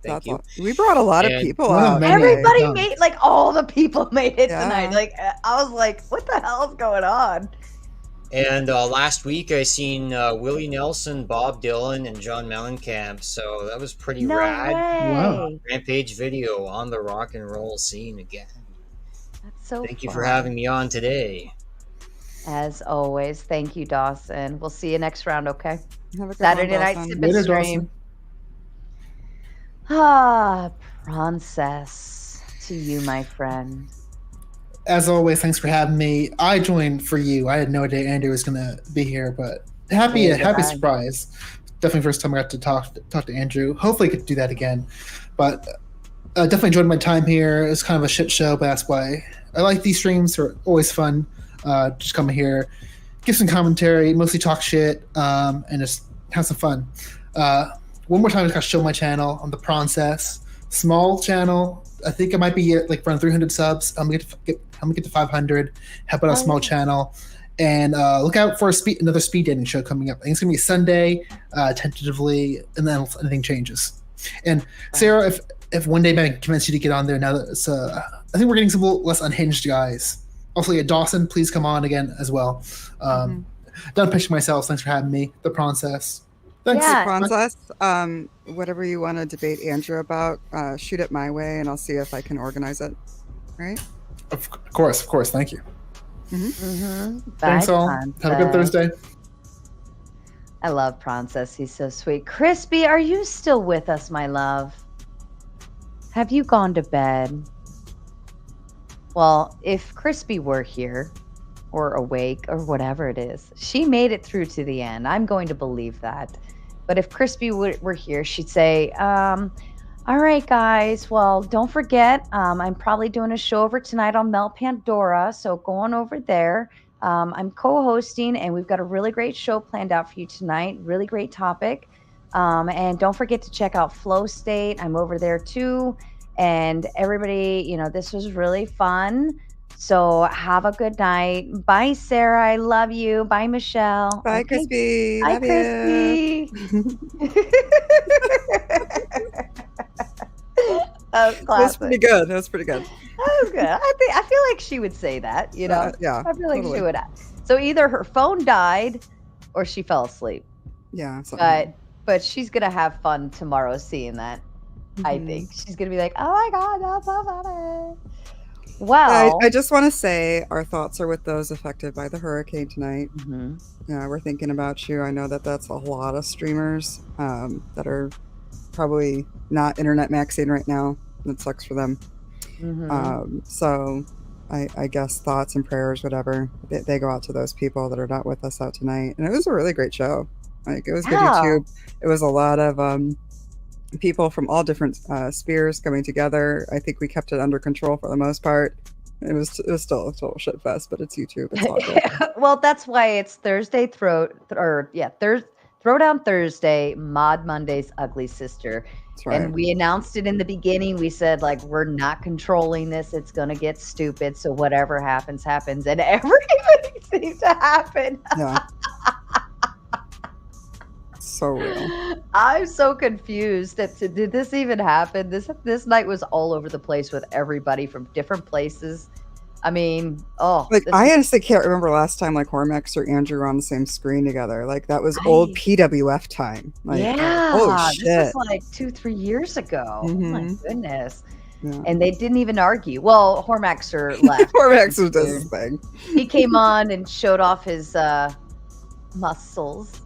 Thank you. We brought a lot of people out. Everybody made, like, all the people made it tonight. Like, I was like, what the hell is going on? And last week I seen Willie Nelson, Bob Dylan, and John Mellencamp, so that was pretty rad. Wow. Rampage video on the rock and roll scene again. That's so Thank you fun. for having me on today. As always, thank you, Dawson. We'll see you next round, okay? Have a good Saturday one, night Dawson. sip and Later, stream. Ah, Princess, to you, my friend. As always, thanks for having me. I joined for you. I had no idea Andrew was gonna be here, but happy surprise. Definitely first time I got to talk to Andrew. Hopefully I could do that again. But definitely enjoyed my time here. It's kind of a shit show, but that's why I like these streams. They're always fun. Just come here, give some commentary, mostly talk shit, and just have some fun. One more time, I just got to show my channel on the Princess. Small channel. I think it might be like around 300 subs. I'm gonna get to 500. Help out a small channel, and look out for another speed dating show coming up. I think it's gonna be Sunday, tentatively, and then if anything changes. And Sarah, if one day I can convince you to get on there, now that it's, I think we're getting some less unhinged guys. Also, yeah, Dawson, please come on again as well. Done pitching myself. Thanks for having me, the Princess. Thanks, Princess. Whatever you want to debate Andrew about, shoot it my way, and I'll see if I can organize it. Right? Of course. Thank you. Bye, Thanks all. Princess. Have a good Thursday. I love Princess. He's so sweet. Crispy, are you still with us, my love? Have you gone to bed? Well, if Crispy were here, or awake, or whatever it is, she made it through to the end. I'm going to believe that. But if Crispy were here, she'd say, all right, guys, well, don't forget, I'm probably doing a show over tonight on Mel Pandora, so go on over there. I'm co-hosting, and we've got a really great show planned out for you tonight. Really great topic. And don't forget to check out Flow State. I'm over there, too. And everybody, this was really fun. So have a good night. Bye, Sarah. I love you. Bye, Michelle. Bye, Crispy. Bye, Love Crispy. That was classic. That's pretty good. That was pretty good. That was good. I feel like she would say that, yeah, I feel like totally. she would. So either her phone died or she fell asleep. Yeah. something. But she's gonna have fun tomorrow seeing that. I think she's gonna be like, "Oh my god, that's so funny." Well, I just want to say our thoughts are with those affected by the hurricane tonight. Yeah, we're thinking about you. I know that that's a lot of streamers that are probably not internet maxing right now. It sucks for them. So I guess thoughts and prayers, whatever, they go out to those people that are not with us out tonight. And it was a really great show. Like, it was good YouTube. It was a lot of people from all different spheres coming together. I think we kept it under control for the most part. It was still a total shit fest, but it's YouTube. It's all good. well, that's why it's Thursday Throwdown Thursday, Mod Monday's ugly sister. That's right. And we announced it in the beginning. We said, like, we're not controlling this. It's gonna get stupid. So whatever happens, happens. And everything seemed to happen. Yeah. So real. I'm so confused. Did this even happen? This night was all over the place with everybody from different places. I mean, I honestly can't remember last time like Hor Maxer or Andrew were on the same screen together. Like that was old PWF time. Like, oh shit, this was like 2-3 years ago. Oh my goodness. Yeah. And they didn't even argue. Well, Hor Maxer left. Hor Maxer does his thing. He came on and showed off his muscles.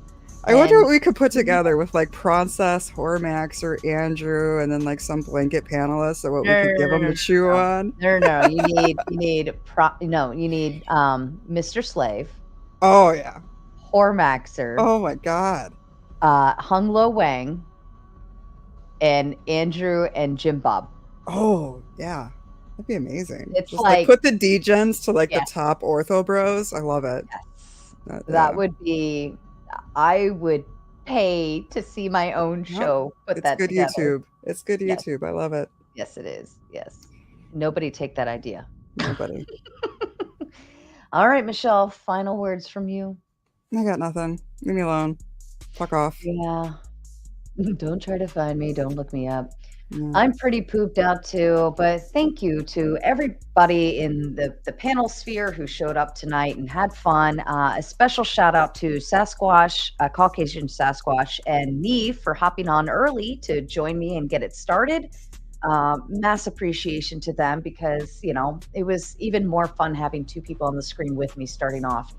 I wonder what we could put together with like Princess, Hor Maxer, Andrew, and then like some blanket panelists, or what we could give them to chew on. No. You need Mr. Slave. Oh yeah. Hor Maxer. Oh my god. Hung Lo Wang, and Andrew and Jim Bob. Oh yeah, that'd be amazing. It's just like put the D-gens to like the top ortho bros. I love it. Yes. That would be. I would pay to see my own show. Put that good together. YouTube. It's good YouTube. I love it. Yes, it is. Yes. Nobody take that idea. Nobody. All right, Michelle. Final words from you. I got nothing. Leave me alone. Fuck off. Yeah. Don't try to find me. Don't look me up. I'm pretty pooped out too, but thank you to everybody in the panel sphere who showed up tonight and had fun. A special shout out to Sasquatch, Caucasian Sasquatch, and me for hopping on early to join me and get it started. Mass appreciation to them because, it was even more fun having two people on the screen with me starting off.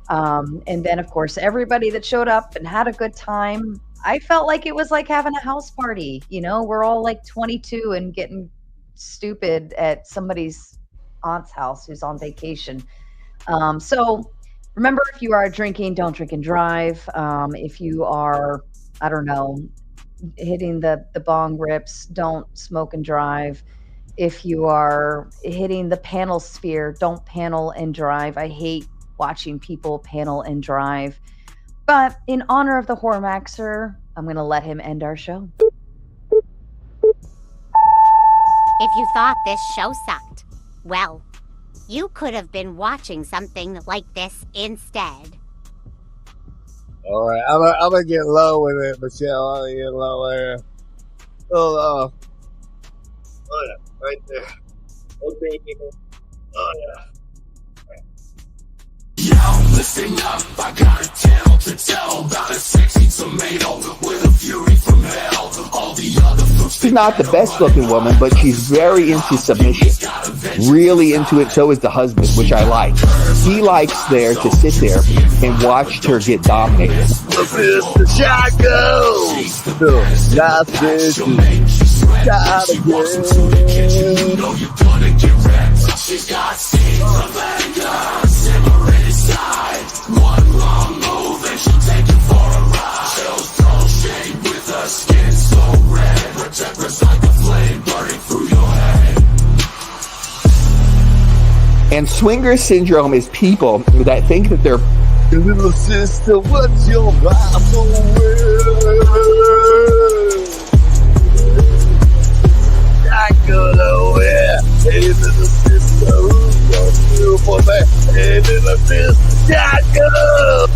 And then, of course, everybody that showed up and had a good time. I felt like it was like having a house party. We're all like 22 and getting stupid at somebody's aunt's house who's on vacation. So remember, if you are drinking, don't drink and drive. If you are, I don't know, hitting the bong rips, don't smoke and drive. If you are hitting the panel sphere, don't panel and drive. I hate watching people panel and drive. But in honor of the Hor Maxer, I'm going to let him end our show. If you thought this show sucked, well, you could have been watching something like this instead. All right, I'm going to get low with it, Michelle. I'm going to get low there. Oh, yeah, right there. Okay. Oh, yeah. Yo, listen up, I got a tale to tell about a sexy tomato with a fury from hell. All the other folks. She's not the best looking woman, but she's very into submission. Really into it, so is the husband, which I like. He likes there to sit there and watch her get dominated. Mr. Shaco! Not this. She's got seeds of anger simmering inside. One wrong move and she'll take you for a ride. She'll throw shade with her skin so red. Her temper's like a flame burning through your head. And swinger syndrome is people that think that they're little sister, what's your Bible I go nowhere. Hey, little sister, who's your beautiful man? Hey, little sister, I go.